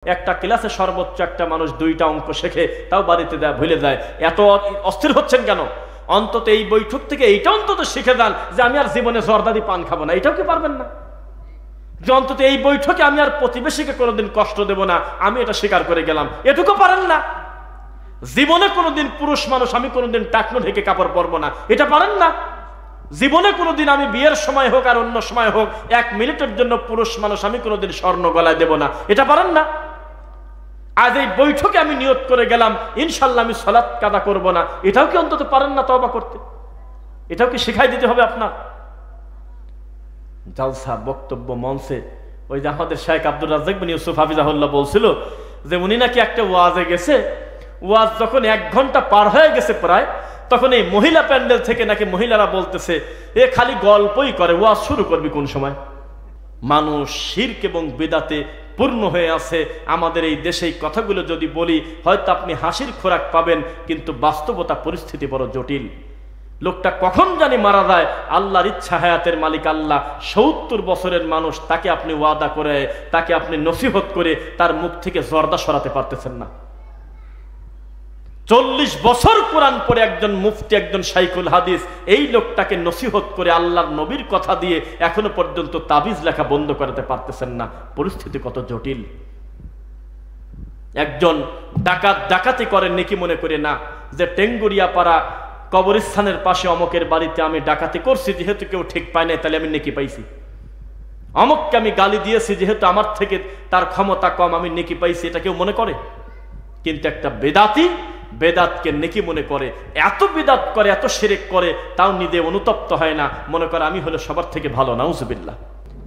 একটা ক্লাসে সর্বোচ্চ একটা মানুষ 2টা অঙ্ক শেখে, তাও বাড়িতে ভুলে যায়। এত অস্থির হচ্ছেন কেন? অন্তত এই বৈঠক থেকে এইটা অন্তত শিখে যান যে আমি আর জীবনে জর্দাদি পান খাবো না। এটাও কি পারবেন না? যে অন্তত এই বৈঠকে আমি আর প্রতিবেশীকে কোনোদিন কষ্ট দেব না, আমি এটা স্বীকার করে গেলাম, এটুকু পারেন না? জীবনে কোনোদিন পুরুষ মানুষ আমি কোনোদিন টাকনো ঢেকে কাপড় পরবো না, এটা পারেন না? জীবনে কোনোদিন আমি বিয়ের সময় হোক আর অন্য সময় হোক 1 মিনিটের জন্য পুরুষ মানুষ আমি কোনোদিন স্বর্ণ গলায় দেব না, এটা পারেন না? আজ এই বৈঠকে আমি নিয়ত করে গেলাম ইনশাল্লাহ আমি সালাত কাদা করব না, এটাও কি অন্তত পারেন না তওবা করতে? এটাও কি শিখাই দিতে হবে আপনার? জালসা বক্তব্য মঞ্চে ওই যে আমাদের শেখ আব্দুর রাজ্জাক বিন ইউসুফ হাফিজাহুল্লাহ বলছিল যে উনি নাকি একটা ওয়াজে গেছে, ওয়াজ যখন 1 ঘন্টা পার হয়ে গেছে প্রায়, তখন এই মহিলা প্যান্ডেল থেকে নাকি মহিলারা বলতেছে এ খালি গল্পই করে, ওয়াজ শুরু করবি কোন সময়? মানুষ শিরক এবং বিদআতে পূর্ণ হয়ে আছে আমাদের এই দেশে। এই কথাগুলো যদি বলি হয়তো আপনি হাসির খোরাক পাবেন, কিন্তু বাস্তবতা পরিস্থিতি বড় জটিল। লোকটা কখন জানি মারা যায়, আল্লাহর ইচ্ছা, হায়াতের মালিক আল্লাহ। 70 বছরের মানুষ, তাকে আপনি ওয়াদা করে, তাকে আপনি নসিহত করে তার মুখ থেকে জর্দা সরাতে পারতেছেন না। 40 বছর কোরআন পড়ে একজন মুফতি, একজন শাইখুল হাদিস, এই লোকটাকে নসিহত করে আল্লাহর নবীর কথা দিয়ে এখনো পর্যন্ত তাবিজ লেখা বন্ধ করাতে পারতেছেন না। পরিস্থিতি কত জটিল। একজন ডাকাত ডাকাতি করে নেকি মনে করে না, যে টেঙ্গুরিয়া পাড়া কবরস্থানের পাশে অমকের বাড়িতে আমি ডাকাতি করছি, যেহেতু কেউ ঠিক পায় নাই তাহলে আমি নেকি পাইছি। অমককে আমি গালি দিয়েছি, যেহেতু আমার থেকে তার ক্ষমতা কম আমি নেকি পাইছি, এটা কেউ মনে করে? কিন্তু একটা বেদাতি বেদাতকে নেকি মনে করে, এত বিদাত করে, এত শিরক করে, তাও নিজে অনুতপ্ত হয় না, মনে করে আমি হলো সবার থেকে ভালো, নাউজুবিল্লাহ।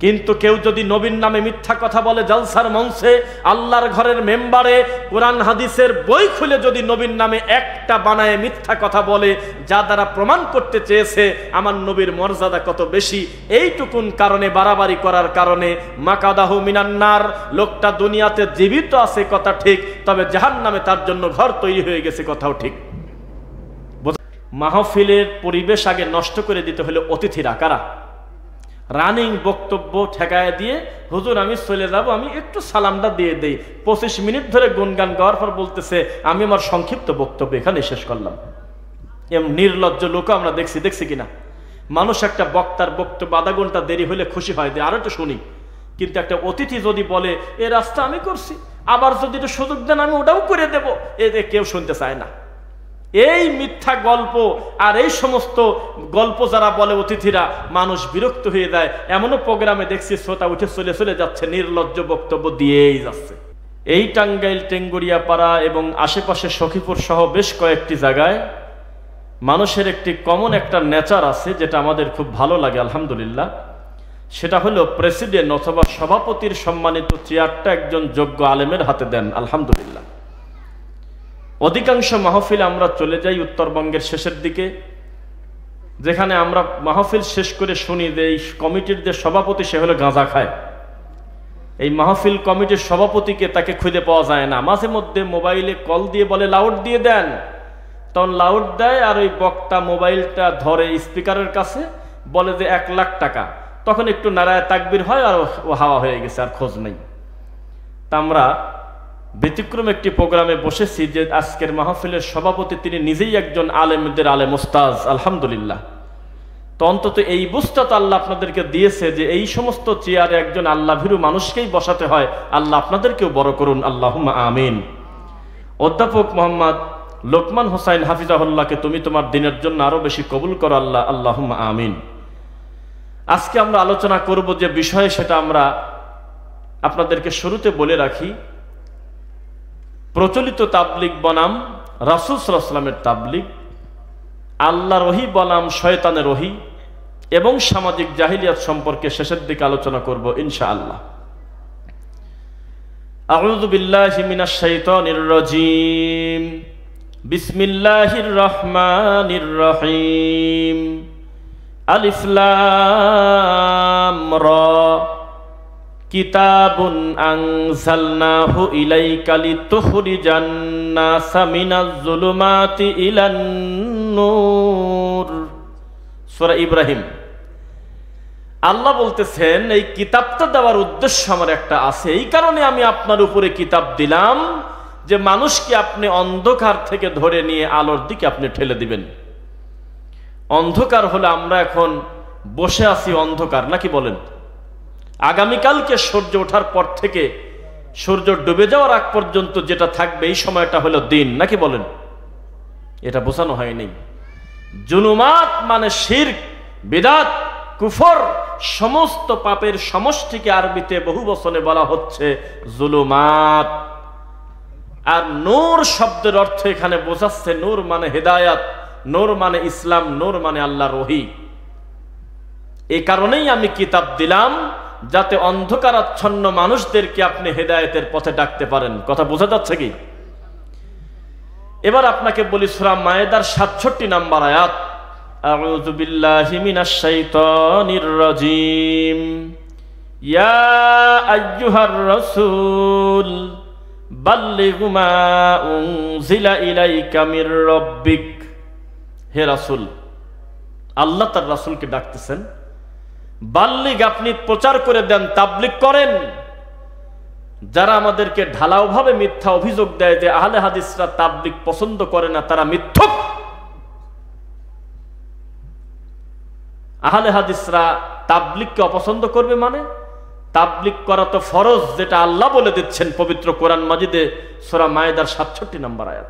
কিন্তু কেউ যদি নবীর নামে মিথ্যা কথা বলে জালসার মঞ্চে, আল্লাহর ঘরের মেম্বারে, কোরআন হাদিসের বই খুলে যদি নবীর নামে একটা বানায় মিথ্যা কথা বলে, যা দ্বারা প্রমাণ করতে চেয়েছে আমার নবীর মর্যাদা কত বেশি, এইটুকুন কারণে বাড়াবাড়ি করার কারণে মাকাদাহু মিনান্নার, লোকটা দুনিয়াতে জীবিত আছে কথা ঠিক, তবে জাহান্নামে তার জন্য ঘর তৈরি হয়ে গেছে কথাও ঠিক। মাহফিলের পরিবেশ আগে নষ্ট করে দিতে হলে অতিথিরা কারা? রানিং বক্তব্য ঠেকায় দিয়ে হুজুর আমি চলে যাব, আমি একটু সালামটা দিয়ে দেই, 25 মিনিট ধরে গুনগান গাওয়ার পর বলতেছে আমি আমার সংক্ষিপ্ত বক্তব্য এখানে শেষ করলাম। এম নির্লজ্জ লোক আমরা দেখছি কিনা? মানুষ একটা বক্তার বক্তব্য আধা ঘন্টা দেরি হলে খুশি হয় যে আরো একটু শুনি, কিন্তু একটা অতিথি যদি বলে এ রাস্তা আমি করছি, আবার যদি একটু সুযোগ দেন আমি ওটাও করে দেব, এ কেউ শুনতে চায় না। এই মিথ্যা গল্প আর এই সমস্ত গল্প যারা বলে অতিথিরা, মানুষ বিরক্ত হয়ে যায়। এমনও প্রোগ্রামে দেখছি শ্রোতা উঠে চলে যাচ্ছে, নির্লজ্জ বক্তব্য দিয়েই যাচ্ছে। এই টাঙ্গাইল টেঙ্গুরিয়া পাড়া এবং আশেপাশে সখীপুর সহ বেশ কয়েকটি জায়গায় মানুষের একটি কমন একটা নেচার আছে, যেটা আমাদের খুব ভালো লাগে আলহামদুলিল্লাহ। সেটা হলো প্রেসিডেন্ট অথবা সভাপতির সম্মানিত চেয়ারটা একজন যোগ্য আলেমের হাতে দেন আলহামদুলিল্লাহ। অধিকাংশ মাহফিলে আমরা চলে যাই উত্তরবঙ্গের শেষের দিকে, যেখানে আমরা মাহফিল শেষ করে শুনি যে এই কমিটির যে সভাপতি সে হলো গাঁজা খায়। এই মাহফিল কমিটির সভাপতিকে তাকে খুঁজে পাওয়া যায় না। মাঝে মধ্যে মোবাইলে কল দিয়ে বলে লাউড দিয়ে দেন, তখন লাউড দেয় আর ওই বক্তা মোবাইলটা ধরে স্পিকারের কাছে বলে যে 1 লাখ টাকা, তখন একটু নারায় তাকবীর হয় আর ও হাওয়া হয়ে গেছে, আর খোঁজ নেই। তা আমরা ব্যতিক্রম একটি প্রোগ্রামে বসেছি যে আজকের মাহফিলের সভাপতি তিনি নিজেই একজন আলেমদের আলেম উস্তাজ আলহামদুলিল্লাহ। তো অন্তত এই বুঝটা তো আল্লাহ আপনাদেরকে দিয়েছে যে এই সমস্ত চেয়ারে একজন আল্লাহ ভীরু মানুষকেই বসাতে হয়। আল্লাহ আপনাদেরকেও বড় করুন, আল্লাহুম্মা আমিন। অধ্যাপক মোহাম্মদ লোকমান হোসাইন হাফিজাহুল্লাহকে তুমি তোমার দিনের জন্য আরো বেশি কবুল করো আল্লাহ, আল্লাহুম্মা আমিন। আজকে আমরা আলোচনা করব যে বিষয়ে, সেটা আমরা আপনাদেরকে শুরুতে বলে রাখি। প্রচলিত তাবলিগ বনাম রাসূল সাল্লাল্লাহু আলাইহি ওয়াসাল্লামের তাবলিগ, আল্লাহর ওহী বনাম শয়তানের ওহী, এবং সামাজিক জাহিলিয়াত সম্পর্কে শেষের দিকে আলোচনা করব ইনশাআল্লাহ। আউযু বিল্লাহি মিনাশ শাইতানির রাজীম। বিসমিল্লাহির রহমানির রহিম। আলিফ লাম রা কিতাবুন আনজালনাহু ইলাইকা লিতুখরিজান নাসা মিনাজ যুলুমাতি ইলান নূর। সূরা ইব্রাহিম। আল্লাহ বলতেছেন এই কিতাবটা দেওয়ার উদ্দেশ্য আমার একটা আছে, এই কারণে আমি আপনার উপরে কিতাব দিলাম যে মানুষকে আপনি অন্ধকার থেকে ধরে নিয়ে আলোর দিকে আপনি ঠেলে দিবেন। অন্ধকার হলে আমরা এখন বসে আছি অন্ধকার, নাকি বলেন? আগামীকালকে সূর্য ওঠার পর থেকে সূর্য ডুবে যাওয়ার আগ পর্যন্ত যেটা থাকবে এই সময়টা হলো দিন, নাকি বলেন? এটা বোঝানো হয়নি। জুলুমাত মানে শিরক, বিদআত, কুফর, সমস্ত পাপের সমষ্টিকে আরবিতে বহু বচনে বলা হচ্ছে জুলুমাত। আর নূর শব্দের অর্থ এখানে বোঝাচ্ছে নূর মানে হেদায়াত, নূর মানে ইসলাম, নূর মানে আল্লাহর ওহী। এই কারণেই আমি কিতাব দিলাম যাতে অন্ধকারাচ্ছন্ন মানুষদেরকে আপনি হেদায়েতের পথে ডাকতে পারেন। কথা বোঝা যাচ্ছে কি? এবার আপনাকে বলি সূরা মায়েদার ৬৭ নম্বর আয়াত, আউযু বিল্লাহি মিনাশ শাইতানির রাজীম, ইয়া আইয়ুহার রাসূল বাল্লিগ মা উনজিলা ইলাইকা মির রাব্বিক। হে রাসূল, আল্লাহ তার রাসূলকে ডাকতেছেন, বাল্লিগ আপনি প্রচার করে দেন, তাবলীগ করেন। যারা আমাদেরকে ঢালাওভাবে মিথ্যা অভিযোগ দেয় যে আহলে হাদিসরা তাবলীগ পছন্দ করে না, তারা মিথ্যুক। আহলে হাদিসরা তাবলীগকে অপছন্দ করবে মানে? তাবলীগ করা তো ফরজ, যেটা আল্লাহ বলে দিচ্ছেন পবিত্র কোরআন মাজিদে সূরা মায়েদার ৬৭ নম্বর আয়াত।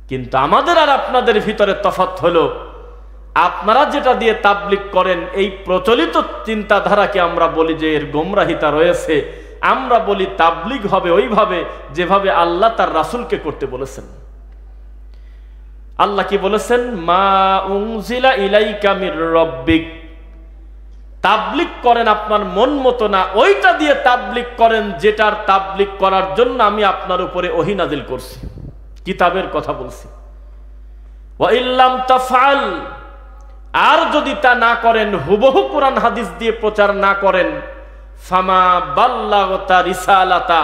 কিন্তু আমাদের আর আপনাদের ভিতরে তফাৎ হলো, আপনারা যেটা দিয়ে তাবলীগ করেন এই প্রচলিত চিন্তাধারাকে আমরা বলি যে এর গোমরাহিতা রয়েছে। আমরা বলি তাবলীগ হবে ওইভাবে যেভাবে আল্লাহ তার রাসূলকে করতে বলেছেন। আল্লাহ কি বলেছেন? মা উনজিলা ইলাইকা মির রাব্বিক। তাবলীগ করেন আপনার মন মতো না, ওইটা দিয়ে তাবলীগ করেন যেটার তাবলীগ করার জন্য আমি আপনার উপরে ওহী নাজিল করছি, কিতাবের কথা বলছি। ওয়া ইল্লাম তাফআল, আর যদি তা না করেন, হুবহু কোরআন হাদিস দিয়ে প্রচার না করেন, ফামা বাল্লাগতা রিসালাতা,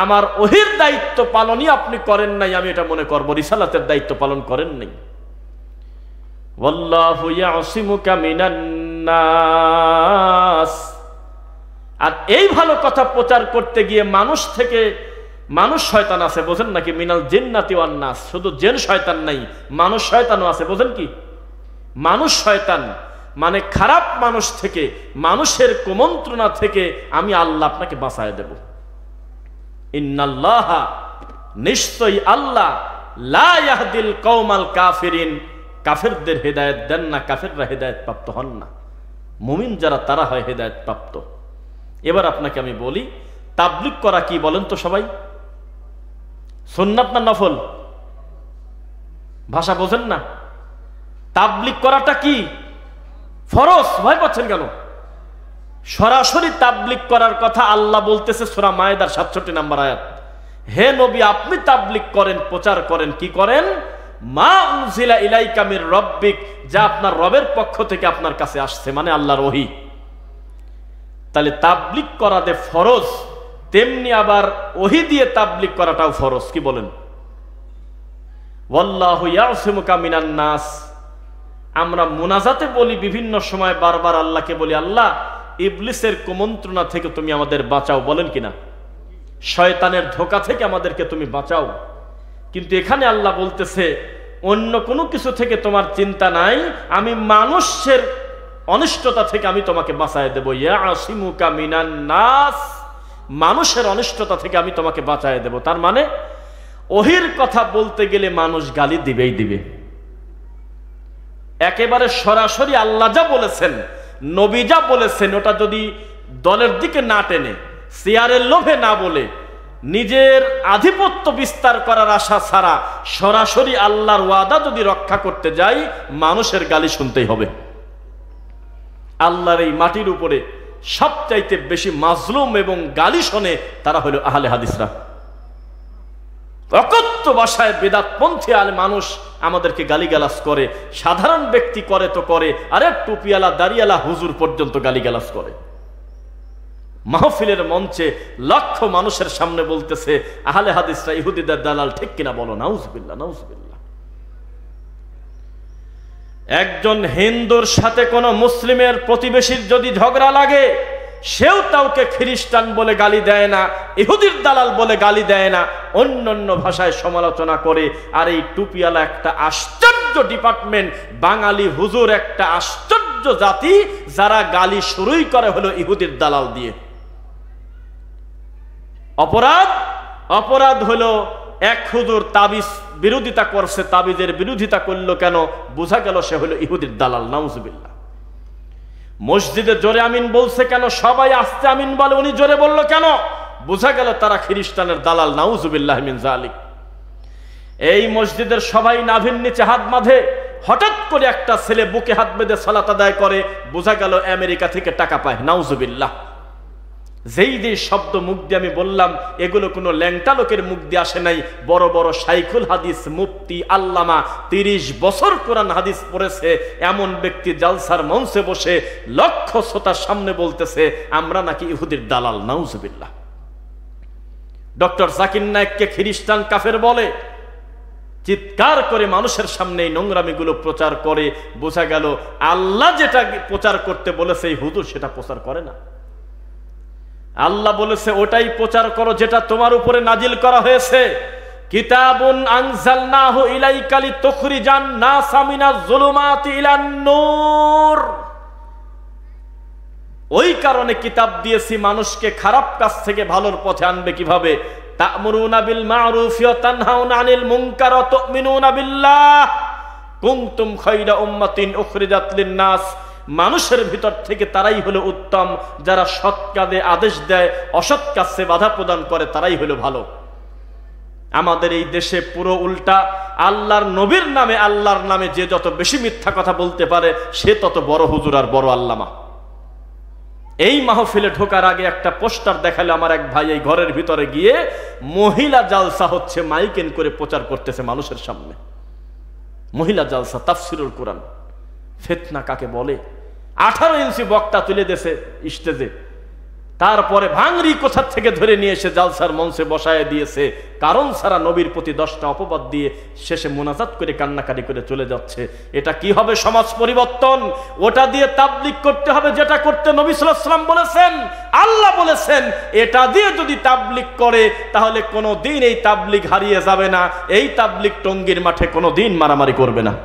আমার ওহীর দায়িত্ব পালনই আপনি করেন নাই, আমি এটা মনে করব রিসালাতের দায়িত্ব পালন করেন নাই। ওয়াল্লাহু ইয়াসিমুকা মিনান নাস। আর এই ভালো কথা প্রচার করতে গিয়ে মানুষ থেকে, মানুষ শয়তান আছে বোঝেন নাকি? মিনাল জিন্নাতি ওয়ান নাস, শুধু জিন শয়তান নাই, মানুষ শয়তানও আছে, বোঝেন কি? মানুষ শয়তান মানে খারাপ মানুষ থেকে, মানুষের কুমন্ত্রণা থেকে আমি আল্লাহ আপনাকে বাঁচায় দেব। ইন্নাল্লাহা, নিশ্চয়ই আল্লাহ, লা ইয়াহদিল কওমাল কাফিরিন, কাফেরদের হেদায়েত দেন না, কাফেররা হেদায়েত প্রাপ্ত হন না। মুমিন যারা তারা হয় হেদায়েত প্রাপ্ত। এবার আপনাকে আমি বলি তাবলীগ করা কি বলেন তো সবাই? সুন্নাত না নফল? ভাষা বোঝেন না? তাবলীগ করাটা কি? ফরজ। ভয় পাচ্ছেন কেন? সরাসরি তাবলীগ করার কথা আল্লাহ বলতেছে সূরা মায়েদার ৬৭ নম্বর আয়াত। হে নবী, আপনি তাবলীগ করেন, প্রচার করেন। কি করেন? মা উনজিলা ইলাইকা মির রাব্বিক, যা আপনার রবের পক্ষ থেকে আপনার কাছে আসছে, মানে আল্লাহর ওহী। তাহলে তাবলীগ করা যে ফরজ, তেমনি আবার ওহী দিয়ে তাবলীগ করাটাও ফরজ। কি বলেন? ওয়াল্লাহু ইয়াসিমুকা মিনান নাস। আমরা মুনাজাতে বলি বিভিন্ন সময় বারবার আল্লাহকে বলি, আল্লাহ ইবলিসের কুমন্ত্রণা থেকে তুমি আমাদের বাঁচাও, বলেন কিনা? শয়তানের ধোঁকা থেকে আমাদেরকে তুমি বাঁচাও। কিন্তু এখানে আল্লাহ বলতেছে অন্য কোনো কিছু থেকে তোমার চিন্তা নাই, আমি মানুষের অনিষ্টতা থেকে আমি তোমাকে বাঁচায় দেব। ইয়াসিমুকা মিনান নাস, মানুষের অনিষ্টতা থেকে আমি তোমাকে বাঁচায় দেব। তার মানে ওহীর কথা বলতে গেলে মানুষ গালি দিবেই দিবে। একেবারে সরাসরি আল্লাহ যা বলেছেন, নবী যা বলেছেন, ওটা যদি দলের দিকে না টেনে, চেয়ারের লোভে না বলে, নিজের আধিপত্য বিস্তার করার আশা ছাড়া সরাসরি আল্লাহর ওয়াদা যদি রক্ষা করতে যাই, মানুষের গালি শুনতেই হবে। আল্লাহর এই মাটির উপরে সবচাইতে বেশি মাজলুম এবং গালি শোনে তারা হলো আহলে হাদিসরা। অকথ্য ভাষায় বেদাতপন্থী আলে মানুষ আমাদেরকে গালিগালাজ করে। সাধারণ ব্যক্তি করে তো করে, আরে টুপিওয়ালা দাড়িওয়ালা হুজুর পর্যন্ত গালিগালাজ করে। মাহফিলের মঞ্চে লক্ষ মানুষের সামনে বলতেছে আহলে হাদিসরা ইহুদিদের দালাল, ঠিক কিনা বলো? নাউজুবিল্লাহ, নাউজুবিল্লাহ। একজন হিন্দুর সাথে কোনো মুসলিমের প্রতিবেশীর যদি ঝগড়া লাগে, সেও তাওকে খ্রিস্টান বলে গালি দেয় না, ইহুদির দালাল বলে গালি দেয় না, অন্যান্য ভাষায় সমালোচনা করে। আর এই টুপিওয়ালা একটা আশ্চর্য ডিপার্টমেন্ট, বাঙালি হুজুর একটা আশ্চর্য জাতি, যারা গালি শুরুই করে হলো ইহুদির দালাল দিয়ে। অপরাধ হলো এক হুজুর তাবিজ বিরোধিতা করছে, তাবিজের বিরোধিতা করলো কেন? বোঝা গেল সে হলো ইহুদির দালাল। নাউজুবিল্লাহ। মসজিদে জোরে আমিন বলছে কেন? সবাই আস্তে আমিন বলে, উনি জোরে বলল কেন? বোঝা গেল তারা খ্রিস্টানের দালাল। নাউজুবিল্লাহ মিন যালিক। এই মসজিদের সবাই নাভির নিচে হাত বাঁধে, হঠাৎ করে একটা ছেলে বুকে হাত বেঁধে সালাত আদায় করে, বোঝা গেল আমেরিকা থেকে টাকা পায়। নাউজুবিল্লাহ। যেই যে শব্দ মুখ দিয়ে আমি বললাম, এগুলো কোনো ল্যাংটা লোকের মুখ দিয়ে আসে নাই। বড় বড় শাইখুল হাদিস, মুফতি, আল্লামা, 30 বছর কোরআন হাদিস পড়েছে এমন ব্যক্তি জালসার মঞ্চে বসে লক্ষ শ্রোতার সামনে বলতেছে আমরা নাকি ইহুদির দালাল। নাউজুবিল্লাহ। ডক্টর জাকির নায়েককে খ্রিস্টান কাফের বলে, চিৎকার করে মানুষের সামনে এই নোংরামিগুলো প্রচার করে। বোঝা গেল আল্লাহ যেটা প্রচার করতে বলেছে এই হুজুর সেটা প্রচার করে না। আল্লাহ বলেছে ওটাই প্রচার করো যেটা তোমার উপরে নাজিল করা হয়েছে। কিতাবুন আনজালনাহু ইলাইকা লিতুখরিজান নাসা মিনাজ যুলুমাতি ইলান নূর। ওই কারণে কিতাব দিয়েছি মানুষকে খারাপ কাজ থেকে ভালোর পথে আনবে কিভাবে। তা'মুরুনা বিল মা'রুফ ওয়া তানহাউনা আনিল মুনকার ওয়া তু'মিনুনা বিল্লাহ কুনতুম খায়রা উম্মাতিন উখরিজাত লিন-নাস। মানুষের ভিতর থেকে তারাই হলো উত্তম, যারা সৎ কাজে আদেশ দেয়, অসৎ কাজে বাধা প্রদান করে, তারাই হলো ভালো। আমাদের এই দেশে পুরো উল্টা। আল্লাহর নবীর নামে, আল্লাহর নামে যে যত বেশি মিথ্যা কথা বলতে পারে সে তত বড় হুজুর আর বড় আল্লামা। এই মাহফিলে ঢোকার আগে একটা পোস্টার দেখালো আমার এক ভাই, এই ঘরের ভিতরে গিয়ে মহিলা জালসা হচ্ছে, মাইকেন করে প্রচার করতেছে মানুষের সামনে। মহিলা জালসা, তাফসিরুল কোরআন। ফিতনা কাকে বলে? 18 ইঞ্চি বক্তা তুলে দিয়েছে স্টেজে, তারপরে ভাঙড়ি কোথা থেকে ধরে নিয়ে এসে জালসার মঞ্চে বসায় দিয়েছে, কারণ ছাড়া নবীর প্রতি 10টা অপবাদ দিয়ে শেষে মোনাজাত করে কান্নাকাটি করে চলে যাচ্ছে। এটা কি হবে সমাজ পরিবর্তন? ওটা দিয়ে তাবলীগ করতে হবে যেটা করতে নবী সাল্লাল্লাহু আলাইহি ওয়াসাল্লাম বলেছেন, আল্লাহ বলেছেন। এটা দিয়ে যদি তাবলীগ করে তাহলে কোনোদিন এই তাবলীগ হারিয়ে যাবে না। এই তাবলীগ টঙ্গীর মাঠে কোনোদিন মারামারি করবে না।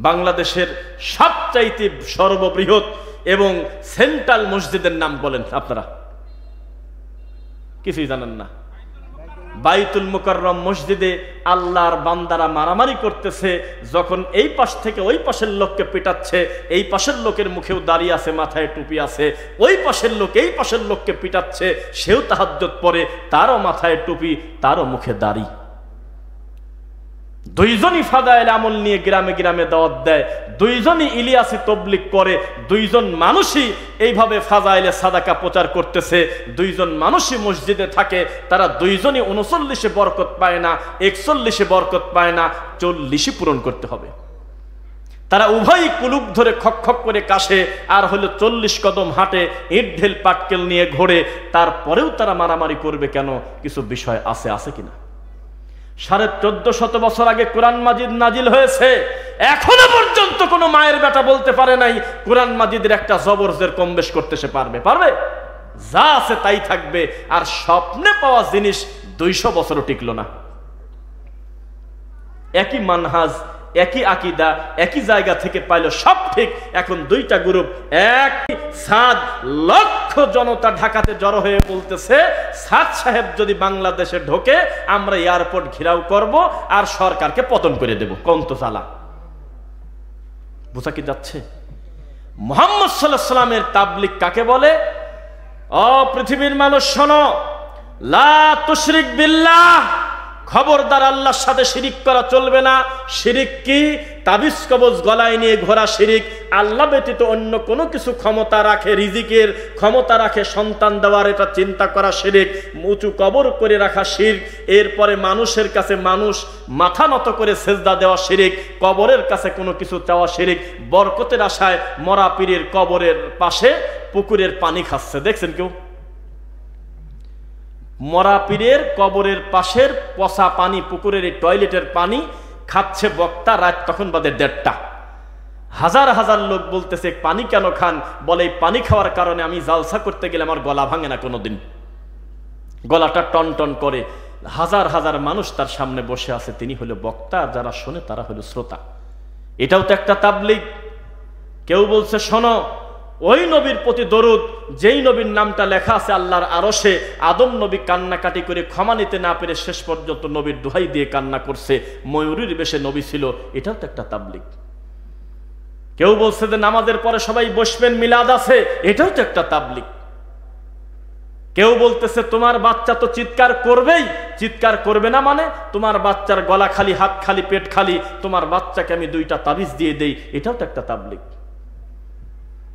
বাংলাদেশের সবচাইতে সর্ববৃহৎ এবং সেন্ট্রাল মসজিদের নাম বলেন আপনারা? কিছুই জানেন না। বাইতুল মুকাররম মসজিদে আল্লাহর বান্দারা মারামারি করতেছে, যখন এই পাশ থেকে ওই পাশের লোককে পিটাচ্ছে, এই পাশের লোকের মুখেও দাড়ি আছে, মাথায় টুপি আছে, ওই পাশের লোক এই পাশের লোককে পিটাচ্ছে, সেও তাহাজ্জুদ পড়ে, তারও মাথায় টুপি, তারও মুখে দাড়ি। দুইজনই ফাদায়েল আমল নিয়ে গ্রামে গ্রামে দাওয়াত দেয়, দুইজনই ইলিয়াসি তাবলীগ করে, দুইজন মানুষই এইভাবে ফাদায়েলে সাদাকা প্রচার করতেছে, দুইজন মানুষই মসজিদে থাকে, তারা দুইজনই 39-এ বরকত পায় না, 41-এ বরকত পায় না, 40 পূরণ করতে হবে। তারা উভয়ই কুলুপ ধরে খক খক করে কাশে, আর হলো 40 কদম হাঁটে, ইট ঢেল পাটকেল নিয়ে ঘোরে। তারপরেও তারা মারামারি করবে কেন? কিছু বিষয় আছে কিনা? 1450 বছর আগে কোরআন মাজিদ নাজিল হয়েছে, এখনো পর্যন্ত কোনো মায়ের বেটা বলতে পারে নাই কোরআন মাজিদের একটা জবর জের কম বেশ করতে সে পারবে? যা আছে তাই থাকবে। আর স্বপ্নে পাওয়া জিনিস 200 বছরও টিকলো না। একই মানহাজ, একই আকীদা, একই জায়গা থেকে পাইলো, সব ঠিক। এখন দুইটা গ্রুপ, এক সাদ, লক্ষ জনতা ঢাকাতে জড়ো হয়ে বলতেছে সাদ সাহেব যদি বাংলাদেশে ঢোকে আমরা এয়ারপোর্ট ঘেরাও করব আর সরকারকে পতন করে দেব। কন্ত চালা বুঝা কি যাচ্ছে? মুহাম্মদ সাল্লাল্লাহু আলাইহি ওয়াসাল্লামের তাবলীগ কাকে বলে? ও পৃথিবীর মানুষ শোনো, লা তুশরিক বিল্লাহ, খবরদার আল্লাহর সাথে শিরিক করা চলবে না। শিরিক কি? তাবিজ কবজ গলায় নিয়ে ঘোরা শিরিক। আল্লাহ ব্যতীত অন্য কোনো কিছু ক্ষমতা রাখে, রিজিকের ক্ষমতা রাখে, সন্তান দেওয়ার, এটা চিন্তা করা শিরিক। উঁচু কবর করে রাখা শিরক। এরপরে মানুষের কাছে মানুষ মাথা নত করে সেজদা দেওয়া শিরিক। কবরের কাছে কোনো কিছু চাওয়া শিরিক। বরকতের আশায় মরা পীরের কবরের পাশে পুকুরের পানি খাচ্ছে, দেখছেন কেউ? মরা পীরের কবরের পাশের পচা পানি, পুকুরের এই টয়লেটের পানি খাচ্ছে বক্তা, রাত তখন বাদে 1:30। হাজার হাজার লোক বলতেছে পানি কেন খান? বলে এই পানি খাওয়ার কারণে আমি জালসা করতে গেলে আমার গলা ভাঙে না কোনোদিন, গলাটা টন টন করে। হাজার হাজার মানুষ তার সামনে বসে আছে, তিনি হলো বক্তা, আর যারা শোনে তারা হলো শ্রোতা। এটাও তো একটা তাবলীগ। কেউ বলছে শোনো, ওই নবীর প্রতি দরুদ যেই নবীর নামটা লেখা আছে আল্লাহর আরশে, আদম নবী কান্নাকাটি করে ক্ষমা নিতে না পেরে শেষ পর্যন্ত নবীর দোহাই দিয়ে কান্না করছে, ময়ূরীর বেশে নবী ছিল, এটাও তো একটা তাবলীগ। কেউ বলছে যে নামাজের পরে সবাই বসবেন, মিলাদ আছে, এটাও তো একটা তাবলীগ। কেউ বলতেছে তোমার বাচ্চা তো চিৎকার করবেই, চিৎকার করবে না মানে তোমার বাচ্চার গলা খালি, হাত খালি, পেট খালি, তোমার বাচ্চাকে আমি 2টা তাবিজ দিয়ে দেই, এটাও তো একটা তাবলীগ।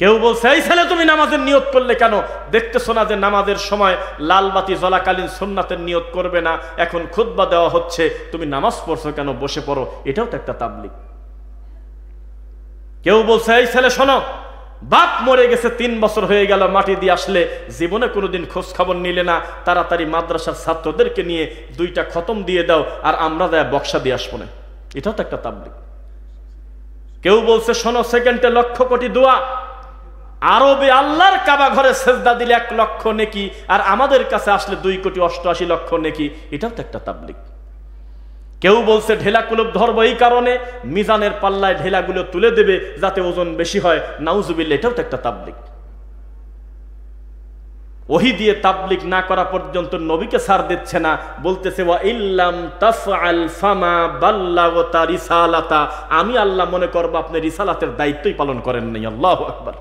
কেউ বলছে এই ছেলে তুমি নামাজের নিয়ত করলে কেন? দেখতেছো না যে নামাজের সময় লাল বাতি জ্বলাকালীন সুন্নাতের নিয়ত করবে না, এখন খুতবা দেওয়া হচ্ছে, তুমি নামাজ পড়ছো কেন? বসে পড়ো, এটাও তো একটা তাবলীগ। কেউ বলছে এই ছেলে শোনো, বাপ মরে গেছে 3 বছর হয়ে গেল, মাটি দিয়ে আসলে, জীবনে কোনোদিন খোঁজ খবর নিলে না, তাড়াতাড়ি মাদ্রাসার ছাত্রদেরকে নিয়ে 2টা খতম দিয়ে দাও, আর আমরা দেয় বক্সা দিয়ে আসবো না, এটাও তো একটা তাবলীগ। কেউ বলছে শোনো, সেকেন্ডে 1,00,000 কোটি দোয়া, আরবে আল্লাহর কাবা ঘরে সেজদা দিলে 1 লক্ষ নেকি, আর আমাদের কাছে আসলে 2,88,00,000 নেকি, এটাও তো একটা তাবলীগ। কেউ বলছে ঢেলা কুলুপ ধরবো এই কারণে, মিজানের পাল্লায় ঢেলাগুলো তুলে দেবে যাতে ওজন বেশি হয়, নাউজুবিল্লাহ, এটাও তো একটা তাবলীগ। ওহী দিয়ে তাবলীগ না করা পর্যন্ত নবীকে ছাড় দিচ্ছে না, বলতেছে ওয়া ইল্লাম তাফআল ফামা বাল্লাগতা রিসালাতা, আমি আল্লাহ মনে করব আপনি রিসালাতের দায়িত্বই পালন করেন নাই। আল্লাহু আকবার।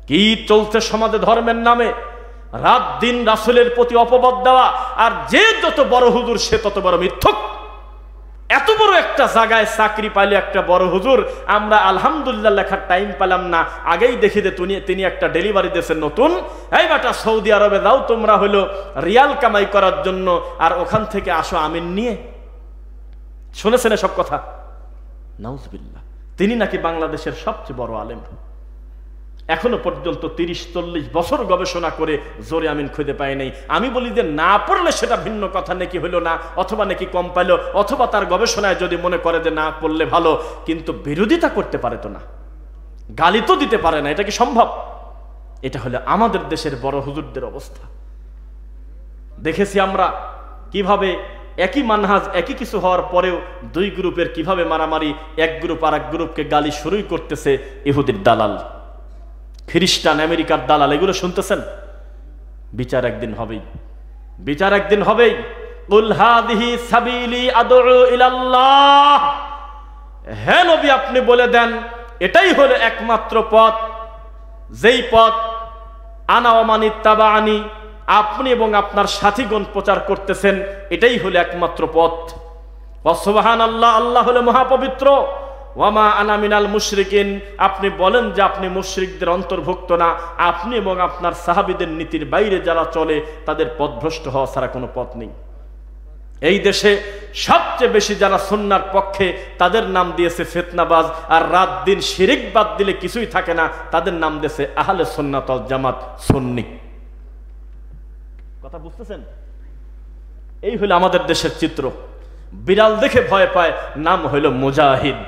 কি চলছে সমাজে ধর্মের নামে? রাত দিন রাসূলের প্রতি অপবাদ দেওয়া, আর যে যত বড় হুজুর সে তত বড় মিথ্যক। এত বড় একটা জায়গায় চাকরি পাইলে একটা বড় হুজুর, আমরা আলহামদুলিল্লাহ লেখার টাইম পেলাম না, আগেই দেখি যে তিনি একটা ডেলিভারি দিয়েছেন নতুন, এই বেটা সৌদি আরবে যাও তোমরা হলো রিয়াল কামাই করার জন্য, আর ওখান থেকে আসো আমিন নিয়ে। শুনেছেন সব কথা? নাউজুবিল্লাহ। তিনি নাকি বাংলাদেশের সবচেয়ে বড় আলেম, এখনো পর্যন্ত 30-40 বছর গবেষণা করে জোরে আমিন খুঁজে পায় নাই। আমি বলি যে না পড়লে সেটা ভিন্ন কথা, নাকি হইল না, অথবা নাকি কম পাইল, অথবা তার গবেষণায় যদি মনে করে যে না পড়লে ভালো, কিন্তু বিরোধিতা করতে পারে তো না, গালি তো দিতে পারে না, এটা কি সম্ভব? এটা হলো আমাদের দেশের বড় হুজুরদের অবস্থা। দেখেছি আমরা কিভাবে একই মানহাজ, একই কিছু হওয়ার পরেও 2 গ্রুপের কিভাবে মারামারি, এক গ্রুপ আর এক গ্রুপকে গালি শুরুই করতেছে। ইহুদির দালাল, খ্রিস্টান, আমেরিকার দালাল, এগুলো শুনতেছেন। বিচার একদিন হবেই, বিচার একদিন হবেই। কুল হাদিহি সাবিলি আদউ ইলাল্লাহ, হে নবী আপনি বলে দেন এটাই হলো একমাত্র পথ, যেই পথ আনা ওয়া মান ইত্তাবাআনি, আপনি এবং আপনার সাথীগণ প্রচার করতেছেন, এটাই হলো একমাত্র পথ। ওয়া সুবহানাল্লাহ, আল্লাহ হলো মহাপবিত্র। ওয়ামা আনা মিনাল মুশরিকিন, আপনি বলেন যে আপনি মুশরিকদের অন্তর্ভুক্ত না, আপনি এবং আপনার সাহাবীদের নীতির বাইরে যারা চলে তাদের পথভ্রষ্ট হওয়া ছাড়া কোনো পথ নেই। এই দেশে সবচেয়ে বেশি যারা সুন্নাহর পক্ষে, তাদের নাম দিয়েছে ফিতনাবাজ, আর রাত দিন শিরিক বাদ দিলে কিছুই থাকে না, তাদের নাম দিয়েছে আহলে সুন্নাত ওয়াল জামাত, সুন্নি। কথা বুঝতেছেন? এই হলো আমাদের দেশের চিত্র। বিড়াল দেখে ভয় পায়, নাম হইল মুজাহিদ।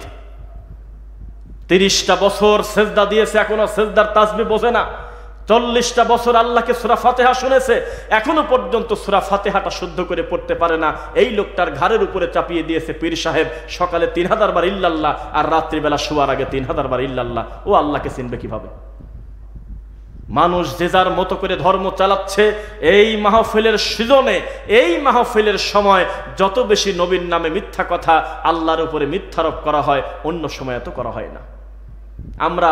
30টা বছর সেজদা দিয়েছে, এখনো সেজদার তাসবিহ বোঝে না। 40টা বছর আল্লাহকে সূরা ফাতিহা শুনেছে, এখনো পর্যন্ত সূরা ফাতিহাটা শুদ্ধ করে পড়তে পারে না। এই লোকটার ঘাড়ের উপরে চাপিয়ে দিয়েছে পীর সাহেব, সকালে 3000 বার ইল্লাল্লাহ, আর রাত্রিবেলা শোয়ার আগে 3000 বার ইল্লাল্লাহ। ও আল্লাহকে চিনবে কিভাবে? মানুষ যে যার মতো করে ধর্ম চালাচ্ছে। এই মাহফিলের সৃজনে, এই মাহফিলের সময় যত বেশি নবীর নামে মিথ্যা কথা, আল্লাহর উপরে মিথ্যারোপ করা হয়, অন্য সময় এত করা হয় না। আমরা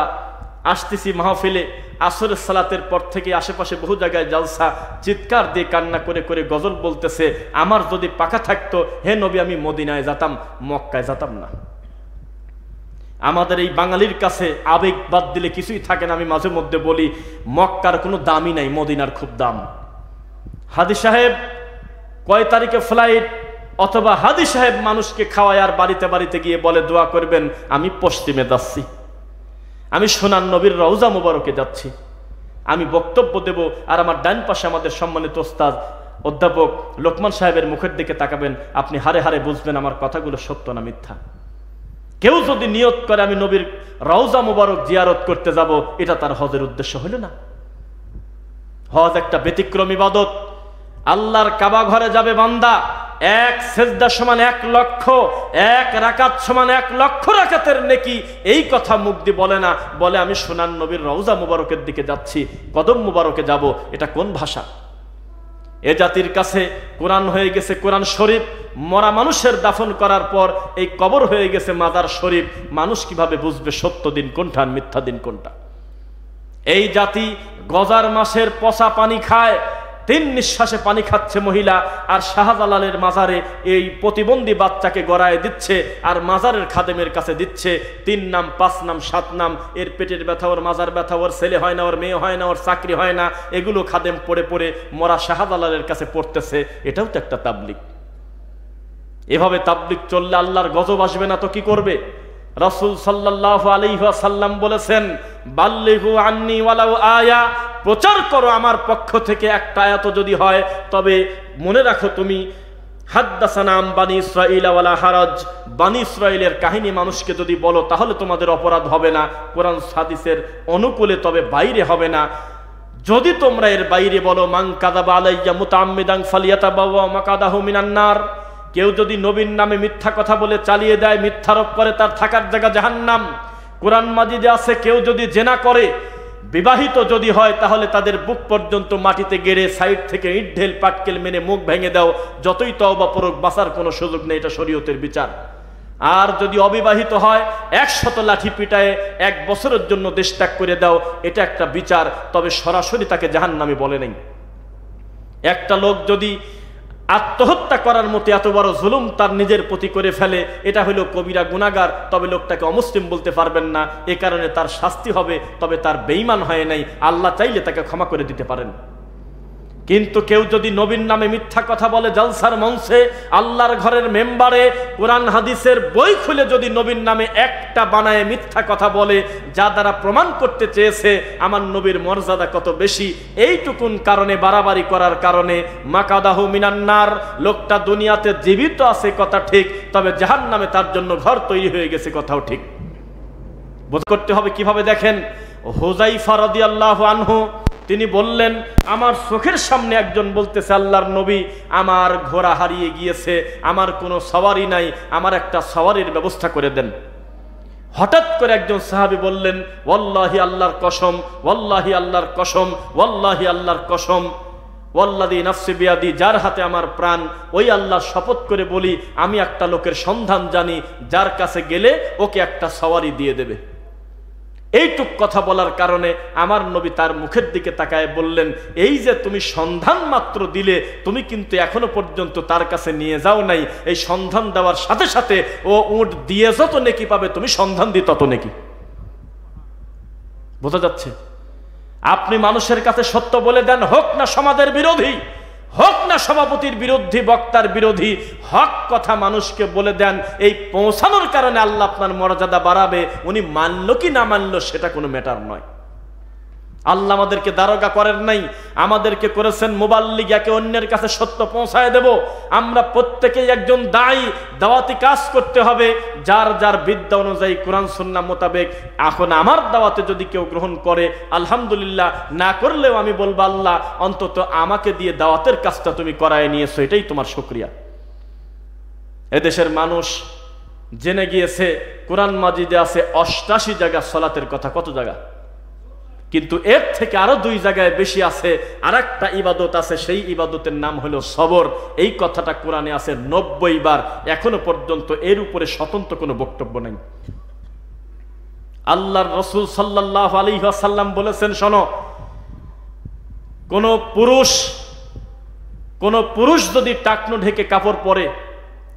আসতেছি মাহফিলে, আসরের সালাতের পর থেকে আশেপাশে বহু জায়গায় জালসা, চিৎকার দিয়ে কান্না করে করে গজল বলতেছে, আমার যদি পাখা থাকতো হে নবী আমি মদিনায় যেতাম, মক্কায় যেতাম না। আমাদের এই বাঙালির কাছে আবেগ বাদ দিলে কিছুই থাকে না। আমি মাঝে মধ্যে বলি মক্কার কোনো দামই নাই, মদিনার খুব দাম। হাদি সাহেব কয় তারিখে ফ্লাইট, অথবা হাদি সাহেব মানুষকে খাওয়ায় আর বাড়িতে বাড়িতে গিয়ে বলে দোয়া করবেন, আমি পশ্চিমে যাচ্ছি, আমি সোনার নবীর রওজা মুবারকে যাচ্ছি, আমি বক্তব্য দেব, আর আমার ডান পাশে আমাদের সম্মানিত ওস্তাদ অধ্যাপক লোকমান সাহেবের মুখের দিকে তাকাবেন, আপনি হারে হারে বুঝবেন আমার কথাগুলো সত্য না মিথ্যা। কেউ যদি নিয়ত করে আমি নবীর রওজা মুবারক জিয়ারত করতে যাব, এটা তার হজের উদ্দেশ্য হইল না। হজ একটা ব্যতিক্রম ইবাদত। আল্লাহর কাবা ঘরে যাবে বান্দা, এক সেজদা সমান 1 লক্ষ, এক রাকাত সমান 1 লক্ষ রাকাতের নেকি। এই কথা মুখ দিয়ে বলে না, বলে আমি সোনার নবীর রওজা মুবারকের দিকে যাচ্ছি, কদম মুবারকে যাব। এটা কোন ভাষা? এ জাতির কাছে কোরআন হয়ে গেছে কোরআন শরীফ, মরা মানুষের দাফন করার পর এই কবর হয়ে গেছে মাজার শরীফ। মানুষ কিভাবে বুঝবে সত্য দিন কোনটা আর মিথ্যা দিন কোনটা? এই জাতি গজার মাসের পচা পানি খায়, 3 নিঃশ্বাসে পানি খাচ্ছে মহিলা, আর শাহজালালের মাজারে এই প্রতিবন্ধী বাচ্চাকে গড়ায় দিচ্ছে, আর মাজারের খাদেমের কাছে দিচ্ছে 3 নাম 5 নাম 7 নাম। এর পেটের ব্যথা, ওর মাজার ব্যথা, ওর ছেলে হয় না, ওর মেয়ে হয় না, ওর চাকরি হয় না, এগুলো খাদেম পড়ে পড়ে মরা শাহজালালের কাছে পড়তেছে। এটাও তো একটা তাবলিগ। এভাবে তাবলিগ চললে আল্লাহর গজব আসবে না তো কি করবে? রাসূল সাল্লাল্লাহু আলাইহি ওয়াসাল্লাম বলেছেন, বাল্লিগু আন্নী ওয়ালাউ আয়া, প্রচার করো আমার পক্ষ থেকে একটা আয়াত যদি হয়। তবে মনে রাখো তুমি, হাদ্দাসানা আম বানি ইসরাঈল ওয়ালা হারাজ, বানি ইসরাঈলের কাহিনী মানুষকে যদি বলো তাহলে তোমাদের অপরাধ হবে না, কোরআন হাদিসের অনুকূলে, তবে বাইরে হবে না। যদি তোমরা এর বাইরে বলো, মান কাযাবা আলাইয়া মুতাআম্মিদান ফালিয়াতাবাওয়া মাকাদাহু মিনান নার, কেউ যদি নবীর নামে মিথ্যা কথা বলে চালিয়ে দেয়, মিথ্যারোপ করে, তার থাকার জায়গা জাহান্নাম। কোরআন মাজিদে আছে, কেউ যদি জেনা করে, বিবাহিত যদি হয়, তাহলে তাদের বুক পর্যন্ত মাটিতে গেড়ে সাইড থেকে ইট ঢেল পাটকেল মেনে মুখ ভেঙে দাও, যতই তওবা পড়ুক বাঁচার কোনো সুযোগ নেই। এটা শরীয়তের বিচার। আর যদি অবিবাহিত হয়, 100 লাঠি পিটায়ে 1 বছরের জন্য দেশ ত্যাগ করে দাও, এটা একটা বিচার। তবে সরাসরি তাকে জাহান্নামী বলে নেই। একটা লোক যদি আত্মহত্যা করার মতো এত বড় জুলুম তার নিজের প্রতি করে ফেলে, এটা হলো কবিরা গুনাহগার, তবে লোকটাকে অমুসলিম বলতে পারবেন না, এ কারণে তার শাস্তি হবে। তবে তার বেঈমান হয় নাই, আল্লাহ চাইলে তাকে ক্ষমা করে দিতে পারেন। কিন্তু কেউ যদি নবীর নামে মিথ্যা কথা বলে, জালসার মঞ্চে, আল্লাহর ঘরের মেম্বারে, কোরআন হাদিসের বই খুলে যদি নবীর নামে একটা বানায় মিথ্যা কথা বলে, যা দ্বারা প্রমাণ করতে চেয়েছে আমার নবীর মর্যাদা কত বেশি, এইটুকুন কারণে, বাড়াবাড়ি করার কারণে, মাকাদাহু মিনান নার, লোকটা দুনিয়াতে জীবিত আছে কথা ঠিক, তবে জাহান্নামে তার জন্য ঘর তৈরি হয়ে গেছে কথাও ঠিক। বোধ করতে হবে কিভাবে? দেখেন, হুযায়ফা রাদিয়াল্লাহু আনহু তিনি বললেন, আমার চোখের সামনে একজন বলতেছে, আল্লাহর নবী, আমার ঘোড়া হারিয়ে গিয়েছে, আমার কোনো সওয়ারি নাই, আমার একটা সওয়ারির ব্যবস্থা করে দেন। হঠাৎ করে একজন সাহাবী বললেন, ওয়াল্লাহি আল্লাহর কসম, ওয়াল্লাহি আল্লাহর কসম, ওয়াল্লাহি আল্লাহর কসম, ওয়াল্লাযী নাফসি বিয়াদি, যার হাতে আমার প্রাণ, ওই আল্লাহর শপথ করে বলি, আমি একটা লোকের সন্ধান জানি, যার কাছে গেলে ওকে একটা সওয়ারি দিয়ে দেবে। এইটুক কথা বলার কারণে আমার নবী তার মুখের দিকে তাকায় বললেন, এই যে তুমি সন্ধান মাত্র দিলে, তুমি কিন্তু এখনো পর্যন্ত তার কাছে নিয়ে যাও নাই। এই সন্ধান দেওয়ার সাথে সাথে ও উট দিয়ে যত নেকি পাবে, তুমি সন্ধান দিয়ে তত নেকি। বোঝা যাচ্ছে? আপনি মানুষের কাছে সত্য বলে দেন, হোক না সমাজের বিরোধী, হোক না সভাপতির বিরোধী, বক্তার বিরোধী, হক কথা মানুষকে বলে দেন। এই পৌঁছানোর কারণে আল্লাহ আপনার মর্যাদা বাড়াবে। উনি মানলো কি না মানলো সেটা কোনো ম্যাটার নয়। আল্লাহ আমাদেরকে দারোগা করেন নাই, আমাদেরকে করেছেন মুবাল্লিগ, একে অন্যের কাছে সত্য পৌঁছায় দেব। আমরা প্রত্যেকেই একজন দায়ী, দাওয়াতি কাজ করতে হবে যার যার বিদ্যা অনুযায়ী, কোরআন সুন্নাহ মোতাবেক। এখন আমার দাওয়াতে যদি কেউ গ্রহণ করে আলহামদুলিল্লাহ, না করলেও আমি বলবো, আল্লাহ অন্তত আমাকে দিয়ে দাওয়াতের কাজটা তুমি করায় নিয়েছো, এটাই তোমার শুকরিয়া। এদেশের মানুষ জেনে গিয়েছে কোরআন মাজিদে আছে 88 জায়গা সলাতের কথা। কত জায়গা? কিন্তু এর থেকে আরো 2 জায়গায় বেশি আছে আরেকটা ইবাদত আছে, সেই ইবাদতের নাম হলো সবর। এই কথাটা কোরআনে আছে 90 বার। এখনো পর্যন্ত এর উপরে স্বতন্ত্র কোনো বক্তব্য নেই। আল্লাহর রাসূল সাল্লাল্লাহু আলাইহি ওয়াসাল্লাম বলেছেন, শোনো, কোন পুরুষ যদি টাকনো ঢেকে কাপড় পরে,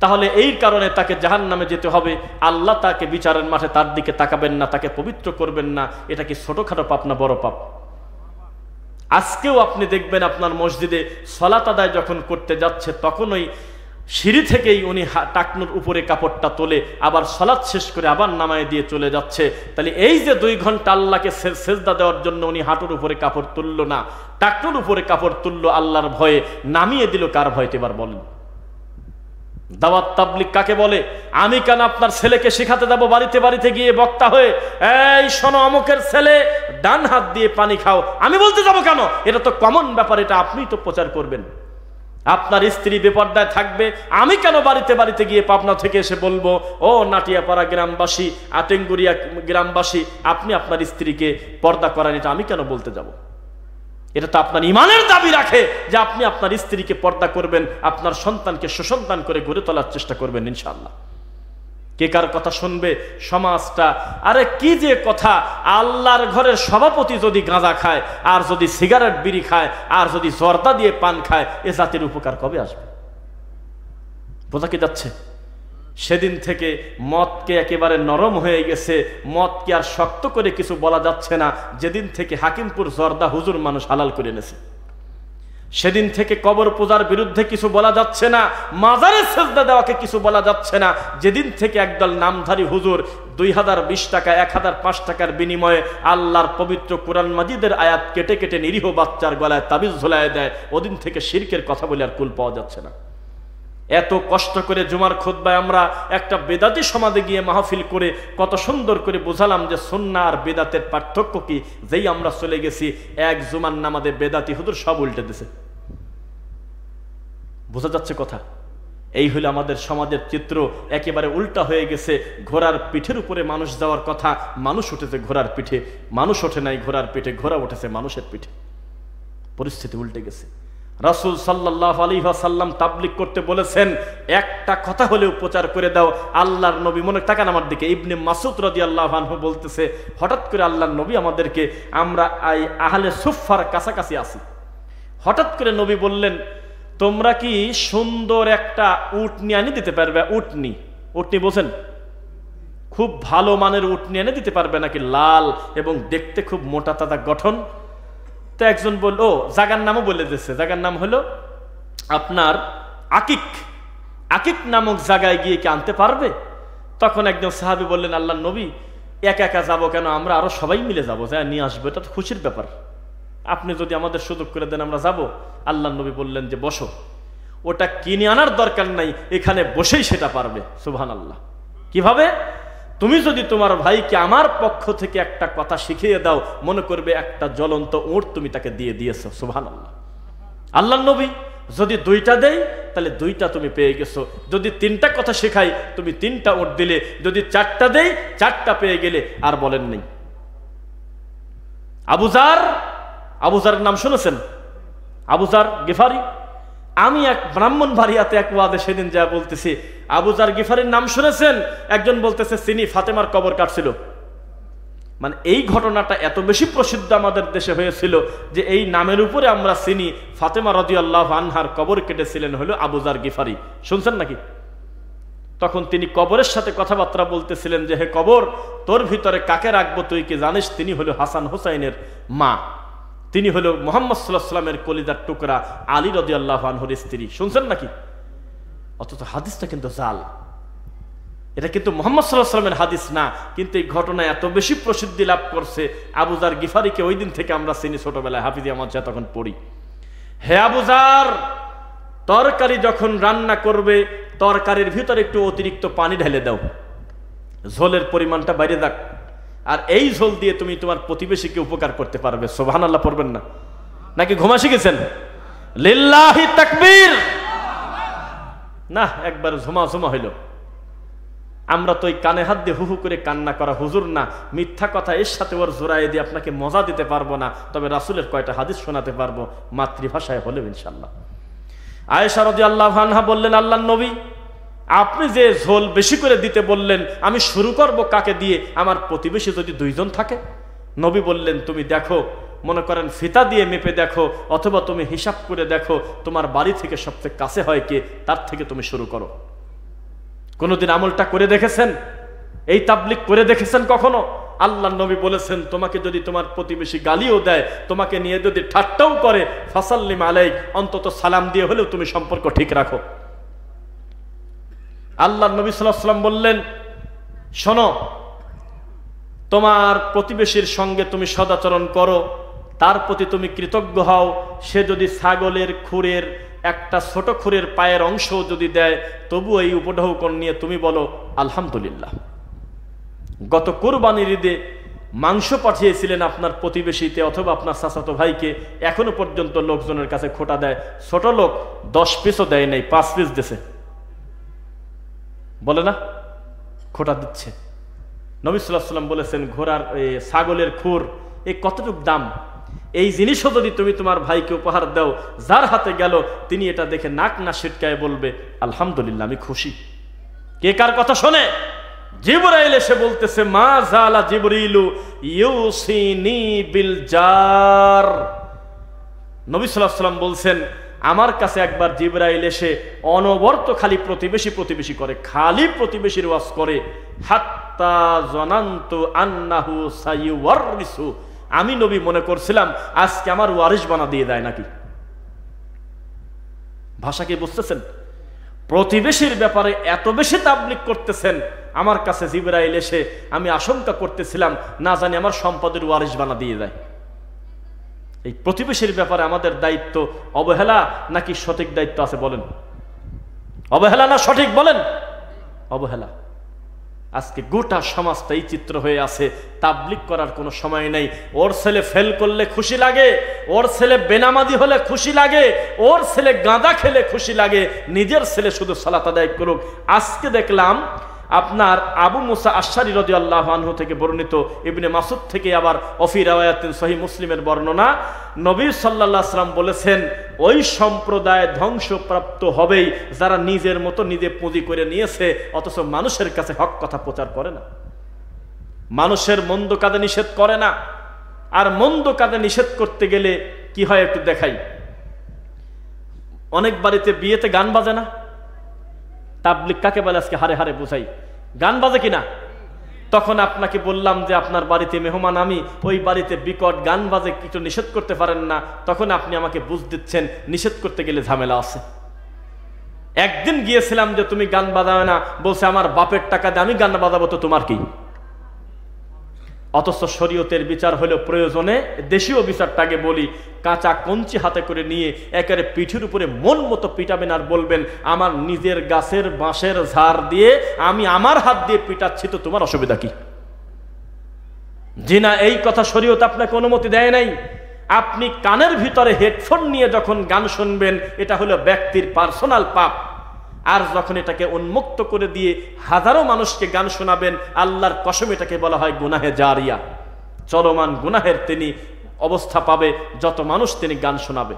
তাহলে এই কারণে তাকে জাহান্নামে যেতে হবে। আল্লাহ তাকে বিচারের মাঠে তার দিকে তাকাবেন না, তাকে পবিত্র করবেন না। এটা কি ছোটখাটো পাপ না বড় পাপ? আজকেও আপনি দেখবেন আপনার মসজিদে সালাত আদায় যখন করতে যাচ্ছে, তখন ওই সিঁড়ি থেকেই উনি টাকনুর উপরে কাপড়টা তোলে, আবার সালাত শেষ করে আবার নামায় দিয়ে চলে যাচ্ছে। তাহলে এই যে 2 ঘন্টা আল্লাহকে সেজদা দেওয়ার জন্য উনি হাঁটুর উপরে কাপড় তুললো না, টাকনুর উপরে কাপড় তুললো আল্লাহর ভয়ে, নামিয়ে দিল কার ভয়তে এবার বলেন? দাওয়াত তাবলীগ কাকে বলে? আমি কেন আপনার ছেলেকে শেখাতে যাবো বাড়িতে বাড়িতে গিয়ে বক্তা হয়ে, এই শোনো অমুকের ছেলে ডান হাত দিয়ে পানি খাও, আমি বলতে যাবো কেন? এটা তো কমন ব্যাপার, এটা আপনিই তো প্রচার করবেন। আপনার স্ত্রী বেপর্দায় থাকবে, আমি কেন বাড়িতে বাড়িতে গিয়ে পাবনা থেকে এসে বলবো, ও নাটিয়াপাড়া গ্রামবাসী, আটেঙ্গুরিয়া গ্রামবাসী, আপনি আপনার স্ত্রীকে পর্দা করেন, এটা আমি কেন বলতে যাব? এটা তো আপনার ইমানের দাবি রাখে যে আপনি আপনার স্ত্রীকে পর্দা করবেন, আপনার সন্তানকে সুসন্তান করে গড়ে তোলার চেষ্টা করবেন ইনশাআল্লাহ। কে কার কথা শুনবে সমাজটা? আরে কি যে কথা! আল্লাহর ঘরের সভাপতি যদি গাঁজা খায়, আর যদি সিগারেট বিড়ি খায়, আর যদি জর্দা দিয়ে পান খায়, এ জাতির উপকার কবে আসবে? বোঝা কি যাচ্ছে? সেদিন থেকে মদকে একেবারে নরম হয়ে গেছে, মদকে আর শক্ত করে কিছু বলা যাচ্ছে না। যেদিন থেকে হাকিমপুর জর্দা হুজুর মানুষ হালাল করে এনেছে, সেদিন থেকে কবর পূজার বিরুদ্ধে কিছু বলা যাচ্ছে না, মাজারে সেজদা দেওয়াকে কিছু বলা যাচ্ছে না। যেদিন থেকে একদল নামধারী হুজুর 2020 টাকা 1005 টাকার বিনিময়ে আল্লাহর পবিত্র কোরআন মাজিদের আয়াত কেটে কেটে নিরীহ বাচ্চার গলায় তাবিজ ঝুলায় দেয়, ওদিন থেকে শিরকের কথা বলে আর কুল পাওয়া যাচ্ছে না। এত কষ্ট করে জুমার খুতবায় আমরা একটা বেদাতি সমাজে গিয়ে মাহফিল করে কত সুন্দর করে বোঝালাম যে সুন্নাহ আর বেদাতের পার্থক্য কি। যেই আমরা চলে গেছি, এক জুমার নামাজে বেদাতি হুজুর সব উল্টে দিছে। বোঝা যাচ্ছে কথা? এই হলো আমাদের সমাজের চিত্র, একেবারে উল্টা হয়ে গেছে। ঘোড়ার পিঠের উপরে মানুষ যাওয়ার কথা, মানুষ উঠেছে ঘোড়ার পিঠে, মানুষ ওঠে নাই ঘোড়ার পিঠে, ঘোড়া উঠেছে মানুষের পিঠে। পরিস্থিতি উল্টে গেছে। রাসূল সাল্লাল্লাহু আলাইহি ওয়াসাল্লাম তাবলীগ করতে বলেছেন, একটা কথা হলেও প্রচার করে দাও। আল্লাহর নবী, মনে তাকান আমার দিকে, ইবনে মাসউদ রাদিয়াল্লাহু আনহু বলতেছে, হঠাৎ করে আল্লাহর নবী আমাদেরকে, আমরা আহলে সুফফার কাছাকাছি আছি, হঠাৎ করে নবী বললেন, তোমরা কি সুন্দর একটা উটনি এনে দিতে পারবে? উটনি, উটনি বোঝেন? খুব ভালো মানের উটনি এনে দিতে পারবে নাকি? লাল এবং দেখতে খুব মোটা তাজা গঠন। তো একজন বলল, ও জায়গার নামও বলে দিচ্ছে, জায়গার নাম হলো আপনার আকিক, আকিক নামক জায়গায় গিয়ে কি আনতে পারবে? তখন একজন সাহাবী বললেন, আল্লাহর নবী, একা একা যাবো কেন, আমরা আরো সবাই মিলে যাবো, যা নিয়ে আসবো, এটা তো খুশির ব্যাপার, আপনি যদি আমাদের সুযোগ করে দেন আমরা যাব। আল্লাহর নবী বললেন যে বসো, ওটা কিনে আনার দরকার নাই, এখানে বসেই সেটা পারবে। সুবহানাল্লাহ। কিভাবে? তুমি যদি তোমার ভাইকে আমার পক্ষ থেকে একটা কথা শিখিয়ে দাও, মনে করবে একটা জ্বলন্ত উট তুমি তাকে দিয়ে দিয়েছো। সুবহানাল্লাহ। আল্লাহর নবী যদি 2টা দেয় তাহলে 2টা তুমি পেয়ে গেছো, যদি 3টা কথা শেখাই তুমি 3টা উট দিলে, যদি 4টা দেয় 4টা পেয়ে গেলে। আর বলেন নেই আবুজারের নাম শুনেছেন? আবুজার গিফারি। আমি এক ব্রাহ্মণবাড়িয়াতে এক ওয়াদে সেদিন যা বলতেছি, আবুজার গিফারির নাম শুনেছেন? একজন বলতেছে চিনি, ফাতেমার কবর কাটছিল। মানে এই ঘটনাটা এত বেশি প্রসিদ্ধ আমাদের দেশে হয়েছিল যে এই নামের উপরে আমরা চিনি, ফাতেমা রাদিয়াল্লাহু আনহার কবর কেটেছিলেন হলো আবুজার গিফারি। শুনছেন নাকি? তখন তিনি কবরের সাথে কথাবার্তা বলতেছিলেন যে, হে কবর, তোর ভিতরে কাকে রাখবো তুই কি জানিস? তিনি হলো হাসান হুসাইনের মা, তিনি হলো মুহাম্মদ সাল্লাল্লাহু আলাইহি ওয়াসাল্লামের কলিজার টুকরা আলী রাদিয়াল্লাহু আনহুর স্ত্রী। শুনছেন নাকি? অথচ হাদিসটা কিন্তু জাল, এটা কিন্তু মুহাম্মদ সাল্লাল্লাহু আলাইহি ওয়াসাল্লামের হাদিস না। কিন্তু এই ঘটনা এত বেশি প্রসিদ্ধি লাভ করছে, আবুজার গিফারিকে ওই দিন থেকে আমরা চিনি, ছোটবেলায় হাফিজি আমার যা তখন পড়ি। হে আবুজার, তরকারি যখন রান্না করবে তরকারির ভিতরে একটু অতিরিক্ত পানি ঢেলে দাও, ঝোলের পরিমাণটা বাইরে যাক, আর এই ঝোল দিয়ে তুমি তোমার প্রতিবেশীকে উপকার করতে পারবে। সুবহানাল্লাহ পড়বেন না? নাকি ঘুমা শিখেছেন? লিল্লাহি তাকবীর। না, একবার ঝুমা হইল। আমরা তো ওই কানে হাত দিয়ে হুহু করে কান্না করা হুজুর না, মিথ্যা কথা এর সাথে ওর জোড়ায় দিয়ে আপনাকে মজা দিতে পারবো না, তবে রাসূলের কয়টা হাদিস শোনাতে পারবো মাতৃভাষায় হলেও ইনশাআল্লাহ। আয়েশা রাদিয়াল্লাহু আনহা বললেন, আল্লাহর নবী, আপনি যে ঝোল বেশি করে দিতে বললেন, আমি শুরু করব কাকে দিয়ে? আমার প্রতিবেশী যদি 2 জন থাকে। নবী বললেন, তুমি দেখো, মনে করেন ফিতা দিয়ে মেপে দেখো, অথবা তুমি হিসাব করে দেখো তোমার বাড়ি থেকে সবচেয়ে কাছে হয় কে, তার থেকে তুমি শুরু করো। কোনদিন আমলটা করে দেখেছেন? এই তাবলীগ করে দেখেছেন কখনো? আল্লাহর নবী বলেছেন, তোমাকে যদি তোমার প্রতিবেশী গালিও দেয়, তোমাকে নিয়ে যদি ঠাট্টাও করে, ফাসাল্লিম আলাইক, অন্তত সালাম দিয়ে হলেও তুমি সম্পর্ক ঠিক রাখো। আল্লাহ নবী সাল্লাল্লাহু আলাইহি ওয়াসাল্লাম বললেন, শোনো, তোমার প্রতিবেশীর সঙ্গে তুমি সদাচরণ করো, তার প্রতি তুমি কৃতজ্ঞ হও। সে যদি ছাগলের খুরের একটা ছোট খুরের পায়ের অংশ যদি দেয়, তবু এই উপঢৌকন নিয়ে তুমি বলো আলহামদুলিল্লাহ। গত কুরবানির ঈদে মাংস পাঠিয়েছিলেন আপনার প্রতিবেশীতে অথবা আপনার চাচাতো ভাইকে, এখনো পর্যন্ত লোকজনের কাছে খোটা দেয়। ছোট লোক 10 পিসও দেয় নাই, 5 পিস দিছে, বলে না, খোটা দিচ্ছে। নবী সাল্লাল্লাহু আলাইহি ওয়াসাল্লাম বলেছেন, ঘোড়ার ছাগলের খুর এই কতটুকু দাম, এই জিনিসও যদি তুমি তোমার ভাইকে উপহার দাও, যার হাতে গেল তিনি এটা দেখে নাক না ছিটকায় বলবে আলহামদুলিল্লাহ, আমি খুশি। কে কার কথা শোনে? জিবরাইল এসে বলতেছে, মা জালা জিবরিলু ইউসিনি বিল জার। নবী সাল্লাল্লাহু আলাইহি ওয়াসাল্লাম বলছেন, আমার কাছে একবার জিবরাইল এসে অনবরত খালি প্রতিবেশী প্রতিবেশী করে, খালি প্রতিবেশীর ওয়াজ করে। হাত্তা জানান্তু আন্নাহু সাইওয়ারিসু, আমি নবী মনে করছিলাম আজকে আমার ওয়ারিস বানা দিয়ে দেয় নাকি। ভাষা কি বুঝতেছেন? প্রতিবেশীর ব্যাপারে এত বেশি তাবলীগ করতেছেন, আমার কাছে জিবরাইল এসে আমি আশঙ্কা করতেছিলাম না জানি আমার সম্পদের ওয়ারিস বানা দিয়ে দেয়। এই প্রতিবেশীর ব্যাপারে আমাদের দায়িত্ব অবহেলা নাকি সঠিক দায়িত্ব আছে বলেন? অবহেলা না সঠিক বলেন? অবহেলা। আজকে গোটা সমাজটা এই চিত্র হয়ে আছে, তাবলীগ করার কোনো সময় নেই। ওর ছেলে ফেল করলে খুশি লাগে, ওর ছেলে বেনামাজি হলে খুশি লাগে, ওর ছেলে গাঁজা খেলে খুশি লাগে, নিজের ছেলে শুধু সালাত আদায় করুক। আজকে দেখলাম আপনার আবু মুসা আশআরী রাদিয়াল্লাহু আনহু থেকে বর্ণিত, ইবনে মাসউদ থেকে আবার অফি রাওয়ায়াতিন সহিহ মুসলিমের বর্ণনা, নবী সাল্লাল্লাহু আলাইহি ওয়াসাল্লাম বলেছেন, ওই সম্প্রদায় ধ্বংসপ্রাপ্ত হবেই যারা নিজের মতো নিজে পুঁজি করে নিয়েছে, অথচ মানুষের কাছে হক কথা প্রচার করে না, মানুষের মন্দ কাজে নিষেধ করে না। আর মন্দ কাজে নিষেধ করতে গেলে কি হয় একটু দেখাই। অনেক বাড়িতে বিয়েতে গান বাজে না? তাবলীগ কাকে বলে আজকে হারে হারে বুঝাই, গান বাজে কিনা? তখন আপনাকে বললাম যে আপনার বাড়িতে মেহমান আমি, ওই বাড়িতে বিকট গান বাজে, কিছু নিষেধ করতে পারেন না, তখন আপনি আমাকে বুঝ দিচ্ছেন নিষেধ করতে গেলে ঝামেলা আছে। একদিন গিয়েছিলাম যে তুমি গান বাজাবে না, বলছে আমার বাপের টাকা দিয়ে আমি গান বাজাবো, তো তোমার কি? অথচ শরীয়তের বিচার হলো প্রয়োজনে, দেশীয় বিচারটাকে বলি, কাঁচা কঞ্চি হাতে করে নিয়ে একেবারে পিঠের উপরে মন মতো পিটাবেন আর বলবেন আমার নিজের গাছের বাঁশের ঝাড় দিয়ে আমি আমার হাত দিয়ে পিটাচ্ছি, তো তোমার অসুবিধা কি? জি না, এই কথা শরীয়ত আপনাকে অনুমতি দেয় নাই। আপনি কানের ভিতরে হেডফোন নিয়ে যখন গান শুনবেন, এটা হলো ব্যক্তির পার্সোনাল পাপ। আর যখন এটাকে উন্মুক্ত করে দিয়ে হাজারো মানুষকে গান শোনাবেন, আল্লাহর কসম এটাকে বলা হয় গুনাহে জারিয়া, চলমান গুনাহের তিনি অবস্থা পাবে যত মানুষ তিনি গান শোনাবে।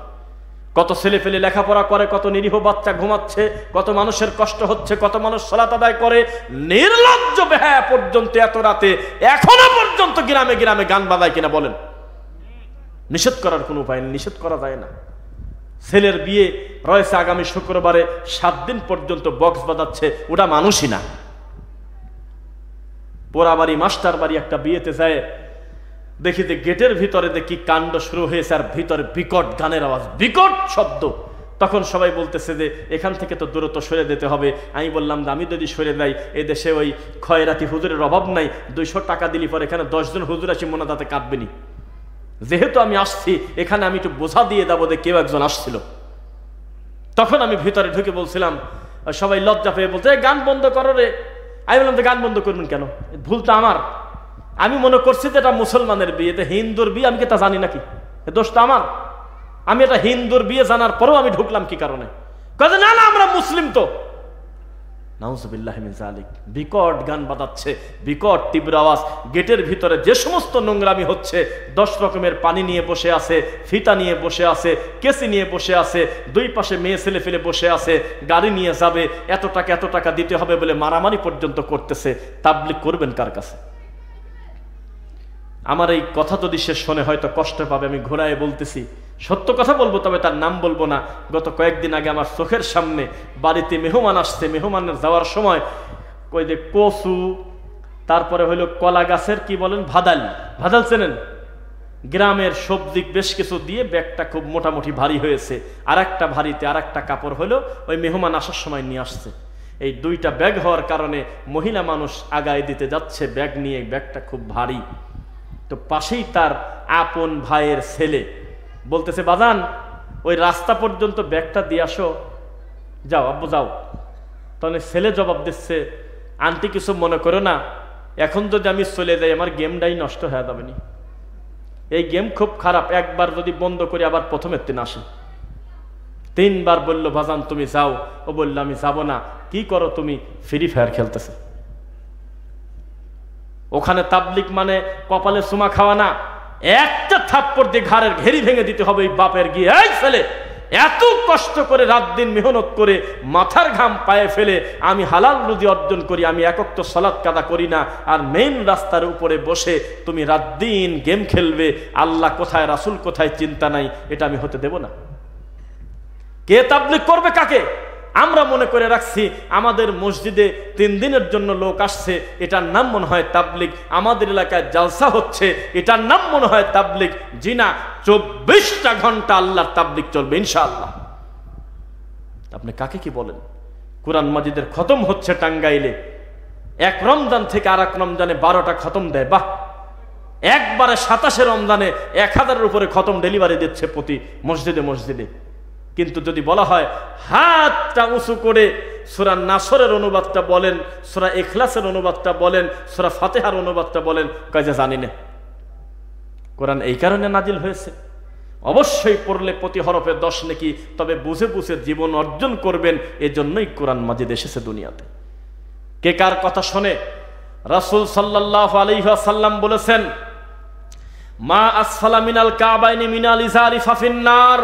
কত ছেলে ফেলে লেখাপড়া করে, কত নিরীহ বাচ্চা ঘুমাচ্ছে, কত মানুষের কষ্ট হচ্ছে, কত মানুষ সালাত আদায় করে, নির্লজ্জ বেহায়া পর্যন্ত এত রাতে এখনো পর্যন্ত গ্রামে গ্রামে গান বাজায় কিনা বলেন? নিষেধ করার কোনো উপায় নেই, নিষেধ করা যায় না। ছেলের বিয়ে রয়েছে আগামী শুক্রবারে, 7 দিন পর্যন্ত বক্স বাজাচ্ছে, ওটা মানুষই না। পোড়া বাড়ি মাস্টার বাড়ি একটা বিয়েতে যায়, দেখি যে গেটের ভিতরে দেখি কাণ্ড শুরু হয়েছে, আর ভিতরে বিকট গানের আওয়াজ, বিকট শব্দ। তখন সবাই বলতেছে যে এখান থেকে তো দূরত্ব সরে যেতে হবে। আমি বললাম যে আমি যদি সরে যাই, এ দেশে ওই খয়রাতি হুজুরের অভাব নাই, 200 টাকা দিলি পরে এখানে 10 জন হুজুর আসি মোনাজাতে কাঁদবেনি। যেহেতু আমি আসছি এখানে, আমি একটু বোঝা দিয়ে দেবো যে কেউ একজন আসছিল। তখন আমি ভিতরে ঢুকে বলছিলাম, সবাই লজ্জা পেয়ে বলছে গান বন্ধ করো রে। আমি বললাম যে গান বন্ধ করবেন কেন? ভুলটা আমার, আমি মনে করছি যে এটা মুসলমানের বিয়ে, এটা হিন্দুর বিয়ে, আমি কি তা জানি নাকি? দোষটা আমার। আমি এটা হিন্দুর বিয়ে জানার পরেও আমি ঢুকলাম কি কারণে? কাজে না না আমরা মুসলিম তো। নাউজুবিল্লাহি মিন যালিক। বিকট গান বাজাচ্ছে, বিকট তীব্র আওয়াজ। গেটের ভিতরে যে সমস্ত নোংরামি হচ্ছে, 10 রকমের পানি নিয়ে বসে আছে, ফিতা নিয়ে বসে আছে, কেসি নিয়ে বসে আছে, 2 পাশে মেয়ে ছেলে ফেলে বসে আছে, গাড়ি নিয়ে যাবে, এত টাকা দিতে হবে বলে মারামারি পর্যন্ত করতেছে। তাবলীগ করবেন কার কাছে? আমার এই কথা যদি সে শোনে হয়তো কষ্ট পাবে, আমি ঘোরায় বলতেছি, সত্য কথা বলবো, তবে তার নাম বলবো না। গত কয়েকদিন আগে আমার চোখের সামনে বাড়িতে মেহমান আসছে, মেহমানের যাওয়ার সময় কই যে কচু, তারপরে হইলো কলা গাছের কি বলেন ভাদাল, ভাদাল চেনেন? গ্রামের সবজি বেশ কিছু দিয়ে ব্যাগটা খুব মোটামুটি ভারী হয়েছে। আর একটা ভারীতে আর একটা কাপড় হলো ওই মেহমান আসার সময় নিয়ে আসছে। এই দুইটা ব্যাগ হওয়ার কারণে মহিলা মানুষ আগায় দিতে যাচ্ছে ব্যাগ নিয়ে, ব্যাগটা খুব ভারী। তো পাশেই তার আপন ভাইয়ের ছেলে বলতেছে, বাজান ওই রাস্তা পর্যন্ত ব্যাগটা দিয়ে আসো, যাও আব্বু যাও। তাহলে ছেলে জবাব দিচ্ছে, আন্টি কিছু মনে করো না, এখন যদি আমি চলে যাই আমার গেমটাই নষ্ট হয়ে যাবে নি। এই গেম খুব খারাপ, একবার যদি বন্ধ করি আবার প্রথমের দিন আসে। 3 বার বলল, ভাজান তুমি যাও। ও বলল, আমি যাব না। কি করো তুমি? ফ্রি ফায়ার খেলতেছে। ওখানে তাবলিগ মানে কপালে চুমা খাওয়া না, একটা থাপ্পড় দিয়ে ঘাড়ের ঘেরি ভেঙে দিতে হবে এই বাপের। গিয়ে এই ছেলে, এত কষ্ট করে রাত দিন মেহনত করে মাথার ঘাম পায়ে ফেলে আমি হালাল রুজি অর্জন করি, আমি একক তো সালাত কাদা করি না, আর মেইন রাস্তার উপরে বসে তুমি রাত দিন গেম খেলবে, আল্লাহ কোথায় রাসূল কোথায় চিন্তা নাই, এটা আমি হতে দেব না। কে তাবলিগ করবে কাকে? আমরা মনে করে রাখছি আমাদের মসজিদে 3 দিনের জন্য লোক আসছে, এটার নাম মনে হয় তাবলিগ। আমাদের এলাকায় জালসা হচ্ছে, এটার নাম মনে হয় তাবলিগ। জি না, 24টা ঘন্টা আল্লাহর তাবলিগ চলবে ইনশাআল্লাহ। আপনি কাকে কি বলেন? কোরআন মাজিদের খতম হচ্ছে টাঙ্গাইলে, এক রমজান থেকে আর এক রমজানে 12টা খতম দেয়। বাহ, একবারে 27 রমজানে 1000-এর উপরে খতম ডেলিভারি দিচ্ছে প্রতি মসজিদে মসজিদে। কিন্তু যদি বলা হয় হাতটা উঁচু করে সূরা নাসরের অনুবাদটা বলেন, সূরা ইখলাসের অনুবাদটা বলেন, সূরা ফাতিহার অনুবাদটা বলেন, কয় যে জানি না। কোরআন এই কারণে নাজিল হয়েছে, অবশ্যই পড়লে প্রতি হরফে 10 নেকি, তবে বুঝে বুঝে জীবন অর্জন করবেন, এজন্যই কোরআন মাজিদ এসেছে দুনিয়াতে। কে কার কথা শোনে? রাসূল সাল্লাল্লাহু আলাইহি ওয়াসাল্লাম বলেছেন, মা আসফালা মিনাল কাবাইনি মিনাল ইজারি ফাফিন্নার।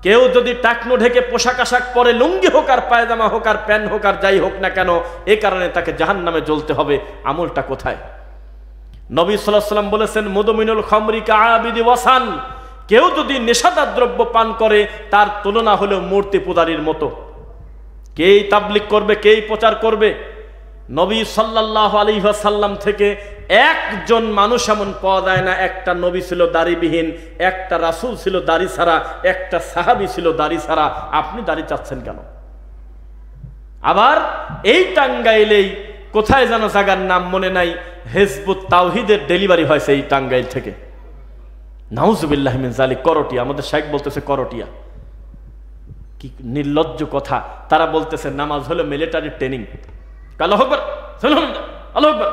কেউ যদি টাকনো ঢেকে পোশাক আশাক পরে, লুঙ্গি হোক আর পায়জামা হোক আর প্যান্ট হোক আর যাই হোক না কেন, এ কারণে তাকে জাহান্নামে জ্বলতে হবে। আমলটা কোথায়? নবী সাল্লাল্লাহু আলাইহি ওয়াসাল্লাম বলেছেন, মুদমিনুল খামরি কাআবিদি ওয়াসান। কেউ যদি নেশাদার দ্রব্য পান করে তার তুলনা হলো মূর্তি পূজারীর মতো। কেই তাবলিগ করবে, কেই প্রচার করবে? নবী সাল্লাল্লাহু আলাইহি ওয়াসাল্লাম থেকে একজন মানুষ এমন পাওয়া যায় না, একটা নবী ছিল দাড়িবিহীন, একটা রাসূল ছিল দাড়ি ছাড়া, একটা সাহাবী ছিল দাড়ি ছাড়া। আপনি দাড়ি চাচ্ছেন কেন? আবার এই টাঙ্গাইলেই কোথায় যেন জায়গার নাম মনে নাই, হিজবুত তাওহীদের ডেলিভারি হয়েছে এই টাঙ্গাইল থেকে। নাউজুবিল্লাহি মিন যালিক। করটিয়া, আমাদের শাইখ বলতেছে করটিয়া। কি নির্লজ্জ কথা! তারা বলতেছে নামাজ হলো মিলিটারি ট্রেনিং। আল্লাহু আকবার, আল্লাহু আকবার,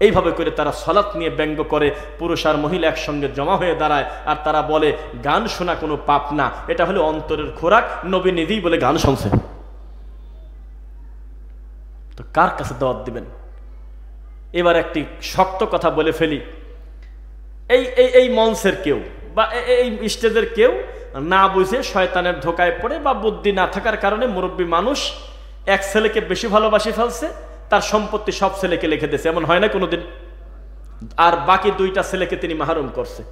এইভাবে করে তারা সালাত নিয়ে ব্যঙ্গ করে। পুরুষ আর মহিলা একসঙ্গে জমা হয়ে দাঁড়ায়, আর তারা বলে গান শোনা কোনো পাপ না, এটা হলো অন্তরের খোরাক। নবী নিজেই বলে গান শুনছে, তো কার কাছে দাওয়াত দিবেন? এবার একটি শক্ত কথা বলে ফেলি। এই মঞ্চের কেউ বা এই স্টেজের কেউ না বুঝে শয়তানের ধোকায় পড়ে বা বুদ্ধি না থাকার কারণে মুরব্বী মানুষ এক ছেলেকে বেশি ভালোবাসি ফেলছে, তার সম্পত্তি সব ছেলেকে লিখে দিয়েছে। এমন হয় না কোনোদিন? আর বাকি 2টা ছেলেকে তিনি মাহরুম করছে।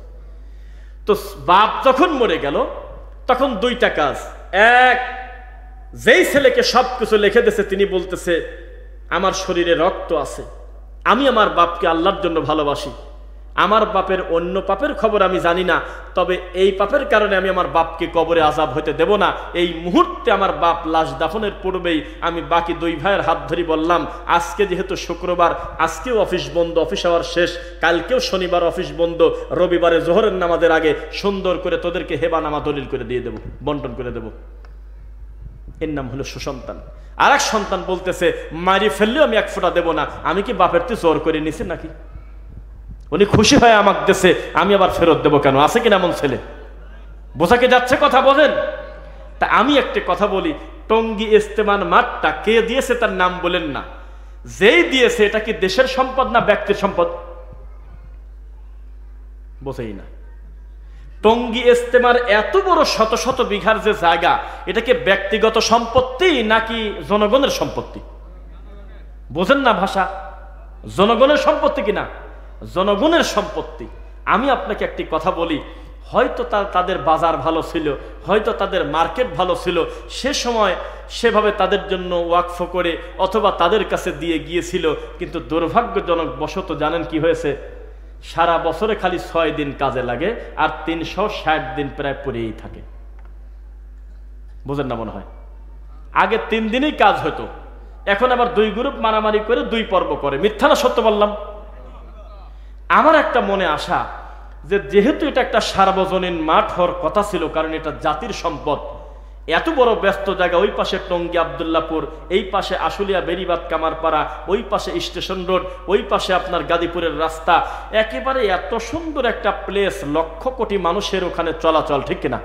তো বাপ যখন মরে গেল তখন 2টা কাজ। এক, যেই ছেলেকে সবকিছু লিখে দিয়েছে তিনি বলতেছে আমার শরীরে রক্ত আছে, আমি আমার বাপকে আল্লাহর জন্য ভালোবাসি, আমার বাপের অন্য পাপের খবর আমি জানি না, তবে এই পাপের কারণে আমি আমার বাপকে কবরে আযাব হতে দেব না। এই মুহূর্তে আমার বাপ লাশ দাফনের পূর্বেই আমি বাকি 2 ভাইয়ের হাত ধরে বললাম, আজকে যেহেতু শুক্রবার, আজকেও অফিস বন্ধ, অফিস আওয়ার শেষ, কালকেও শনিবার অফিস বন্ধ, রবিবারে জোহরের নামাজের আগে সুন্দর করে তোদেরকে হেবানামা দলিল করে দিয়ে দেব, বন্টন করে দেব। এর নাম হলো সুসন্তান। আর এক সন্তান বলতেছে মারি ফেললেও আমি 1 ফোঁটা দেব না। আমি কি বাপের তুই জোর করে নিছি নাকি? উনি খুশি হয়ে আমাকে দেশে, আমি আবার ফেরত দেবো কেন? আছে কিনা এমন ছেলে? বোঝাকে যাচ্ছে কথা, বোঝেন? তা আমি একটা কথা বলি, টঙ্গী ইস্তেমান মাঠটা কে দিয়েছে তার নাম বলেন না, যেই দিয়েছে এটা কি দেশের সম্পদ না ব্যক্তির সম্পদ? বোঝেই না। টঙ্গী ইস্তেমার এত বড় শত শত বিঘার যে জায়গা, এটা কি ব্যক্তিগত সম্পত্তি নাকি জনগণের সম্পত্তি? বোঝেন না ভাষা? জনগণের সম্পত্তি কিনা? জনগণের সম্পত্তি। আমি আপনাকে একটি কথা বলি, হয়তো তাদের বাজার ভালো ছিল, হয়তো তাদের মার্কেট ভালো ছিল, সে সময় সেভাবে তাদের জন্য ওয়াকফ করে অথবা তাদের কাছে দিয়ে গিয়েছিল, কিন্তু দুর্ভাগ্যজনক বশত জানেন কি হয়েছে? সারা বছরে খালি 6 দিন কাজে লাগে আর 360 দিন প্রায় পড়েই থাকে। বোঝেন না মনে হয়? আগে 3 দিনেই কাজ হতো, এখন আবার 2 গ্রুপ মারামারি করে 2 পর্ব করে। মিথ্যা না সত্য বললাম? আমার একটা মনে আশা যে যেহেতু এটা একটা সার্বজনীন মাঠ হওয়ার কথা ছিল, কারণ এটা জাতির সম্পদ, এত বড় ব্যস্ত জায়গা, ওই পাশে টঙ্গী আব্দুল্লাহপুর, এই পাশে আশুলিয়া বেরিবাদ কামারপাড়া, ওই পাশে স্টেশন রোড, ওই পাশে আপনার গাজীপুরের রাস্তা, একেবারে এত সুন্দর একটা প্লেস, লক্ষ কোটি মানুষের ওখানে চলাচল, ঠিক কিনা?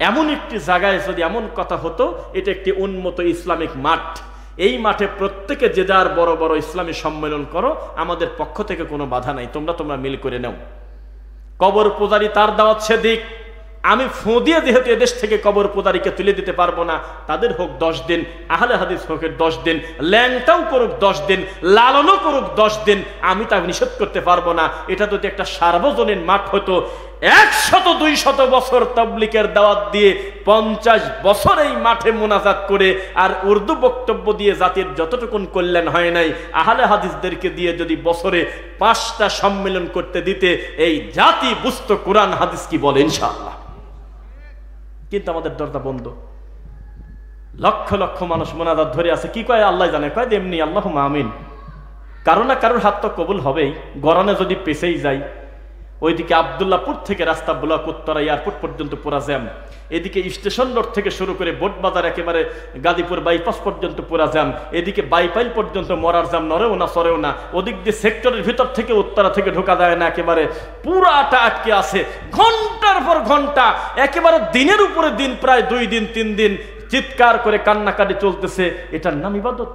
এমন একটি জায়গায় যদি এমন কথা হতো, এটা একটি উন্নত ইসলামিক মাঠ, এই মাঠে প্রত্যেকে যে যার বড় বড় ইসলামী সম্মেলন করো, আমাদের পক্ষ থেকে কোনো বাধা নাই, তোমরা মিল করে নাও। কবর পূজারি তার দাওয়াত সেদিক, আমি ফু দিয়ে যেহেতু এদেশ থেকে কবর পূজারীকে তুলে দিতে পারবো না, তাদের হোক 10 দিন, আহলে হাদিস হোক 10 দিন, ল্যাংটাও করুক 10 দিন, লালনও করুক 10 দিন, আমি তা নিষেধ করতে পারবো না। এটা যদি একটা সার্বজনীন মাঠ হতো, 100-200 বছর তাবলীগের দাওয়াত দিয়ে 50 বছর এই মাঠে মুনাজাত করে আর উর্দু বক্তব্য দিয়ে জাতির যতটুকুন কল্যাণ হয় নাই, আহলে হাদিসদেরকে দিয়ে যদি বছরে 5টা সম্মেলন করতে দিতে, এই জাতি বুঝতো কোরআন হাদিস কি বলে ইনশাআল্লাহ। কিন্তু আমাদের দরজা বন্ধ, লক্ষ লক্ষ মানুষ মুনাজাত ধরে আছে, কি কয় আল্লাহ জানে, কয় এমনি আল্লাহুম্মা আমিন। কারো না কারোর হাত তো কবুল হবেই। গরনে যদি পেছেই যায়, ওইদিকে আব্দুল্লাহপুর থেকে রাস্তা ব্লক, উত্তরা এয়ারপোর্ট পর্যন্ত পুরা জ্যাম, এদিকে স্টেশন রোড থেকে শুরু করে বোটবাজার একেবারে গাজীপুর বাইপাস পর্যন্ত পুরা জ্যাম, এদিকে বাইপাইল পর্যন্ত মরার জ্যাম, নরেও না সরেও না, ওদিক দিয়ে সেক্টরের ভিতর থেকে উত্তরা থেকে ঢোকা যায় না, একেবারে পুরাটা আটকে আছে, ঘন্টার পর ঘন্টা, একেবারে দিনের উপরে দিন, প্রায় 2 দিন 3 দিন চিৎকার করে কান্নাকাটি চলতেছে। এটার নাম ইবাদত?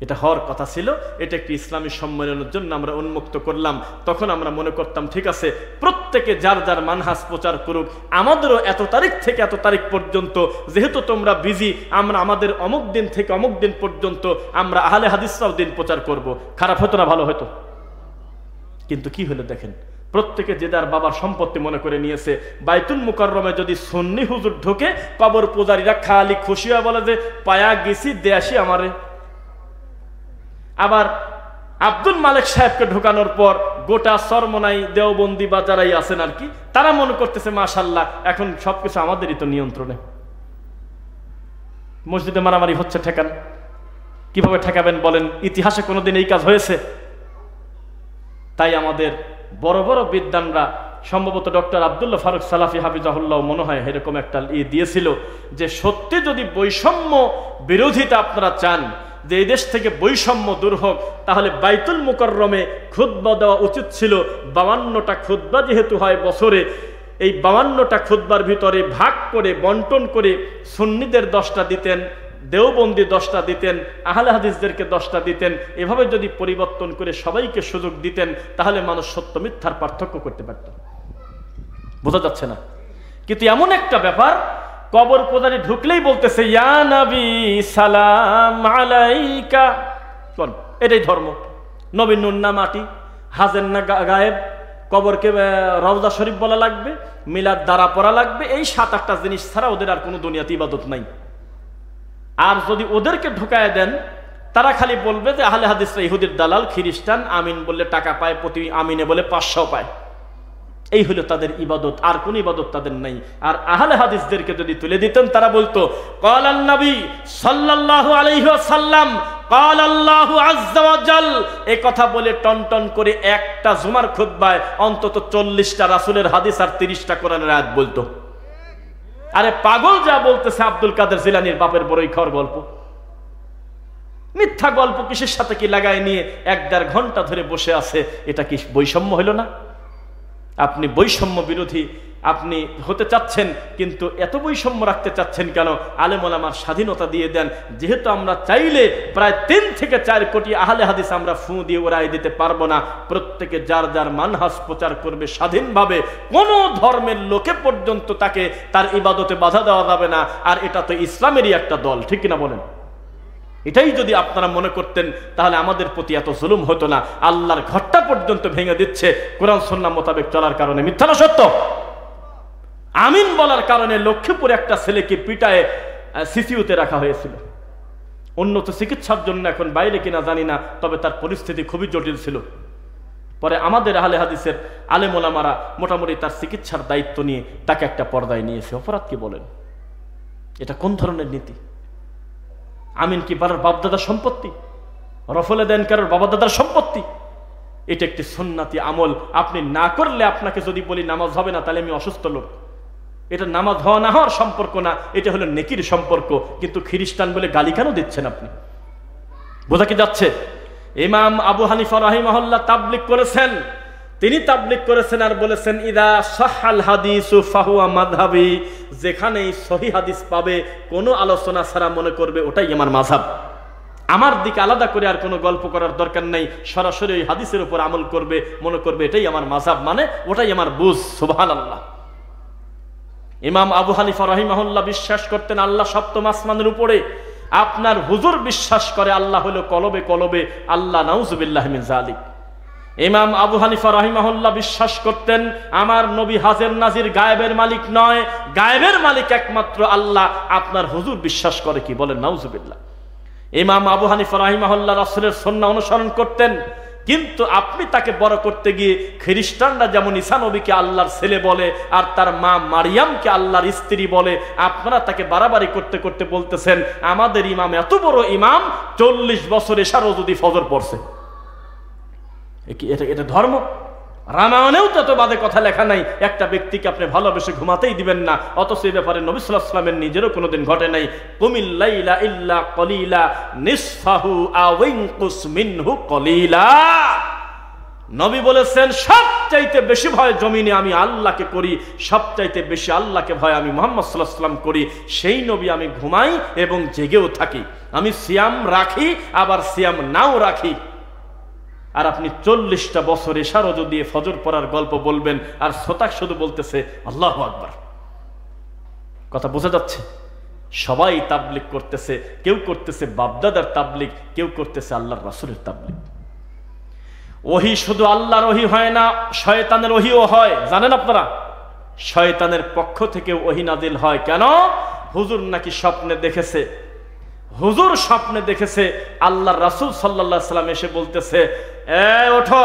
এটা হওয়ার কথা ছিল, এটা একটি ইসলামী সম্মেলনের জন্য আমরা উন্মুক্ত করলাম। তখন আমরা মনে করতাম ঠিক আছে, প্রত্যেকে যার যার মানহাজ প্রচার করুক, আমাদেরও এত তারিখ থেকে এত তারিখ পর্যন্ত, যেহেতু তোমরা বিজি, আমরা আমাদের অমুক দিন থেকে অমুক দিন পর্যন্ত আমরা আহলে হাদিসরাও দিন প্রচার করব। খারাপ হতো না, ভালো হতো? কিন্তু কি হলো দেখেন, প্রত্যেকে যে যার বাবার সম্পত্তি মনে করে নিয়েছে। বাইতুল মুকাররমে যদি সুন্নি হুজুর ঢোকে, কবর পূজারীরা খালি খুশি হয়ে বলে যে পায়া গেছি দেশি আমারে। আবার আব্দুল মালিক সাহেবকে ঢোকানোর পর গোটা চরমনাই দেওবন্দি বা যারাই আছেন আর কি, তারা মনে করতেছে মাশাআল্লাহ এখন সবকিছু আমাদেরই তো নিয়ন্ত্রণে। মসজিদে মারামারি হচ্ছে, ঠেকান। কিভাবে ঠেকাবেন বলেন? ইতিহাসে কোনোদিন এই কাজ হয়েছে? তাই আমাদের বড় বড় বিদ্বানরা, সম্ভবত ডক্টর আব্দুল্লাহ ফারুক সালাফি হাফিজাহুল্লাহ মনে হয় এরকম একটা দিয়েছিল, যে সত্যি যদি বৈষম্য বিরোধিতা আপনারা চান, যে এই দেশ থেকে বৈষম্য দূর হোক, তাহলে বাইতুল মুকাররমে খুতবা দেওয়া উচিত ছিল 52টা খুতবা যেহেতু হয় বছরে, এই 52টা খুতবার ভিতরে ভাগ করে বন্টন করে সুন্নিদের 10টা দিতেন, দেওবন্দি 10টা দিতেন, আহলে হাদিসদেরকে 10টা দিতেন। এভাবে যদি পরিবর্তন করে সবাইকে সুযোগ দিতেন, তাহলে মানুষ সত্য মিথ্যার পার্থক্য করতে পারত। বোঝা যাচ্ছে না? কিন্তু এমন একটা ব্যাপার, কবর পূজারী ঢুকলেই বলতেছে ইয়া নবী সালাম আলাইকা। কোন এটাই ধর্ম? নবীর নুন না মাটি, হাজের না গায়েব, কবরকে রওজা শরীফ বলা লাগবে, মিলাদ দ্বারা পড়া লাগবে, এই 7-8টা জিনিস ছাড়া ওদের আর কোনো দুনিয়াতে ইবাদত নাই। আর যদি ওদেরকে ঢুকায় দেন, তারা খালি বলবে যে আহলে হাদিসরা ইহুদির দালাল, খ্রিস্টান, আমিন বললে টাকা পায়, প্রতি আমিনে বলে 500 পায়। এই হলো তাদের ইবাদত, আর কোন ইবাদত তাদের নাই। আর আহলে হাদিসদেরকে যদি তুলে দিতেন, তারা বলতো ক্বালান নবী সাল্লাল্লাহু আলাইহি ওয়াসাল্লাম, ক্বাল আল্লাহু আযজা ওয়া জাল, এই কথা বলে টনটন করে একটা জুমার খুতবায় অন্তত 40টা রাসূলের হাদিস আর 30টা কোরআনের আয়াত বলতো। আরে পাগল যা বলতেছে আব্দুল কাদের জিলানীর বাপের বড়ই খাওয়ার গল্প, মিথ্যা গল্প কিসের সাথে কি লাগায় নিয়ে 1-1.5 ঘন্টা ধরে বসে আছে। এটা কি বৈষম্য হইল না? আপনি বৈষম্য বিরোধী আপনি হতে চাচ্ছেন, কিন্তু এত বৈষম্য রাখতে চাচ্ছেন কেন? আলেম ওলামার স্বাধীনতা দিয়ে দেন। যেহেতু আমরা চাইলে প্রায় 3 থেকে 4 কোটি আহলে হাদিস আমরা ফু দিয়ে উড়াই দিতে পারবো না। প্রত্যেকে যার যার মানহাজ প্রচার করবে স্বাধীনভাবে, কোনো ধর্মের লোকে পর্যন্ত তাকে তার ইবাদতে বাধা দেওয়া যাবে না। আর এটা তো ইসলামেরই একটা দল, ঠিক কিনা বলেন? এটাই যদি আপনারা মনে করতেন, তাহলে আমাদের প্রতি এত জুলুম হতো না। আল্লাহর ঘরটা পর্যন্ত ভেঙে দিচ্ছে কোরআন সুন্নাহ মোতাবেক চলার কারণে। মিথ্যা না সত্য? আমিন বলার কারণে লক্ষ্মীপুরে একটা ছেলেকে পিটায় সিসিউতে রাখা হয়েছিল। উন্নত চিকিৎসার জন্য এখন বাইরে কিনা জানি না, তবে তার পরিস্থিতি খুবই জটিল ছিল। পরে আমাদের আহলে হাদিসের আলেম ওলামারা মোটামুটি তার চিকিৎসার দায়িত্ব নিয়ে তাকে একটা পর্দায় নিয়েছে। অপরাধ কি বলেন? এটা কোন ধরনের নীতি? আমিন কি পাড়ার বাপদাদার সম্পত্তি? রফলে দেন কারোর বাবাদাদার সম্পত্তি? এটা একটি সুন্নাতি আমল। আপনি না করলে, আপনাকে যদি বলি নামাজ হবে না, তাহলে আমি অসুস্থ লোক। এটা নামাজ হওয়া না হওয়ার সম্পর্ক না, এটা হলো নেকির সম্পর্ক। কিন্তু খ্রিস্টান বলে গালি কেন দিচ্ছেন আপনি? বোঝা কি যাচ্ছে? ইমাম আবু হানিফা রাহিমাহুল্লাহ তাবলিগ করেছেন। তিনি তাবলিগ করেছেন আর বলেছেন, ইদা সাহাল হাদিসু ফাহুয়া মাযহাবি, যেখানেই সহিহ হাদিস পাবে, কোনো আলোচনা ছাড়া মনে করবে ওটাই আমার মাযহাব। আমার দিকে আলাদা করে আর কোনো গল্প করার দরকার নেই, সরাসরি ওই হাদিসের উপর আমল করবে, মনে করবে এটাই আমার মাযহাব, মানে ওটাই আমার বুঝ। সুবহানাল্লাহ। ইমাম আবু হানিফা রাহিমাহুল্লাহ বিশ্বাস করতেন আল্লাহ সপ্তম আসমানের উপরে। আপনার হুজুর বিশ্বাস করে আল্লাহ হলো কলবে কলবে আল্লাহ, নাউজুবিল্লাহ মিন যালিক। ইমাম আবু হানিফা রাহিমাহুল্লাহ বিশ্বাস করতেন আমার নবী হাজির নাজির গায়েবের মালিক নয়, গায়েবের মালিক একমাত্র আল্লাহ। আপনার হুজুর বিশ্বাস করে কি? বলেন নাউজুবিল্লাহ। ইমাম আবু হানিফা রাহিমাহুল্লাহ রাসূলের সুন্নাহ অনুসরণ করতেন, কিন্তু আপনি তাকে বড় করতে গিয়ে খ্রিস্টানরা যেমন ঈসা নবীকে আল্লাহর ছেলে বলে আর তার মা মারিয়ামকে আল্লাহর স্ত্রী বলে, আপনারা তাকে বাড়াবাড়ি করতে করতে বলতেছেন আমাদের ইমাম এত বড় ইমাম, 40 বছর এশারও যদি ফজর পড়ছে। এটা ধর্ম? রামায়ণেও তো এত বাদে কথা লেখা নাই। একটা ব্যক্তিকে আপনি ভালোবেসে ঘুমাতেই দিবেন না, অথচ এই ব্যাপারে নবী সাল্লাল্লাহু আলাইহি ওয়াসাল্লামের নিজেরও কোনোদিন ঘটে নাই। কুমিল লাইলা ইল্লা কলিলা নিসফাহু আও ইনকুস মিনহু কলিলা। নবী বলেছেন সবচাইতে বেশি ভয় জমিনে আমি আল্লাহকে করি, সবচাইতে বেশি আল্লাহকে ভয় আমি মুহাম্মদ সাল্লাল্লাহু আলাইহি ওয়াসাল্লাম করি। সেই নবী আমি ঘুমাই এবং জেগেও থাকি, আমি সিয়াম রাখি আবার সিয়াম নাও রাখি। আর আপনি 40টা বছর এশারও দিয়ে ফজর পড়ার গল্প বলবেন, আর শতাক শুধু বলতেছে আল্লাহু আকবার। কথা বোঝা যাচ্ছে? সবাই তাবলিগ করতেছে, কেউ করতেছে বাপদাদার তাবলিগ, কেউ করতেছে আল্লাহর রাসূলের তাবলিগ। ওহী শুধু আল্লাহর ওহী হয় না, শয়তানের ওহীও হয়। জানেন আপনারা, শয়তানের পক্ষ থেকে ওহী নাজিল হয়। কেন? হুজুর নাকি স্বপ্নে দেখেছে, হুজুর স্বপ্নে দেখেছে আল্লাহর রাসূল সাল্লাল্লাহু আলাইহি সাল্লাম এসে বলতেছে ওঠো,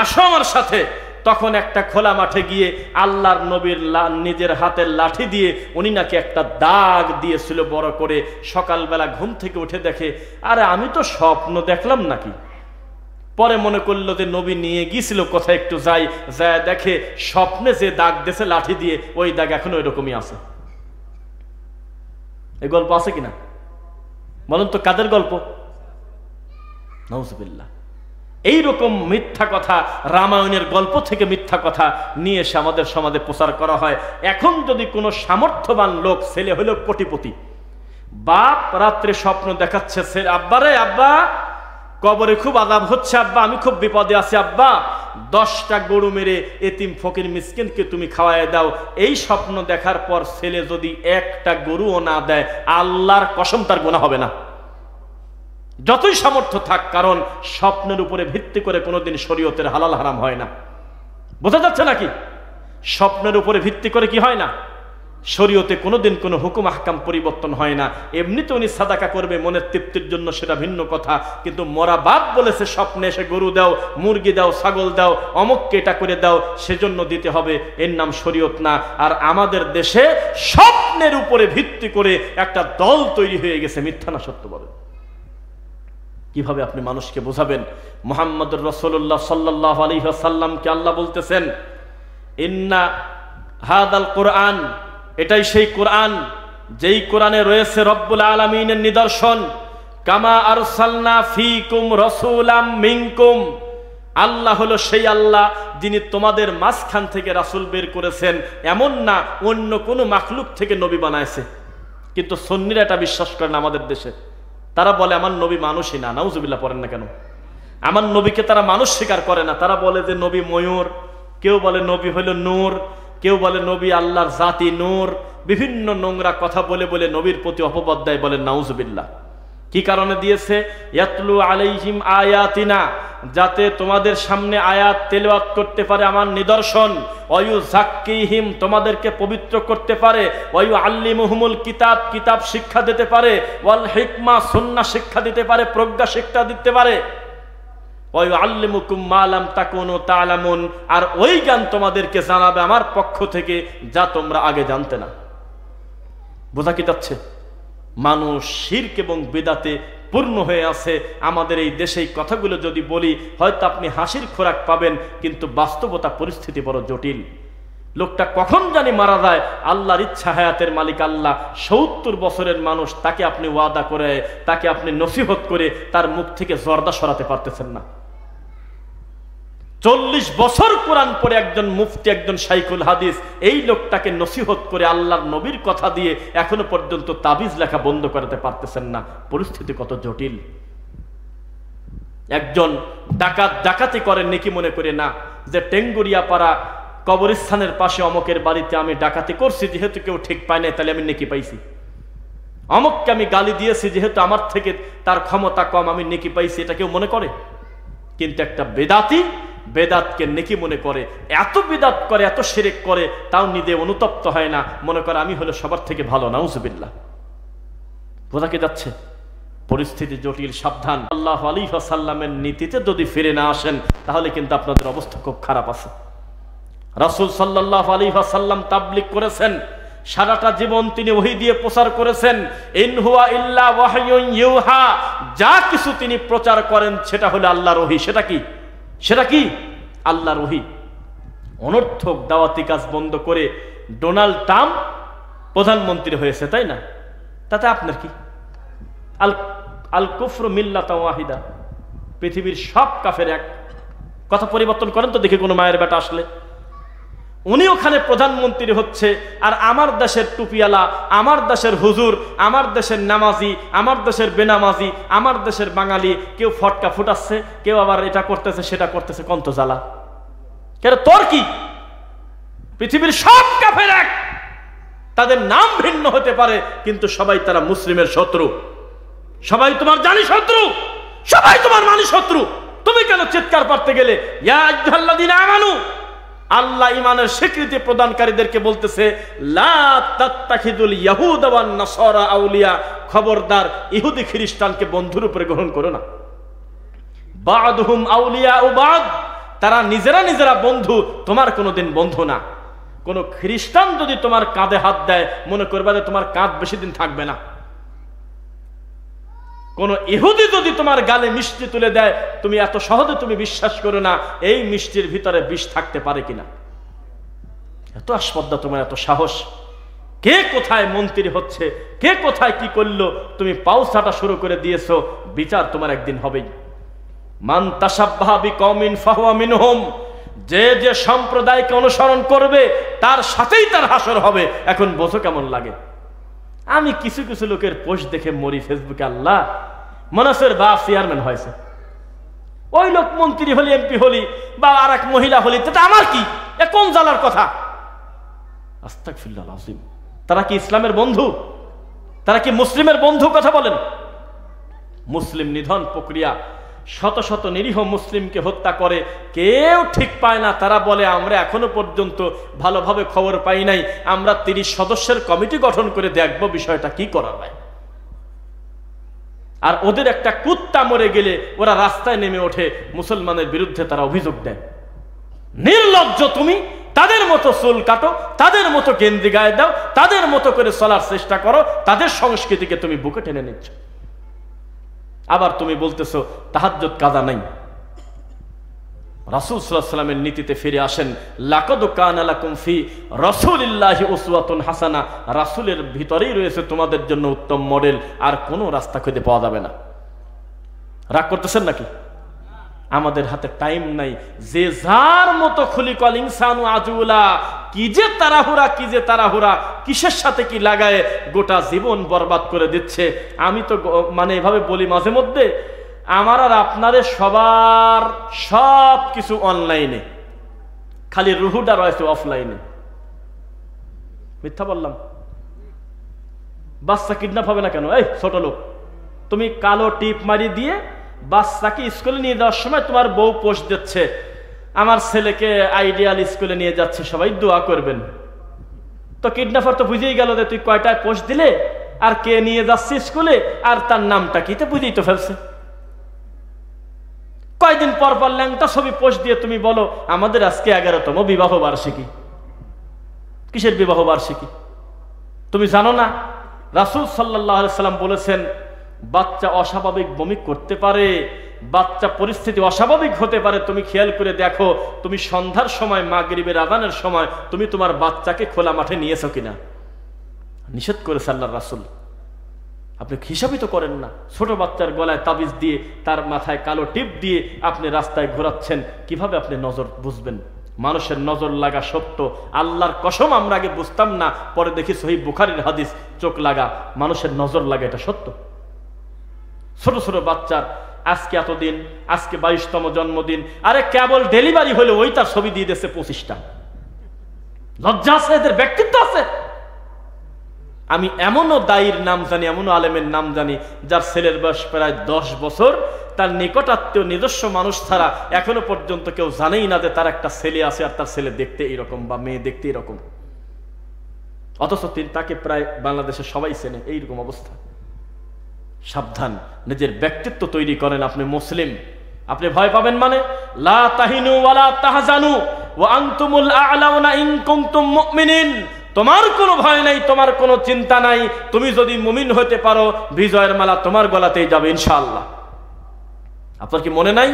আসো আমার সাথে। তখন একটা খোলা মাঠে গিয়ে আল্লাহর নবীর নিজের হাতের লাঠি দিয়ে উনি নাকি একটা দাগ দিয়েছিল বড় করে। সকালবেলা ঘুম থেকে উঠে দেখে আরে আমি তো স্বপ্ন দেখলাম নাকি। পরে মনে করলো যে নবী নিয়ে গিয়েছিল কোথায়, একটু যায় দেখে স্বপ্নে যে দাগ দিয়েছে লাঠি দিয়ে, ওই দাগ এখন ওই রকমই আছে। এই গল্প আছে কিনা বলুন তো? কাদের গল্প? নাউজুবিল্লাহ। এইরকম মিথ্যা কথা, রামায়ণের গল্প থেকে মিথ্যা কথা নিয়ে এসে আমাদের সমাজে প্রচার করা হয়। এখন যদি কোনো সামর্থ্যবান লোক, ছেলে হলো কোটিপতি, বাপ রাত্রে স্বপ্ন দেখাচ্ছে ছেলে, আব্বা রে আব্বা কবরে খুব আযাব হচ্ছে, আব্বা আমি খুব বিপদে আছি, আব্বা 10টা গরু মেরে এতিম ফকির মিসকিনকে তুমি খাওয়ায় দাও। এই স্বপ্ন দেখার পর ছেলে যদি একটা গরুও না দেয়, আল্লাহর কসম তার গুনাহ হবে না, যতই সামর্থ্য থাক। কারণ স্বপ্নের উপরে ভিত্তি করে কোনোদিন শরীয়তের হালাল হারাম হয় না। বোঝা যাচ্ছে নাকি? স্বপ্নের উপরে ভিত্তি করে কি হয় না? শরীয়তে কোনোদিন কোনো হুকুম আহকাম পরিবর্তন হয় না। এমনিতে উনি সাদাকা করবে মনের তৃপ্তির জন্য, সেটা ভিন্ন কথা। কিন্তু মরা বাপ বলেছে স্বপ্নে এসে গরু দাও, মুরগি দাও, ছাগল দাও, অমুককে এটা করে দাও, সেজন্য দিতে হবে, এর নাম শরীয়ত না। আর আমাদের দেশে স্বপ্নের উপরে ভিত্তি করে একটা দল তৈরি হয়ে গেছে। মিথ্যা না সত্য বলেন? কিভাবে আপনি মানুষকে বোঝাবেন? মুহাম্মদুর রাসূলুল্লাহ সাল্লাল্লাহু আলাইহি ওয়াসাল্লামকে আল্লাহ বলতেছেন ইন্না হাদাল কুরআন, এটাই সেই কোরআন যেই কোরআনে রয়েছে রব্বুল আলামিনের নিদর্শন। কামা আরসালনা ফীকুম রাসূলাম মিনকুম, আল্লাহ হলো সেই আল্লাহ যিনি তোমাদের মাঝখান থেকে রাসূল বের করেছেন। এমন না অন্য কোনো মাখলুক থেকে নবী বানাইছে। কিন্তু সুন্নিরা এটা বিশ্বাস করে না আমাদের দেশে। তারা বলে আমার নবী মানুষই না। নাউজুবিল্লাহ পড়েন না কেন? আমার নবীকে তারা মানুষ স্বীকার করে না। তারা বলে যে নবী ময়ূর, কেউ বলে নবী হলো নূর, কেউ বলে নবী আল্লাহর জাতি নূর। বিভিন্ন নোংরা কথা বলে বলে নবীর প্রতি অপবাদ দেয়। বলে নাউজুবিল্লাহ। কি কারণে দিয়েছে? ইয়াতলু আলাইহিম আয়াতিনা, যাতে তোমাদের সামনে আয়াত তেলাওয়াত করতে পারে আমার নিদর্শন। ওয়ায়ুযাক্কিহিম, তোমাদেরকে পবিত্র করতে পারে। ওয়ায়ুআল্লিমুহুমুল কিতাব, কিতাব শিক্ষা দিতে পারে। ওয়াল হিকমা, সুন্নাহ শিক্ষা দিতে পারে, প্রজ্ঞা শিক্ষা দিতে পারে। ওয়ায়ুআল্লিমুকুম মা লাম তাকুনু তা'লামুন, আর ওই জ্ঞান তোমাদেরকে জানাবে আমার পক্ষ থেকে যা তোমরা আগে জানতে না। বোঝা কি যাচ্ছে? মানুষ শিরক এবং বিদআতে পূর্ণ হয়ে আছে। আমাদের এই দেশে এই কথাগুলো যদি বলি হয়তো আপনি হাসির খোরাক পাবেন, কিন্তু বাস্তবতা পরিস্থিতি বড় জটিল। লোকটা কখন জানি মারা যায়, আল্লাহর ইচ্ছা, হায়াতের মালিক আল্লাহ। ৭০ বছরের মানুষ, তাকে আপনি ওয়াদা করে, তাকে আপনি নসিহত করে তার মুখ থেকে জর্দা সরাতে পারতেছেন না। ৪০ বছর কোরআন পড়ে একজন মুফতি, একজন শাইখুল হাদিস, এই লোকটাকে নসিহত করে আল্লাহর নবীর কথা দিয়ে এখনো পর্যন্ত তাবিজ লেখা বন্ধ করাতে পারতেছেন না। পরিস্থিতি কত জটিল। একজন ডাকাত ডাকাতি করে নেকি মনে করে না, যে টেঙ্গুরিয়া পাড়া কবরস্থানের পাশে অমকের বাড়িতে আমি ডাকাতি করছি, যেহেতু কেউ ঠিক পায় নাই তাহলে আমি নেকি পাইছি। অমককে আমি গালি দিয়েছি, যেহেতু আমার থেকে তার ক্ষমতা কম, আমি নেকি পাইছি, এটা কেউ মনে করে? কিন্তু একটা বেদাতি বেদাতকে নেকি মনে করে, এত বিদাত করে, এত শিরক করে, তাও নিজে অনুতপ্ত হয় না, মনে করে আমি হলো সবার থেকে ভালো। নাউজুবিল্লাহ। বোঝা কি যাচ্ছে? পরিস্থিতি জটিল, সাবধান। সাল্লাল্লাহু আলাইহি ওয়াসাল্লামের নীতিতে যদি ফিরে না আসেন তাহলে কিন্তু আপনাদের অবস্থা খুব খারাপ আছে। রাসূল সাল্লাল্লাহু আলাইহি ওয়াসাল্লাম তাবলীগ করেছেন, সারাটা জীবন তিনি ওহী দিয়ে প্রচার করেছেন। ইন হুয়া ইল্লা ওয়াহয়ুন ইউহা, যা কিছু তিনি প্রচার করেন সেটা হলো আল্লাহর ওহী। সেটা কি? সেটা কি? আল্লাহর ওহী। অনর্থক দাওয়াতি কাজ বন্ধ করে ডোনাল্ড ট্রাম্প প্রধানমন্ত্রী হয়েছে, তাই না? তাতে আপনার কি? আল কুফরু মিল্লাতান ওয়াহিদা, পৃথিবীর সব কাফের এক। কথা পরিবর্তন করেন তো দেখি কোনো মায়ের বেটা আসলে। উনি ওখানে প্রধানমন্ত্রী হচ্ছে, আর আমার দেশের টুপিওয়ালা, আমার দেশের হুজুর, আমার দেশের নামাজি, আমার দেশের বেনামাজি, আমার দেশের বাঙালি, কেউ ফটকা ফুটাচ্ছে, কেউ আবার এটা করতেছে সেটা করতেছে। কন্ত জ্বালা। কেন তোর কি? পৃথিবীর সব কাফের এক, তাদের নাম ভিন্ন হতে পারে কিন্তু সবাই তারা মুসলিমের শত্রু। সবাই তোমার জানি শত্রু, সবাই তোমার মানি শত্রু। তুমি কেন চিৎকার করতে গেলে? ইয়া আইয়ুহাল্লাযীনা আমানু, আল্লাহ ইমানের স্বীকৃতি প্রদানকারীদেরকে বলতেছে, লা তাত্তাখিযুল ইয়াহুদা ওয়ান নাসারা আউলিয়া, খবরদার ইহুদি খ্রিস্টানকে বন্ধুর উপরে গ্রহণ করো না। বা'দুহুম আউলিয়া ও বা'দ, তারা নিজেরা নিজেরা বন্ধু, তোমার কোনোদিন বন্ধু না। কোন খ্রিস্টান যদি তোমার কাঁধে হাত দেয়, মনে করবে যে তোমার কাঁধ বেশি দিন থাকবে না। কোন ইহুদি যদি তোমার গালে মিষ্টি তুলে দেয়, তুমি এত সহজে তুমি বিশ্বাস করো না এই মিষ্টির ভিতরে বিষ থাকতে পারে কিনা। এত আসপদ্দা তোমার, এত সাহস। কে কোথায় মন্ত্রী হচ্ছে, কে কোথায় কি করলো, তুমি পাউসাটা শুরু করে দিয়েছো। বিচার তোমার একদিন হবেই। মান তাশাব্বাহা বিকওমিন ফাহুয়া মিনহুম, যে যে সম্প্রদায়কে অনুসরণ করবে তার সাথেই তার হাসর হবে। এখন বোঝো কেমন লাগে। আমি কিছু কিছু লোকের পোস্ট দেখে মরি ফেসবুকে। আল্লাহ, মনসের বাপ চেয়ারম্যান হয়েছে, ওই লোক মন্ত্রী হলি, এমপি হলি, বা আর এক মহিলা হলি, এটা আমার কি? এ কোন জ্বালার কথা? আস্তাগফিরুল্লাহ আযীম। তারা কি ইসলামের বন্ধু? তারা কি মুসলিমের বন্ধু? কথা বলেন। মুসলিম নিধন প্রক্রিয়া, শত শত নিরীহ মুসলিমকে হত্যা করে, কেউ ঠিক পায় না। তারা বলে আমরা এখনো পর্যন্ত ভালোভাবে খবর পাই নাই, আমরা 30 সদস্যের কমিটি গঠন করে দেখব বিষয়টা কি করা যায়। আর ওদের একটা কুত্তা মরে গেলে ওরা রাস্তায় নেমে ওঠে, মুসলমানের বিরুদ্ধে তারা অভিযোগ দেয়। নির্লজ্জ তুমি। তাদের মতো চুল কাটো, তাদের মতো গেঞ্জি গায়ে দাও, তাদের মতো করে চলার চেষ্টা করো, তাদের সংস্কৃতিকে তুমি বুকে টেনে নিচ্ছ। আবার তুমি বলতেছো তাহাজ্জুদ কাজা নাই। রাসূল সাল্লাল্লাহু আলাইহি ওয়াসাল্লামের নীতিতে ফিরে আসেন। লাকাদ কানা লাকুম ফি রাসূলিল্লাহি উসওয়াতুন হাসানা, রাসূলের ভিতরেই রয়েছে তোমাদের জন্য উত্তম মডেল। আর কোনো রাস্তা খুঁজে পাওয়া যাবে না। রাগ করতেছেন নাকি? আমাদের হাতে টাইম নাই। যে যার মতো খুলিকাল ইনসানু আজুলা, কি যে তাড়াহুড়া, কি যে তাড়াহুড়া, কিসের সাথে কি লাগায় গোটা জীবন বরবাদ করে দিচ্ছে। আমি তো মানে এভাবে বলি মাঝে মধ্যে, আমার আর আপনাদের সবার সব কিছু অনলাইনে, খালি রুহুটা রয়েছে অফলাইনে। মিথ্যা বললাম? বাচ্চা কিডন্যাপ হবে না কেন? এই ছোট লোক, তুমি কালো টিপ মারি দিয়ে বাচ্চাকে স্কুলে নিয়ে যাওয়ার সময় তোমার বউ পোস্ট দিচ্ছে, আমার ছেলেকে আইডিয়াল স্কুলে নিয়ে যাচ্ছে, সবাই দোয়া করবেন। তো কিডন্যাপার তো বুঝেই গেল যে তুই কয়টায় পোস্ট দিলে, আর কে নিয়ে যাচ্ছে স্কুলে, আর তার নামটা কি, তো বুঝেই তো ফেলছে। কয়দিন পর পর ল্যাংটা ছবি পোস্ট দিয়ে তুমি বলো আমাদের আজকে 11তম বিবাহ বার্ষিকী। কিসের বিবাহ বার্ষিকী? তুমি জানো না রাসূল সাল্লাল্লাহু আলাইহি সাল্লাম বলেছেন, বাচ্চা অস্বাভাবিক বমি করতে পারে, বাচ্চা পরিস্থিতি অস্বাভাবিক হতে পারে। তুমি খেয়াল করে দেখো, তুমি সন্ধ্যার সময়, মাগরিবের আযানের সময় তুমি তোমার বাচ্চাকে খোলা মাঠে নিয়েছো কিনা। নিষেধ করেছে আল্লাহর রাসূল। আপনি হিসাবই তো করেন না। ছোট বাচ্চার গলায় তাবিজ দিয়ে, তার মাথায় কালো টিপ দিয়ে আপনি রাস্তায় ঘোরাচ্ছেন, কিভাবে আপনি নজর বুঝবেন? মানুষের নজর লাগা সত্য, আল্লাহর কসম আমরা আগে বুঝতাম না, পরে দেখি সহিহ বুখারীর হাদিস, চোখ লাগা, মানুষের নজর লাগা, এটা সত্য। ছোট ছোট বাচ্চার আজকে এতদিন, আজকে 22তম জন্মদিন, আরে কেবল ডেলিভারি হলে ওই তার ছবি দিয়ে দিয়েছে 25টা। লজ্জা আছে? এদের ব্যক্তিত্ব আছে? আমি এমনও দায়ীর নাম জানি, এমনও আলেমের নাম জানি, যার ছেলের বয়স প্রায় 10 বছর, তার নিকটাত্মীয় নিজস্ব মানুষ ছাড়া এখনো পর্যন্ত কেউ জানেই না যে তার একটা ছেলে আছে, আর তার ছেলে দেখতে এরকম বা মেয়ে দেখতে এরকম। অথচ তাকে প্রায় বাংলাদেশে সবাই চেনে। এইরকম অবস্থা। সাবধান, নিজের ব্যক্তিত্ব তৈরি করেন। আপনি মুসলিম, আপনি ভয় পাবেন মানে লা তাহিনু ওয়ালা তাহজানু ওয়া আনতুমুল আ'লাউনা ইন কুনতুম মুমিনিন। তোমার কোনো ভয় নাই, তোমার কোনো চিন্তা নাই। তুমি যদি মুমিন হতে পারো, বিজয়ের মালা তোমার গলাতেই যাবে ইনশাআল্লাহ। আপনার কি মনে নাই?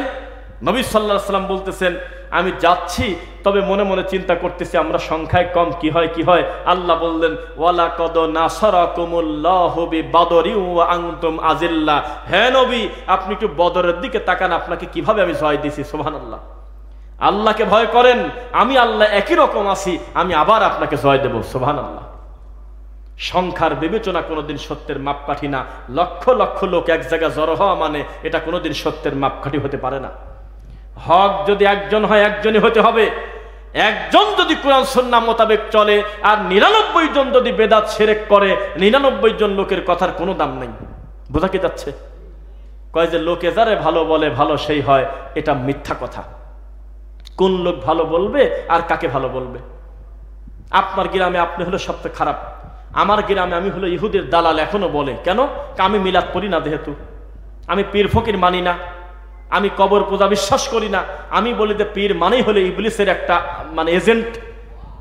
নবী সাল্লাল্লাহু আলাইহি ওয়াসাল্লাম বলতেছেন, আমি যাচ্ছি, তবে মনে মনে চিন্তা করতেছি আমরা সংখ্যায় কম, কি হয় কি হয়। আল্লাহ বললেন, ওয়ালাকাদ নাসারাকুমুল্লাহু বিবাদরি ওয়া আনতুম আযিল্লা। হে নবী, আপনি একটু বদরের দিকে তাকান, আপনাকে কিভাবে আমি জয় দিয়েছি। সুবহানাল্লাহ। আল্লাহকে ভয় করেন, আমি আল্লাহ একই রকম আছি, আমি আবার আপনাকে জয় দেব। সুবহানাল্লাহ। সংখ্যার বিবেচনা কোনোদিন সত্যের মাপকাঠি না। লক্ষ লক্ষ লোক এক জায়গায় জড়ো হওয়া মানে এটা কোনোদিন সত্যের মাপকাঠি হতে পারে না। হক যদি একজন হয়, একজনই হতে হবে। একজন যদি কোরআন সুন্নাহ মোতাবেক চলে, আর 99 জন যদি বেদাত শিরক করে, 99 জন লোকের কথার কোনো দাম নেই। বোঝা কি যাচ্ছে? কয় যে লোকে যারে ভালো বলে ভালো সেই হয়, এটা মিথ্যা কথা। কোন লোক ভালো বলবে আর কাকে ভালো বলবে? আপনার গ্রামে আপনি হলো সবচেয়ে খারাপ, আমার গ্রামে আমি হলো ইহুদের দালাল এখনো বলে। কেন? আমি মিলাদ পড়ি না, যেহেতু আমি পীর ফকির মানি না, আমি কবর পূজা বিশ্বাস করি না, আমি বলি যে পীর মানেই হলো ইবলিসের একটা মানে এজেন্ট।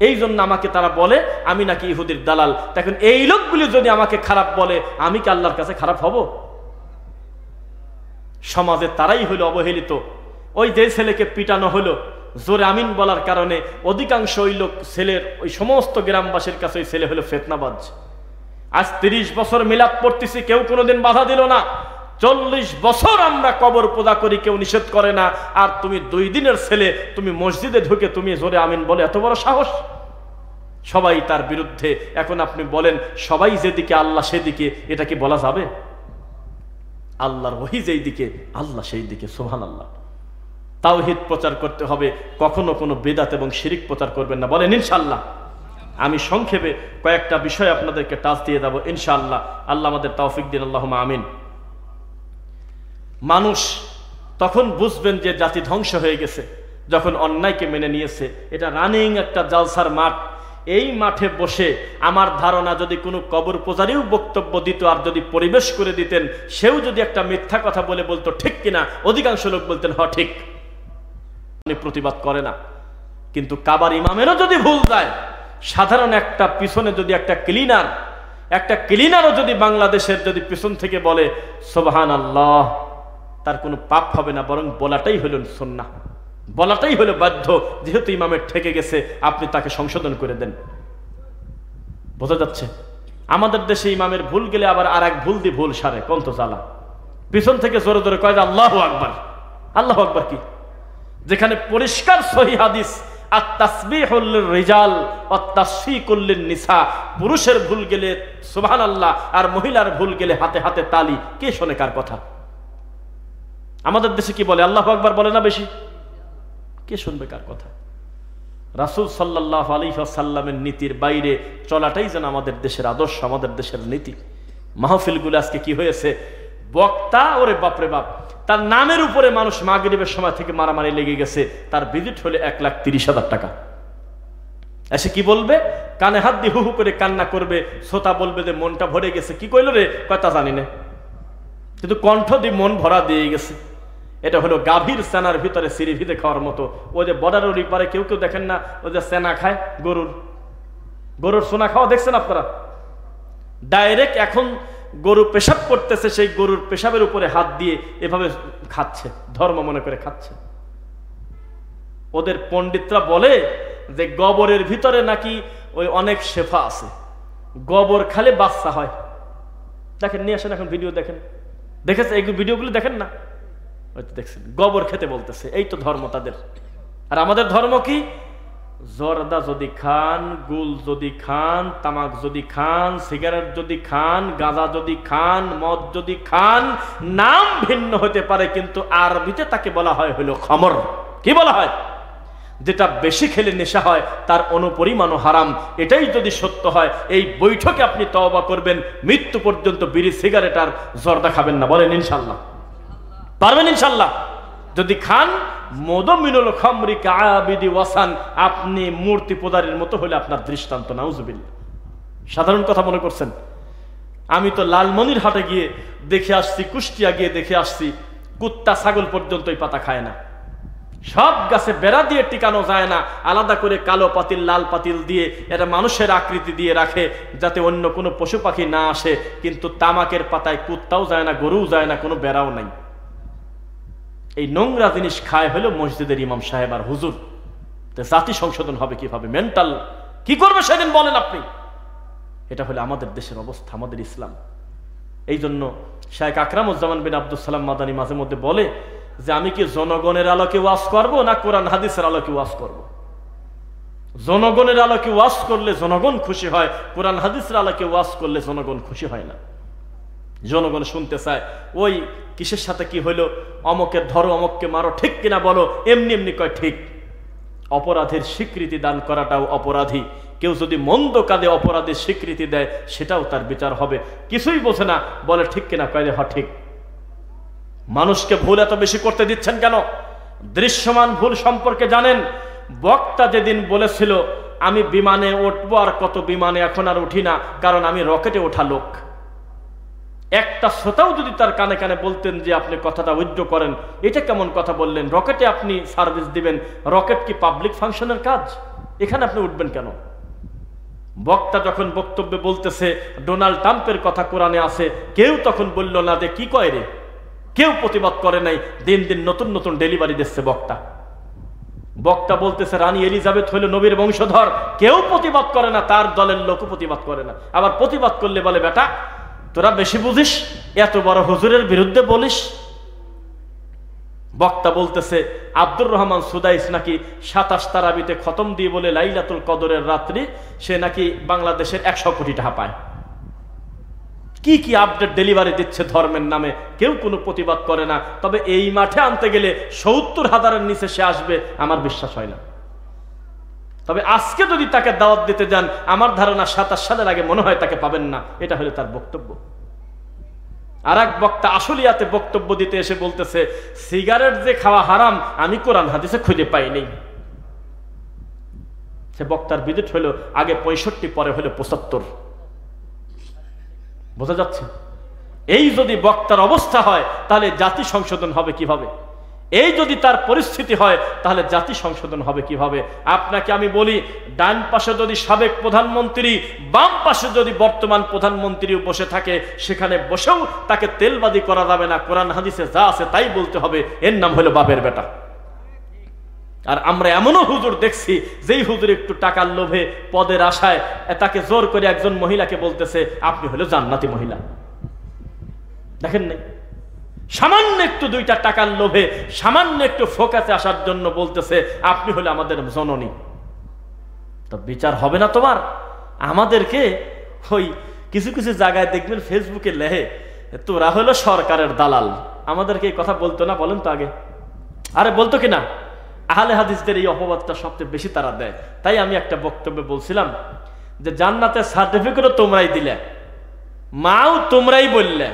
এই জন্য আমাকে তারা বলে আমি নাকি ইহুদির দালাল। এখন এই লোকগুলি যদি আমাকে খারাপ বলে, আমি কি আল্লাহর কাছে খারাপ হব? সমাজে তারাই হলো অবহেলিত। ওই যে ছেলেকে পিটানো হলো জোরে আমিন বলার কারণে, অধিকাংশ ওই লোক ছেলের, ওই সমস্ত গ্রামবাসীর কাছে ওই ছেলে হলো ফিতনাবাজ। আজ 30 বছর মিলাদ পড়তেছি, কেউ কোনোদিন বাধা দিল না। 40 বছর আমরা কবর পূজা করি, কেউ নিষেধ করে না। আর তুমি 2 দিনের ছেলে, তুমি মসজিদে ঢুকে তুমি জোরে আমিন বলে এত বড় সাহস? সবাই তার বিরুদ্ধে। এখন আপনি বলেন, সবাই যেদিকে আল্লাহ সেদিকে, এটা কি বলা যাবে? আল্লাহর ওহী যেই দিকে, আল্লাহ সেই দিকে। সুবহানাল্লাহ। তাওহীদ প্রচার করতে হবে, কখনো কোনো বিদআত এবং শিরক প্রচার করবেন না। বলেন ইনশাআল্লাহ। আমি সংক্ষেপে কয়েকটা বিষয় আপনাদেরকে টাচ দিয়ে দেব ইনশাআল্লাহ। আল্লাহ আমাদের তৌফিক দিন, আল্লাহুম্মা আমিন। মানুষ তখন বুঝবেন যে জাতি ধ্বংস হয়ে গেছে, যখন অন্যায়কে মেনে নিয়েছে। এটা রানিং একটা জালসার মাঠ। এই মাঠে বসে আমার ধারণা, যদি কোনো কবর পূজারীও বক্তব্য দিত আর যদি পরিবেশ করে দিতেন, সেও যদি একটা মিথ্যা কথা বলে বলতো ঠিক কিনা, অধিকাংশ লোক বলতেন হ ঠিক, প্রতিবাদ করে না। কিন্তু কাবার ইমামেরও যদি ভুল যায়, সাধারণ একটা পিছনে যদি একটা ক্লিনারও যদি বাংলাদেশের যদি পিছন থেকে বলে সুবহানাল্লাহ, তার কোনো পাপ হবে না, বরং বলাটাই হলো সুন্নাহ, বলাটাই হলো বাধ্য। যেহেতু ইমামের ঠেকে গেছে, আপনি তাকে সংশোধন করে দেন। বোঝা যাচ্ছে? আমাদের দেশে ইমামের ভুল গেলে আবার আর এক ভুল দিয়ে ভুল সারে, কোন তো জ্বালা। পিছন থেকে জোরে জোরে কয় যে আল্লাহু আকবার। আল্লাহু আকবার কি? যেখানে পরিষ্কার সহিহ হাদিস, আত-তাসবিহুল লির-রিজাল ওয়াত-তাসফিকুল লিন-নিসা, পুরুষের ভুল গেলে সুবহানাল্লাহ, আর মহিলার ভুল গেলে হাতে হাতে তালি। কে শোনে কার কথা? আমাদের দেশে কি বলে? আল্লাহু আকবার বলে না বেশি? কে শুনবে কার কথা? রাসূল সাল্লাল্লাহু আলাইহি ওয়াসাল্লামের নীতির বাইরে চলাটাই যেন আমাদের দেশের আদর্শ, আমাদের দেশের নীতি। মাহফিলগুলো আজকে কি হয়েছে? বক্তা, ওরে বাপরে বাপ, তার নামের উপরে মানুষ মাগরিবের সময় থেকে মারামারি লেগে গেছে। তার ভিজিট হলে 1,30,000 টাকা। এসে কি বলবে? কানে হাত দিয়ে হু হু করে কান্না করবে, শ্রোতা বলবে যে মনটা ভরে গেছে। কি কইল রে? কথা জানি না, কিন্তু কণ্ঠ দিয়ে মন ভরা দিয়ে গেছে। এটা হলো গাভীর সেনার ভিতরে সিঁড়ি ভিদে খাওয়ার মতো। ওই যে বর্ডারের পারে কেউ কেউ দেখেন না, ওই যে সেনা খায়, গরুর সোনা খাওয়া দেখছেন আপনারা? ডাইরেক্ট এখন গরু পেশাব করতেছে, সেই গরুর পেশাবের উপরে হাত দিয়ে এভাবে খাচ্ছে, ধর্ম মনে করে খাচ্ছে। ওদের পণ্ডিতরা বলে যে গোবরের ভিতরে নাকি ওই অনেক শেফা আছে, গোবর খালে বাচ্চা হয়। দেখেন, নিয়ে আসেন এখন ভিডিও দেখেন, দেখেছে এই ভিডিওগুলো দেখেন না, হয়তো দেখছেন। গোবর খেতে বলতেছে, এই তো ধর্ম তাদের। আর আমাদের ধর্ম কি? জর্দা যদি খান, গুল যদি খান, তামাক যদি খান, সিগারেট যদি খান, গাঁজা যদি খান, মদ যদি খান, নাম ভিন্ন হতে পারে কিন্তু আরবিতে তাকে বলা হয় হলো খমর। কি বলা হয়? যেটা বেশি খেলে নেশা হয় তার অনুপরিমাণও হারাম। এটাই যদি সত্য হয়, এই বৈঠকে আপনি তওবা করবেন, মৃত্যু পর্যন্ত বিড়ি সিগারেট আর জর্দা খাবেন না। বলেন ইনশাল্লাহ? পারবেন ইনশাল্লাহ? যদি খান, মদমিনুল খামরি কাআবিদি ওয়াসান, আপনি মূর্তি পূজারীর মতো হলে আপনার দৃষ্টান্ত। নাউজুবিল্লাহ। সাধারণ কথা মনে করছেন? আমি তো লালমনিরহাটে গিয়ে দেখে আসছি, কুষ্টিয়া গিয়ে দেখে আসছি, কুত্তা ছাগল পর্যন্ত এই পাতা খায় না। সব গাছে বেড়া দিয়ে টিকানো যায় না, আলাদা করে কালো পাতিল লাল পাতিল দিয়ে এটা মানুষের আকৃতি দিয়ে রাখে যাতে অন্য কোনো পশু পাখি না আসে। কিন্তু তামাকের পাতায় কুত্তাও যায় না, গরুও যায় না, কোনো বেড়াও নাই। এই নোংরা জিনিস খায় হলো মসজিদের ইমাম সাহেব আর হুজুর। জাতি সংশোধন হবে কিভাবে? মেন্টাল কি করবে সেদিন বলেন আপনি? এটা হলো আমাদের দেশের অবস্থা, আমাদের ইসলাম। এই জন্য শায়েখ আকরামুজ্জামান বিন আব্দুস সালাম মাদানী মাঝে মধ্যে বলে যে আমি কি জনগণের আলোকে ওয়াজ করব না কোরআন হাদিসের আলোকে ওয়াজ করব? জনগণের আলোকে ওয়াজ করলে জনগণ খুশি হয়, কোরআন হাদিসের আলোকে ওয়াজ করলে জনগণ খুশি হয় না। জনগণ শুনতে চায় ওই কিসের সাথে কি হইলো, অমকের ধরো, অমককে মারো, ঠিক কিনা বলো, এমনি এমনি কয় ঠিক। অপরাধের স্বীকৃতি দান করাটাও অপরাধী। কেউ যদি মন্দ কাজে অপরাধের স্বীকৃতি দেয় সেটাও তার বিচার হবে। কিছুই বোঝে না, বলে ঠিক কিনা, কয় হ ঠিক। মানুষকে ভুল এত বেশি করতে দিচ্ছেন কেন? দৃশ্যমান ভুল সম্পর্কে জানেন? বক্তা যেদিন বলেছিল আমি বিমানে উঠবো, আর কত বিমানে এখন আর উঠি না, কারণ আমি রকেটে ওঠা লোক। একটা শ্রোতাও যদি তার কানে কানে বলতেন যে আপনি কথাটা উইথড্র করেন, এটা কেমন কথা বললেন, রকেটে আপনি সার্ভিস দিবেন, রকেট কি পাবলিক ফাংশনের কাজ? এখানে আপনি উঠবেন কেন? বক্তা যখন বক্তব্যে বলতেছে ডোনাল্ড ট্রাম্পের কথা কোরআনে আছে, কেউ তখন বলল না যে কি কয় রে, কেউ প্রতিবাদ করে নাই। দিন দিন নতুন নতুন ডেলিভারি দিচ্ছে বক্তা। বক্তা বলতেছে রানী এলিজাবেথ হইল নবীর বংশধর, কেউ প্রতিবাদ করে না, তার দলের লোকও প্রতিবাদ করে না। আবার প্রতিবাদ করলে বলে বেটা তোরা বেশি বুঝিস, এত বড় হুজুরের বিরুদ্ধে বলিস। বক্তা বলতেছে আব্দুর রহমান সুদাইস নাকি 27 তারাবিতে খতম দিয়ে বলে লাইলাতুল কদরের রাত্রি সে নাকি বাংলাদেশের 100 কোটি টাকা পায়। কি কি আপডেট ডেলিভারি দিচ্ছে ধর্মের নামে, কেউ কোনো প্রতিবাদ করে না। তবে এই মাঠে আনতে গেলে 70,000-এর নিচে সে আসবে আমার বিশ্বাস হয় না। তবে আজকে যদি তাকে দাওয়াত দিতে যান, আমার ধারণা 27 সালের আগে মনে হয় তাকে পাবেন না। এটা হলো তার বক্তব্য। আর এক বক্তা আশুলিয়াতে বক্তব্য দিতে এসে বলতেছে সিগারেট যে খাওয়া হারাম আমি কোরআন হাদিসে খুঁজে পাইনি। সে বক্তার বিদিত হলো আগে 65, পরে হলো 75। বোঝা যাচ্ছে? এই যদি বক্তার অবস্থা হয় তাহলে জাতি সংশোধন হবে কিভাবে? এই যদি তার পরিস্থিতি হয় তাহলে জাতি সংশোধন হবে কিভাবে? আপনাকে আমি বলি, ডান পাশে যদি সাবেক প্রধানমন্ত্রী, বাম পাশে যদি বর্তমান প্রধানমন্ত্রীও বসে থাকে, সেখানে বসেও তাকে তেলবাদী করা যাবে না। কোরআন হাদিসে যা আছে তাই বলতে হবে। এর নাম হলো বাপের বেটা। আর আমরা এমনও হুজুর দেখছি যেই হুজুর একটু টাকার লোভে, পদের আশায় তাকে জোর করে একজন মহিলাকে বলতেছে আপনি হলো জান্নাতি মহিলা। দেখেন নাই? সামান্য একটু 2টা টাকার লোভে, সামান্য একটু ফোকাসে আসার জন্য বলতেছে আপনি হলে আমাদের জননী। তো বিচার হবে না তোমার? আমাদেরকে ওই কিছু কিছু জায়গায় দেখবেন ফেসবুকে লেহে তোরা হলো সরকারের দালাল। আমাদেরকে এই কথা বলতো না? বলেন তো আগে। আরে বলতো কিনা? আহলে হাদিসদের এই অপবাদটা সবচেয়ে বেশি তারা দেয়। তাই আমি একটা বক্তব্যে বলছিলাম যে জান্নাতের সার্টিফিকেটও তোমরাই দিলে, মাও তোমরাই বললে,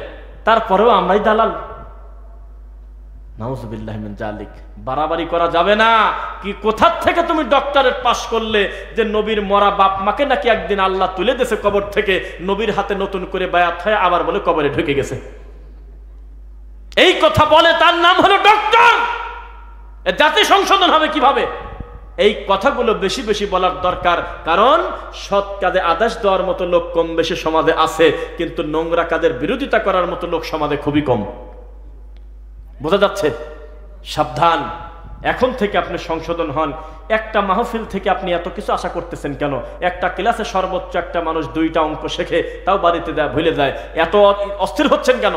তারপরেও আমরাই দালাল। নাউজুবিল্লাহি মিন যালিক। বাড়াবাড়ি করা যাবে না। কি কোথা থেকে তুমি ডক্টরেট পাস করলে যে নবীর মরা বাপ মাকে নাকি একদিন আল্লাহ তুলে দিয়েছে কবর থেকে, নবীর হাতে নতুন করে বায়াত হয়ে আবার বলে কবরে ঢুকে গেছে। এই কথা বলে তার নাম হলো ডক্টর। জাতি সংশোধন হবে কিভাবে? এই কথাগুলো বেশি বেশি বলার দরকার, কারণ সৎ কাজে আদেশ দেওয়ার মতো লোক কম বেশি সমাজে আছে, কিন্তু নোংরা কাজের বিরোধিতা করার মতো লোক সমাজে খুবই কম। বোঝা যাচ্ছে? সাবধান, এখন থেকে আপনি সংশোধন হন। একটা মাহফিল থেকে আপনি এত কিছু আশা করতেছেন কেন? একটা ক্লাসে সর্বোচ্চ একটা মানুষ 2টা অঙ্ক শেখে, তাও বাড়িতে ভুলে যায়। এত অস্থির হচ্ছেন কেন?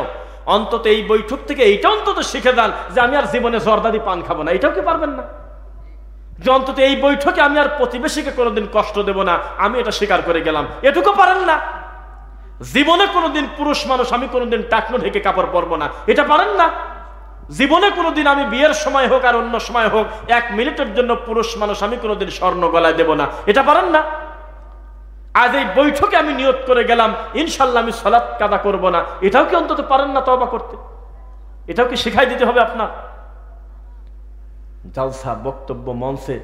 অন্তত এই বৈঠক থেকে এইটা অন্তত শিখে যান যে আমি আর জীবনে জর্দাদি পান খাবো না। এটাও কি পারবেন না? যে অন্তত এই বৈঠকে আমি আর প্রতিবেশীকে কোনোদিন কষ্ট দেব না, আমি এটা স্বীকার করে গেলাম। এটুকু পারেন না? জীবনে কোনোদিন পুরুষ মানুষ আমি কোনোদিন টাকনো ঢেকে কাপড় পরবো না, এটা পারেন না? জীবনে কোনোদিন আমি বিয়ের সময় হোক আর অন্য সময় হোক 1 মিনিটের জন্য পুরুষ মানুষ আমি কোনোদিন স্বর্ণ গলায় দেব না, এটা পারেন না? আজ এই বৈঠকে আমি নিয়ত করে গেলাম ইনশাল্লাহ আমি সালাত কাদা করব না, এটাও কি অন্তত পারেন না তওবা করতে? এটাও কি শিখাই দিতে হবে আপনার? জালসা বক্তব্য মঞ্চে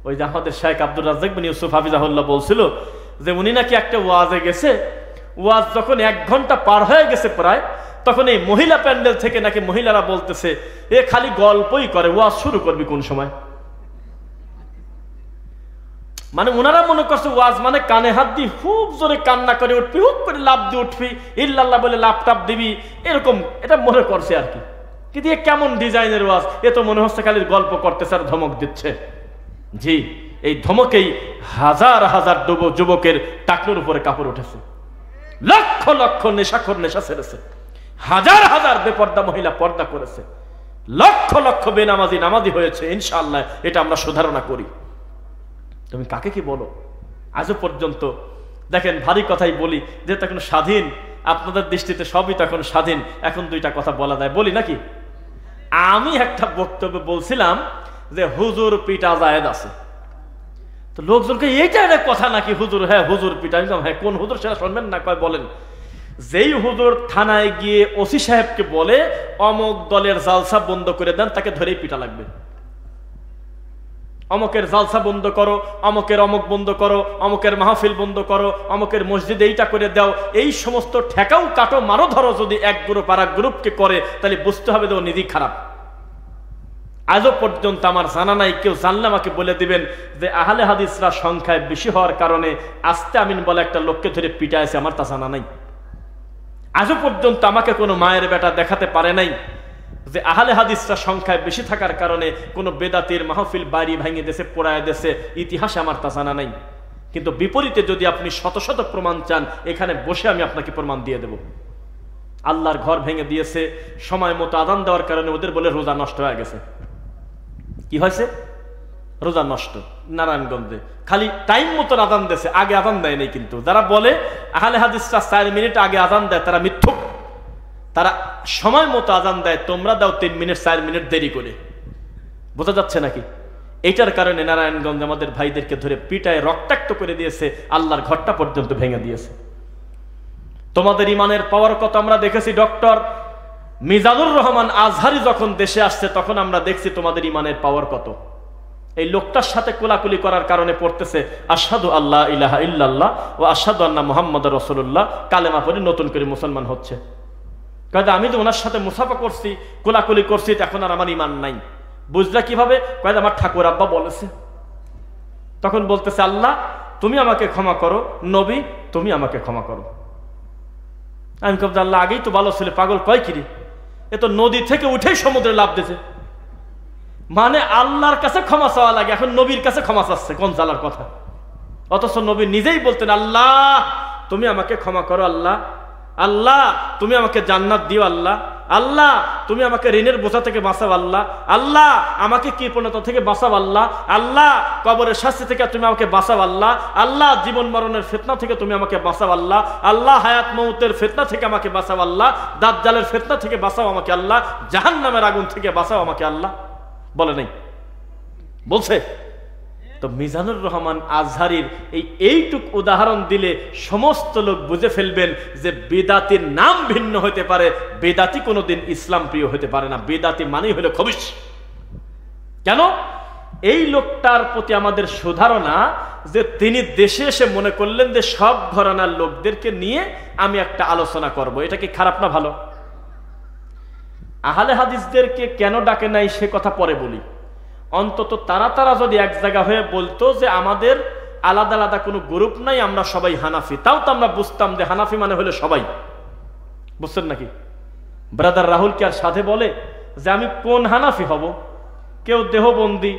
ওই যে আমাদের শেখ আব্দুর রাজ্জাক বিন ইউসুফ হাফিজাহুল্লাহ বলছিল যে উনি নাকি একটা ওয়াজে গেছে, ওয়াজ যখন 1 ঘন্টা পার হয়ে গেছে প্রায়, তখন এই মহিলা প্যান্ডেল থেকে নাকি মহিলারা বলতেছে এ খালি গল্পই করে, ওয়াজ শুরু করবি কোন সময়? মানে ওনারা মনে করছে ওয়াজ মানে কানে হাত দিয়ে খুব জোরে কান্না করে উঠবি, হুপ করে লাভ দিয়ে উঠবি, ইল্লাল্লাহ বলে লাভ টাপ দিবি, এরকম এটা মনে করছে আর কি। কিন্তু এ কেমন ডিজাইনের ওয়াজ? এ তো মনে হচ্ছে খালি গল্প করতেছে আর ধমক দিচ্ছে। জি, এই ধমকেই হাজার হাজার যুবকের টাকনোর উপরে কাপড় উঠেছে, লক্ষ লক্ষ নেশাখোর নেশা ছেড়েছে, হাজার হাজার বেপর্দা মহিলা পর্দা করেছে, লক্ষ লক্ষ বেনামাজি নামাজি হয়েছে। ইনশাআল্লাহ এটা আমরা সুধারণা করি। তুমি কাকে কি বলো? আজও পর্যন্ত দেখেন, ভারী কথাই বলি, যেহেতু এখন স্বাধীন, আপনাদের দৃষ্টিতে সবই তো এখন স্বাধীন, এখন 2টা কথা বলা যায়, বলি নাকি? আমি একটা বক্তব্যে বলছিলাম যে হুজুর পিটা জায়েজ আছে, তো লোকজনকে এইটা একটা কথা নাকি হুজুর, হ্যাঁ হুজুর পিটা, হ্যাঁ কোন হুজুর সেটা শুনবেন না, কয় বলেন। যেই হুজুর থানায় গিয়ে ওসি সাহেবকে বলে অমুক দলের জালসা বন্ধ করে দেন, তাকে ধরেই পিটা লাগবে। অমুকের জালসা বন্ধ করো, অমুকের অমুক বন্ধ করো, অমুকের মাহফিল বন্ধ করো, অমুকের মসজিদে এইটা করে দাও, এই সমস্ত ঠেকাও কাটো মারো ধরো যদি এক গ্রুপ আর এক গ্রুপকে করে, তাহলে বুঝতে হবে যে ও নিজেই খারাপ। আজও পর্যন্ত আমার জানা নাই, কেউ জানলে আমাকে বলে দিবেন যে আহলে হাদিসরা সংখ্যায় বেশি হওয়ার কারণে আস্তে আমিন বলে একটা লোককে ধরে পিটাইছে, আমার তা জানা নাই। আজও পর্যন্ত আমাকে কোনো মায়ের বেটা দেখাতে পারে নাই যে আহলে হাদিসরা সংখ্যায় বেশি থাকার কারণে কোনো বেদাতির মাহফিল বাড়ি ভেঙে দেশে পোড়ায় দেশে, ইতিহাসে আমার তা জানা নাই। কিন্তু বিপরীতে যদি আপনি শত শত প্রমাণ চান, এখানে বসে আমি আপনাকে প্রমাণ দিয়ে দেব। আল্লাহর ঘর ভেঙে দিয়েছে, সময় মতো আযান দেওয়ার কারণে ওদের বলে রোজা নষ্ট হয়ে গেছে। কি হয়েছে? রোজা নষ্ট। নারায়ণগঞ্জে খালি টাইম মতো আযান দিয়েছে, আগে আযান দেয় নাই। কিন্তু যারা বলে আহলে হাদিসরা 4 মিনিট আগে আযান দেয়, তারা মিথ্যুক। তারা সময় মতো আযান দেয়, তোমরা দাও 3 মিনিট 4 মিনিট দেরি করে। বোঝা যাচ্ছে নাকি? এইটার কারণে নারায়ণগঞ্জ আমাদের ভাইদেরকে ধরে পিটায় রক্তাক্ত করে দিয়েছে, আল্লাহর ঘরটা পর্যন্ত ভেঙে দিয়েছে। তোমাদের ইমানের পাওয়ার কত আমরা দেখেছি। ডক্টর মিজানুর রহমান আজহারি যখন দেশে আসছে, তখন আমরা দেখছি তোমাদের ইমানের পাওয়ার কত। এই লোকটার সাথে কোলাকুলি করার কারণে পড়তেছে আশহাদু আল্লাহ ইলাহা ইল্লাল্লাহ ওয়া আশহাদু আন্না মুহাম্মাদুর রাসূলুল্লাহ, কালেমা পড়ে নতুন করে মুসলমান হচ্ছে। কয় আমি তো ওনার সাথে মুসাফা করছি, কোলাকুলি করছি, এখন আর আমার ইমান নাই। বুঝলা কিভাবে? কয় আমার ঠাকুর আব্বা বলেছে। তখন বলতেছে আল্লাহ তুমি আমাকে ক্ষমা করো, নবী তুমি আমাকে ক্ষমা করো। আমি কব আল্লাহ আগেই তো ভালো ছিল, পাগল কয় কিরে, এ তো নদী থেকে উঠেই সমুদ্রে লাভ দিয়েছে। মানে আল্লাহর কাছে ক্ষমা চাওয়া লাগে, এখন নবীর কাছে ক্ষমা চাচ্ছে, কোন জালার কথা। অথচ নবী নিজেই বলতেন আল্লাহ তুমি আমাকে ক্ষমা করো, আল্লাহ আল্লাহ তুমি আমাকে জান্নাত দিও, আল্লাহ আল্লাহ তুমি আমাকে ঋণের বোঝা থেকে বাঁচাও, আল্লাহ আল্লাহ আমাকে কৃপণতা থেকে বাঁচাও, আল্লাহ আল্লাহ কবরের শাস্তি থেকে তুমি আমাকে বাঁচাও, আল্লাহ আল্লাহ জীবন মরণের ফিতনা থেকে তুমি আমাকে বাঁচাও, আল্লাহ আল্লাহ হায়াত মউতের ফিতনা থেকে আমাকে বাঁচাও, আল্লাহ দাজ্জালের ফিতনা থেকে বাঁচাও আমাকে, আল্লাহ জাহান্নামের আগুন থেকে বাঁচাও আমাকে, আল্লাহ। বলে নাই? বলছে। তো মিজানুর রহমান আজহারির এইটুক উদাহরণ দিলে সমস্ত লোক বুঝে ফেলবেন যে বেদাতির নাম ভিন্ন হতে পারে, বেদাতি কোনোদিন ইসলাম প্রিয় হতে পারে না। বেদাতি মানেই হলো খবিশ। কেন? এই লোকটার প্রতি আমাদের সুধারণা যে তিনি দেশে এসে মনে করলেন যে সব ঘরানার লোকদেরকে নিয়ে আমি একটা আলোচনা করব। এটা কি খারাপ না ভালো? আহলে হাদিসদেরকে কেন ডাকে নাই সে কথা পরে বলি। অন্তত তারা যদি এক জায়গা হয়ে বলতো যে আমাদের আলাদা আলাদা কোনো গ্রুপ নাই, আমরা সবাই হানাফি, তাও তো আমরা বুঝতাম যে হানাফি মানে হলে সবাই। বুঝছেন নাকি? ব্রাদার রাহুল কি আর সাথে বলে যে আমি কোন হানাফি হব? কেউ দেহবন্দি,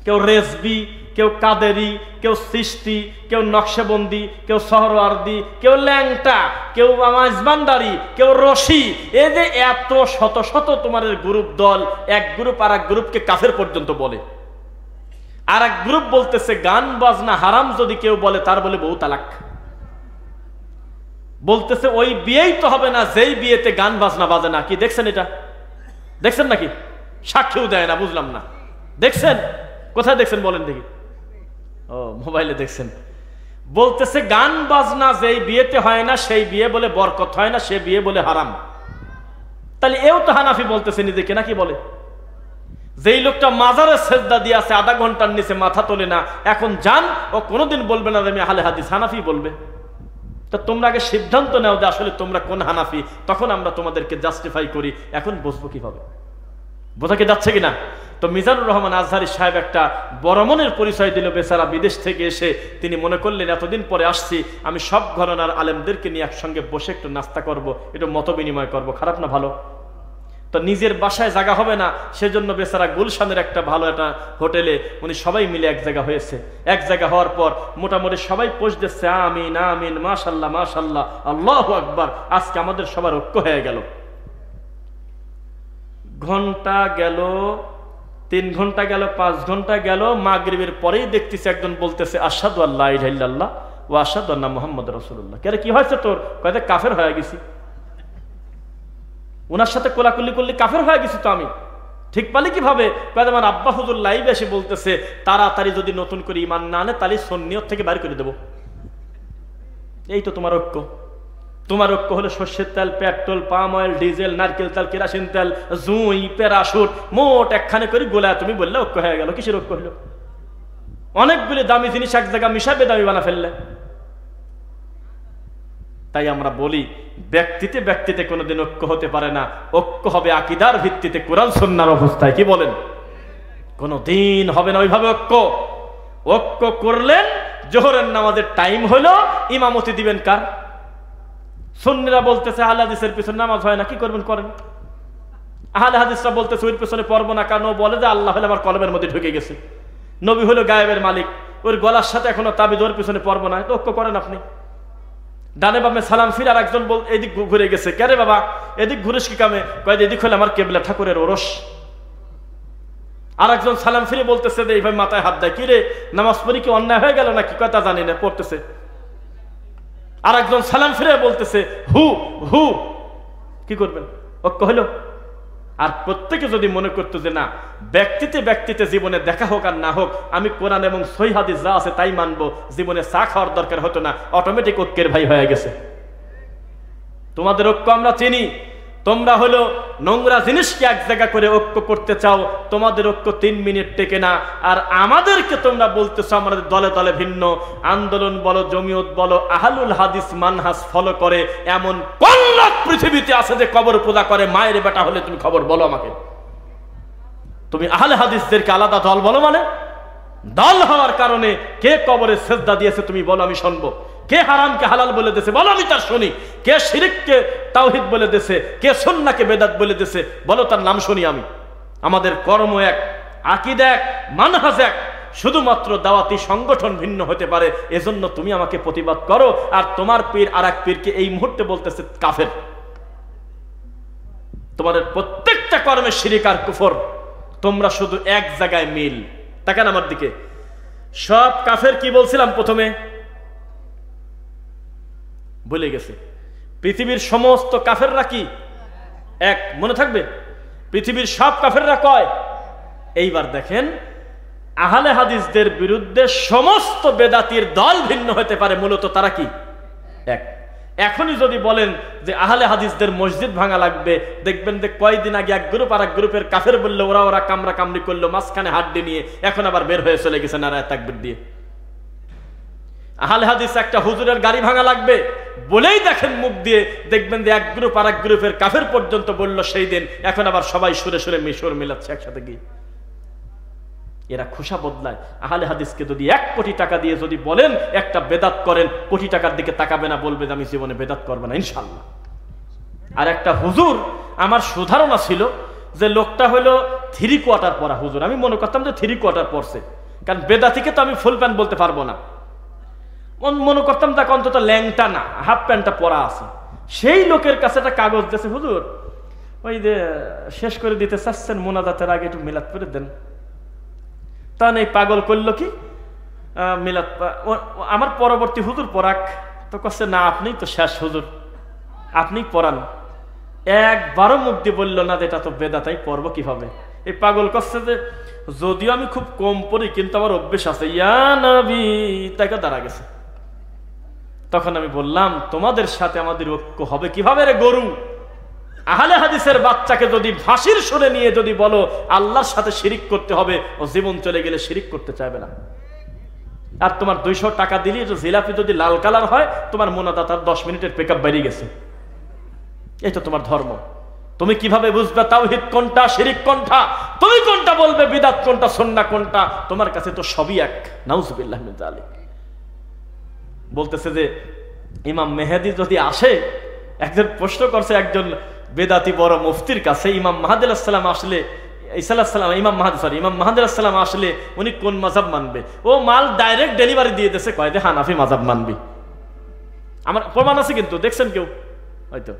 কেউ রেজবি, কেউ কাদেরি, কেউ সিস্তি, কেউ নকশবন্দি, কেউ সহরওয়ার্দি, কেউ ল্যাংটা, কেউ মাইজবান্ডারি, কেউ রশি। এই যে এত শত শত তোমাদের গ্রুপ দল, এক গ্রুপ আর এক গ্রুপকে কাফের পর্যন্ত বলে। আর এক গ্রুপ বলতেছে গান বাজনা হারাম যদি কেউ বলে তার বলে বউ তালাক। বলতেছে ওই বিয়েই তো হবে না যেই বিয়েতে গান বাজনা বাজে না। কি দেখছেন এটা? দেখছেন নাকি? সাক্ষীও দেয় না, বুঝলাম না। দেখছেন? কোথায় দেখছেন বলেন দেখি? ও মোবাইলে দেখছেন। বলতেছে গান বাজনা যেই বিয়েতে হয় না সেই বিয়ে বলে বরকত হয় না, সে বিয়ে বলে হারাম। তাহলে এও তো হানাফি বলতেছে নিজেকে, নাকি বলে? যেই লোকটা মাজারে সেজদা দিয়ে আছে, আধা ঘন্টার নিচে মাথা তোলে না, এখন জান ও কোনোদিন বলবে না যে আমি আহলে হাদিস, হানাফি বলবে। তা তোমরা আগে সিদ্ধান্ত নাও যে আসলে তোমরা কোন হানাফি, তখন আমরা তোমাদেরকে জাস্টিফাই করি। এখন বুঝবো কিভাবে? বোঝা কি যাচ্ছে কিনা? তো মিজানুর রহমান আজহারি সাহেব একটা বড় মনের পরিচয় দিল। বেচারা বিদেশ থেকে এসে তিনি মনে করলেন এতদিন পরে আসছি, আমি সব ঘরানার আলেমদেরকে নিয়ে একসঙ্গে বসে একটু নাস্তা করব, একটু মত বিনিময় করবো। খারাপ না ভালো? তো নিজের বাসায় জায়গা হবে না, সেজন্য বেচারা গুলশানের একটা ভালো একটা হোটেলে উনি সবাই মিলে এক জায়গা হয়েছে। এক জায়গা হওয়ার পর মোটামুটি সবাই পোস্ট দিচ্ছে আমিন আমিন, মাশাল্লাহ মাশাল্লাহ, আল্লাহু আকবার। আজকে আমাদের সবার ঐক্য হয়ে গেল। ঘন্টা গেল, 3 ঘন্টা গেল, 5 ঘন্টা গেল, মাগরিবের পরেই দেখতেছি একজন বলতেছে আশহাদু আল্লা ইলাহা ইল্লাল্লাহ ওয়া আশহাদু আন্না মুহাম্মাদুর রাসূলুল্লাহ। কে কি হয়েছে তোর? কয়টা কাফের হয়ে গেছি। ওনার সাথে কোলাকুলি করলে কাফের হয়ে গেছি তো আমি। ঠিক পালি কিভাবে? কয়টা আমার আব্বা হুজুর লাইভে এসে বলতেছে তাড়াতাড়ি যদি নতুন করে ঈমান না আনে তাহলে সুন্নিয়ত থেকে বাইর করে দেব। এই তো তোমার ঐক্য। তোমার ঐক্য হলো সর্ষের তেল, পেট্রোল, পাম অয়েল, ডিজেল, নারকেল তেল, কেরাসিন তেল, জুঁই, প্যারাশুট, মোট একখানে করে গোলা তুমি বললে ঐক্য হয়ে গেল। কিসের ঐক্য হলো? অনেকগুলি দামি জিনিস এক জায়গা মিশাবে দামি বানা ফেললে। তাই আমরা বলি ব্যক্তিতে ব্যক্তিতে কোনোদিন ঐক্য হতে পারে না। ঐক্য হবে আকীদার ভিত্তিতে, কোরআন সুন্নাহর অবস্থায়। কি বলেন? কোনোদিন হবে না ওইভাবে ঐক্য। ঐক্য করলেন জোহরের নামাজের টাইম হলো, ইমামতি দিবেন কার? সুন্নিরা বলতেছে আহলে হাদিসের পিছনে নামাজ হয় না, কি করবেন করেন। আহলে হাদিসরা বলতেছে ওর পিছনে পড়বো না, কারণ ও বলে যে আল্লাহ হলে আমার কলমের মধ্যে ঢুকে গেছে, নবী হলো গায়েবের মালিক, ওর গলার সাথে এখনো তাবিদ, ওর পিছনে পড়বো না। তো ঐক্য করেন আপনি। ডানে বামে সালাম ফির, আর একজন এদিক ঘুরে গেছে, কে রে বাবা এদিক ঘুরিস কি কামে? কয়েক এদিক হলে আমার কেবলা ঠাকুরের ওরস। আর একজন সালাম ফিরে বলতেছে যে এইভাবে মাথায় হাত দেয়, কি রে নামাজ পড়ি কি অন্যায় হয়ে গেল নাকি? কথা জানি না, পড়তেছে। আর একজন সালাম ফিরে বলতেছে হু হু। কি করবেন? ঐক্য হলো? আর প্রত্যেকে যদি মনে করতো যে না, ব্যক্তিতে ব্যক্তিতে জীবনে দেখা হোক আর না হোক, আমি কোরআন এবং সহিহ হাদিস যা আছে তাই মানবো, জীবনে চা খাওয়ার দরকার হতো না, অটোমেটিক ঐক্যের ভাই হয়ে গেছে। তোমাদের ঐক্য আমরা চিনি। তোমরা হলো নোংরা জিনিসকে এক জায়গা করে ঐক্য করতে চাও, তোমাদের ঐক্য 3 মিনিট টেকে না। আর আমাদেরকে তোমরা বলতেছো আমাদের দলে দলে ভিন্ন, আন্দোলন বলো, জমিয়ত বলো, আহলুল হাদিস মানহাজ ফলো করে এমন কোন লোক পৃথিবীতে আছে যে কবর পূজা করে? মায়ের বেটা হলে তুমি খবর বলো আমাকে। তুমি আহলে হাদিসদেরকে আলাদা দল বলো মানে? দল হওয়ার কারণে কে কবরে সেজদা দিয়েছে তুমি বলো, আমি শুনবো। কে হারামকে হালাল বলে দিয়েছে বলো, আমি তার শুনি। কে শিরককে তাওহীদ বলে দিয়েছে, কে সুন্নাহকে বেদাত বলে দিয়েছে বলো, তার নাম শুনি আমি। আমাদের কর্ম এক, আকীদা এক, মানহাজ এক। শুধুমাত্র দাওয়াতি সংগঠন ভিন্ন হতে পারে, এজন্য তুমি আমাকে প্রতিবাদ করো। আর তোমার পীর আর এক পীরকে এই মুহূর্তে বলতেছে কাফের। তোমাদের প্রত্যেকটা কর্মে শিরিক আর কুফর। তোমরা শুধু এক জায়গায় মিল। তাকান আমার দিকে। সব কাফের কি বলছিলাম প্রথমে? ভুলে গেছে। পৃথিবীর সমস্ত কাফেররা কি এক? মনে থাকবে? পৃথিবীর সব কাফেররা কয়? এইবার দেখেন, আহলে হাদিসদের বিরুদ্ধে সমস্ত বেদাতির দল ভিন্ন হতে পারে, মূলত তারা কি এক। এখনই যদি বলেন যে আহলে হাদিসদের মসজিদ ভাঙা লাগবে, দেখবেন যে কয়েকদিন আগে এক গ্রুপ আর এক গ্রুপের কাফের বললে ওরা কামরা কামড়ি করলো, মাঝখানে হাড্ডি নিয়ে, এখন আবার বের হয়ে চলে গেছে নারায়ে তাকবীর দিয়ে। আহলে হাদিস একটা হুজুরের গাড়ি ভাঙা লাগবে বলেই দেখেন মুখ দিয়ে, দেখবেন যে এক গ্রুপ আর এক গ্রুপের কাফের পর্যন্ত বললো সেই দিন, এখন আবার সবাই সুরে সুরে মিশর মিলাচ্ছে একসাথে গিয়ে। এরা খোসা বদলায়। আহলে হাদিসকে যদি 1 কোটি টাকা দিয়ে যদি বলেন একটা বেদাত করেন, কোটি টাকার দিকে তাকাবে না, বলবে যে আমি জীবনে বেদাত করবো না ইনশাল্লাহ। আর একটা হুজুর, আমার সুধারণা ছিল যে লোকটা হলো 3 কোয়ার্টার পরা হুজুর, আমি মনে করতাম যে 3 কোয়ার্টার পরছে, কারণ বেদাতিকে তো আমি ফুল প্যান্ট বলতে পারবো না, মনে করতাম তাকে অন্তত ল্যাংটা না, হাফ প্যান্টটা পরা আছে। সেই লোকের কাছে একটা কাগজ দিয়েছে, হুজুর ওই যে শেষ করে দিতে চাচ্ছেন, মোনাজাতের আগে একটু মিলাদ করে দেন। তখন এই পাগল করলো কি, মিলাদ আমার পরবর্তী হুজুর পড়াক, তো কচ্ছে না আপনি তো শেষ হুজুর, আপনি পড়ান। একবারও মুখ দিয়ে বললো না যে এটা তো বেদাতাই, পড়বো কিভাবে। এই পাগল করছে যে যদিও আমি খুব কম পড়ি কিন্তু আমার অভ্যেস আছে, ইয়া নবী, তাকে দাঁড়া গেছে। তখন আমি বললাম তোমাদের সাথে আমাদের ঐক্য হবে কিভাবে রে গরু? আহলে হাদিসের বাচ্চাকে যদি ফাঁসির সুরে নিয়ে যদি বলো আল্লাহর সাথে শিরিক করতে হবে, ও জীবন চলে গেলে শিরিক করতে চাইবে না। আর তোমার 200 টাকা দিলি জিলাপি যদি লাল কালার হয়, তোমার মোনাজাতের 10 মিনিটের পিকআপ বেরিয়ে গেছে। এই তো তোমার ধর্ম। তুমি কিভাবে বুঝবে তাওহীদ কোনটা, শিরিক কোনটা? তুমি কোনটা বলবে, বিদআত কোনটা, সুন্নাহ কোনটা? তোমার কাছে তো সবই এক। নাউজুবিল্লাহ মিন যালিক। বলতেছে যে ইমাম মেহেদী যদি আসে, একজন প্রশ্ন করছে একজন বেদাতি বড় মুফতির কাছে, ইমাম মাহদী আলাইহিস সালাম আসলে, ইমাম মাহদী আলাইহিস সালাম আসলে উনি কোন মাযহাব মানবে? ও মাল ডাইরেক্ট ডেলিভারি দিয়ে দিয়েছে, কয় যে হানাফি মাযহাব মানবি। আমার প্রমাণ আছে কিন্তু, দেখছেন কেউ হয়তো,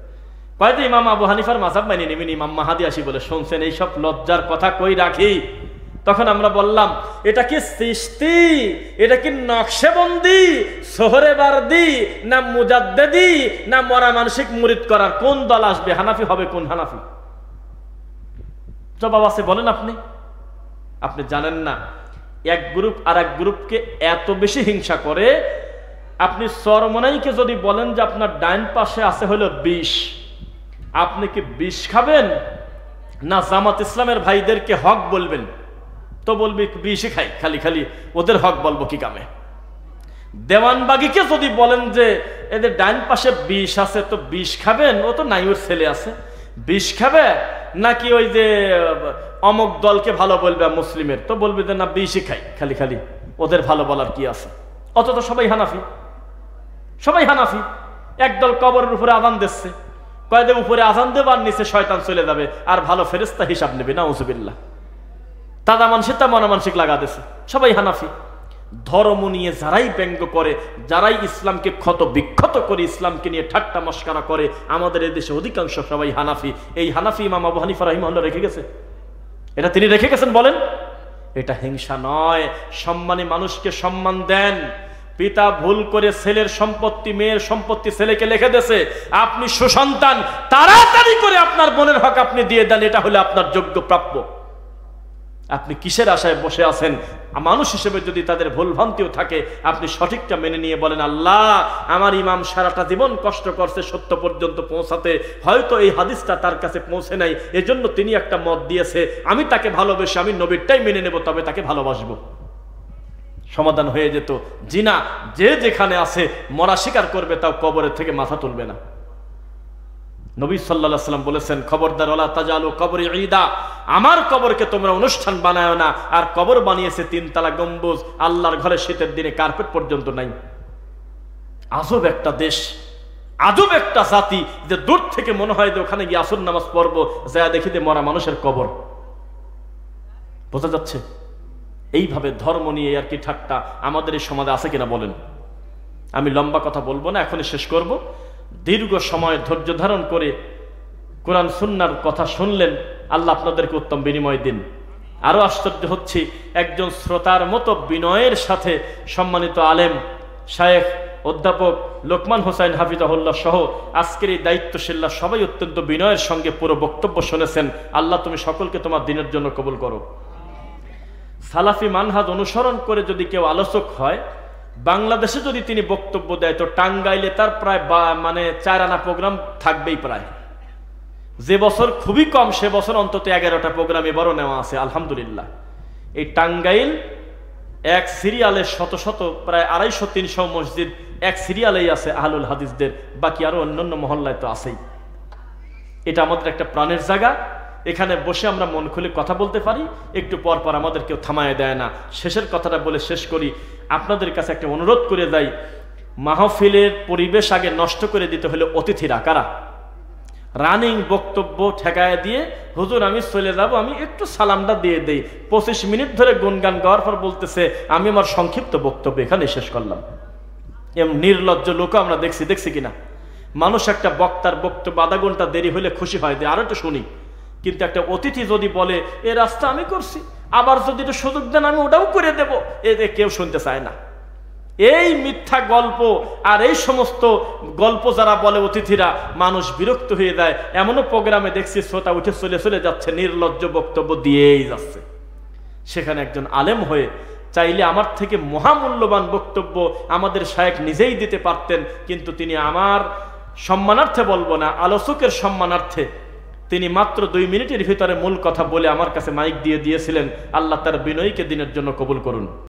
কয় যে ইমাম আবু হানিফার মাযহাব মানি নিবেন, ইমাম মাহদী আসি বলে শুনছেন। এইসব লজ্জার কথা কই রাখি। তখন আমরা বললাম এটা কি সৃষ্টি, এটা কি নকশেবন্দি, সোহরেবার্দি, না মুজাদ্দেদি, না মরা মানসিক মুরিদ করার? কোন দল আসবে? হানাফি হবে কোন হানাফি? জবাব আছে, বলেন আপনি। আপনি জানেন না এক গ্রুপ আর এক গ্রুপকে এত বেশি হিংসা করে। আপনি চরমনাইকে যদি বলেন যে আপনার ডাইন পাশে আছে হলো 20, আপনি কি 20 খাবেন, না জামাত ইসলামের ভাইদেরকে হক বলবেন? তো বলবি 20 খাই, খালি খালি ওদের হক বলবো কি কামে। দেওয়ানবাগিকে যদি বলেন যে এদের ডাইন পাশে 20 আছে, তো 20 খাবেন, ও তো নাই, ওর ছেলে আছে, 20 খাবে, নাকি ওই যে অমুক দলকে ভালো বলবে মুসলিমের, তো বলবি যে না 20 খাই, খালি খালি ওদের ভালো বলার কি আছে। অত তো সবাই হানাফি, সবাই হানাফি। একদল কবরের উপরে আযান দিচ্ছে, কয়েকদের উপরে আযান দেবে আর নিচে শয়তান চলে যাবে, আর ভালো ফেরেশতা হিসাব নেবে। নাউজুবিল্লাহ। তাদা মানসিক তা মনা মানসিক লাগা দিচ্ছে, সবাই হানাফি। ধর্ম নিয়ে যারাই ব্যঙ্গ করে, যারাই ইসলামকে ক্ষত বিক্ষত করে, ইসলামকে নিয়ে ঠাট্টা মস্করা করে, আমাদের এই দেশে অধিকাংশ সবাই হানাফি। এই হানাফি ইমাম আবু হানিফা রাহিমাহুল্লাহ রেখে গেছে, এটা তিনি রেখে গেছেন। বলেন এটা হিংসা নয়। সম্মানী মানুষকে সম্মান দেন। পিতা ভুল করে ছেলের সম্পত্তি, মেয়ের সম্পত্তি ছেলেকে লিখে দেছে, আপনি সুসন্তান, তাড়াতাড়ি করে আপনার বোনের হক আপনি দিয়ে দেন, এটা হলে আপনার যোগ্য প্রাপ্য। আপনি কিসের আশায় বসে আছেন? মানুষ হিসেবে যদি তাদের ভুল ভ্রান্তিও থাকে, আপনি সঠিকটা মেনে নিয়ে বলেন আল্লাহ আমার ইমাম সারাটা জীবন কষ্ট করছে সত্য পর্যন্ত পৌঁছাতে, হয়তো এই হাদিসটা তার কাছে পৌঁছে নাই, এজন্য তিনি একটা মত দিয়েছে, আমি তাকে ভালোবেসে আমি নবীরটাই মেনে নেব, তবে তাকে ভালোবাসবো। সমাধান হয়ে যেত। জিনা যে যেখানে আছে মরা স্বীকার করবে, তাও কবরের থেকে মাথা তুলবে না। নবী সাল্লাল্লাহু আলাইহি ওয়াসাল্লাম বলেছেন, খবরদার ওয়ালা তাজালু কবরি ঈদা, আমার কবরকে তোমরা অনুষ্ঠান বানায়ো না। আর কবর বানিয়েছে 3 তলা গম্বুজ, আল্লাহর ঘরে শীতের দিনে কার্পেট পর্যন্ত নাই। আজব একটা দেশ, আজব একটা জাতি, যে দূর থেকে মনে হয় যে ওখানে গিয়ে আসর নামাজ পড়বো, যা দেখি যে মরা মানুষের কবর। বোঝা যাচ্ছে? এইভাবে ধর্ম নিয়ে আর কি ঠাট্টা আমাদের এই সমাজে আছে কিনা বলেন? আমি লম্বা কথা বলবো না, এখনই শেষ করব। দীর্ঘ সময় ধৈর্য ধারণ করে কোরআন সুন্নাহর কথা শুনলেন, আল্লাহ আপনাদেরকে উত্তম বিনিময় দিন। আরো আশ্চর্য হচ্ছে, একজন শ্রোতার মতো বিনয়ের সাথে সম্মানিত আলেম শায়েখ অধ্যাপক লোকমান হোসাইন হাফিজাহুল্লাহ সহ আজকের এই দায়িত্বশীলরা সবাই অত্যন্ত বিনয়ের সঙ্গে পুরো বক্তব্য শুনেছেন। আল্লাহ তুমি সকলকে তোমার দিনের জন্য কবুল করো। সালাফি মানহাজ অনুসরণ করে যদি কেউ আলোচক হয়, বাংলাদেশে যদি তিনি বক্তব্য দেয়, তো টাঙ্গাইলে তার প্রায় 4 আনা প্রোগ্রাম থাকবেই প্রায়। যে বছর খুবই কম, সে বছর অন্তত 11টা প্রোগ্রাম এবারও নেওয়া আছে আলহামদুলিল্লাহ। এই টাঙ্গাইল এক সিরিয়ালে শত শত প্রায় 250-300 মসজিদ এক সিরিয়ালেই আছে আহলুল হাদিসদের, বাকি আরো অন্যান্য মহল্লায় তো আছেই। এটা আমাদের একটা প্রাণের জায়গা। এখানে বসে আমরা মন খুলে কথা বলতে পারি, একটু পর পর আমাদের কেউ থামায় দেয় না। শেষের কথাটা বলে শেষ করি, আপনাদের কাছে একটা অনুরোধ করে যাই, মাহফিলের পরিবেশ আগে নষ্ট করে দিতে হলে অতিথিরা কারা? রানিং বক্তব্য ঠেকায় দিয়ে হুজুর আমি চলে যাব, আমি একটু সালামটা দিয়ে দেই, 25 মিনিট ধরে গুনগান গাওয়ার পর বলতেছে আমি আমার সংক্ষিপ্ত বক্তব্য এখানে শেষ করলাম। এম নির্লজ্জ লোক আমরা দেখছি কিনা? মানুষ একটা বক্তার বক্তব্য আধা ঘন্টা দেরি হলে খুশি হয় যে আরো একটু শুনি, কিন্তু একটা অতিথি যদি বলে এ রাস্তা আমি করছি, আবার যদি একটু সুযোগ দেন আমি ওটাও করে দেব, এতে কেউ শুনতে চায় না। এই মিথ্যা গল্প আর এই সমস্ত গল্প যারা বলে অতিথিরা, মানুষ বিরক্ত হয়ে যায়। এমনও প্রোগ্রামে দেখছি শ্রোতা উঠে চলে যাচ্ছে, নির্লজ্জ বক্তব্য দিয়েই যাচ্ছে। সেখানে একজন আলেম হয়ে চাইলে আমার থেকে মহামূল্যবান বক্তব্য আমাদের শায়েখ নিজেই দিতে পারতেন, কিন্তু তিনি আমার সম্মানার্থে বলবো না, আলোচকের সম্মানার্থে তিনি মাত্র 2 মিনিটের ভিতরে মূল কথা বলে আমার কাছে মাইক দিয়ে দিয়েছিলেন। আল্লাহ তার বিনয়ীকে দিনের জন্য কবুল করুন।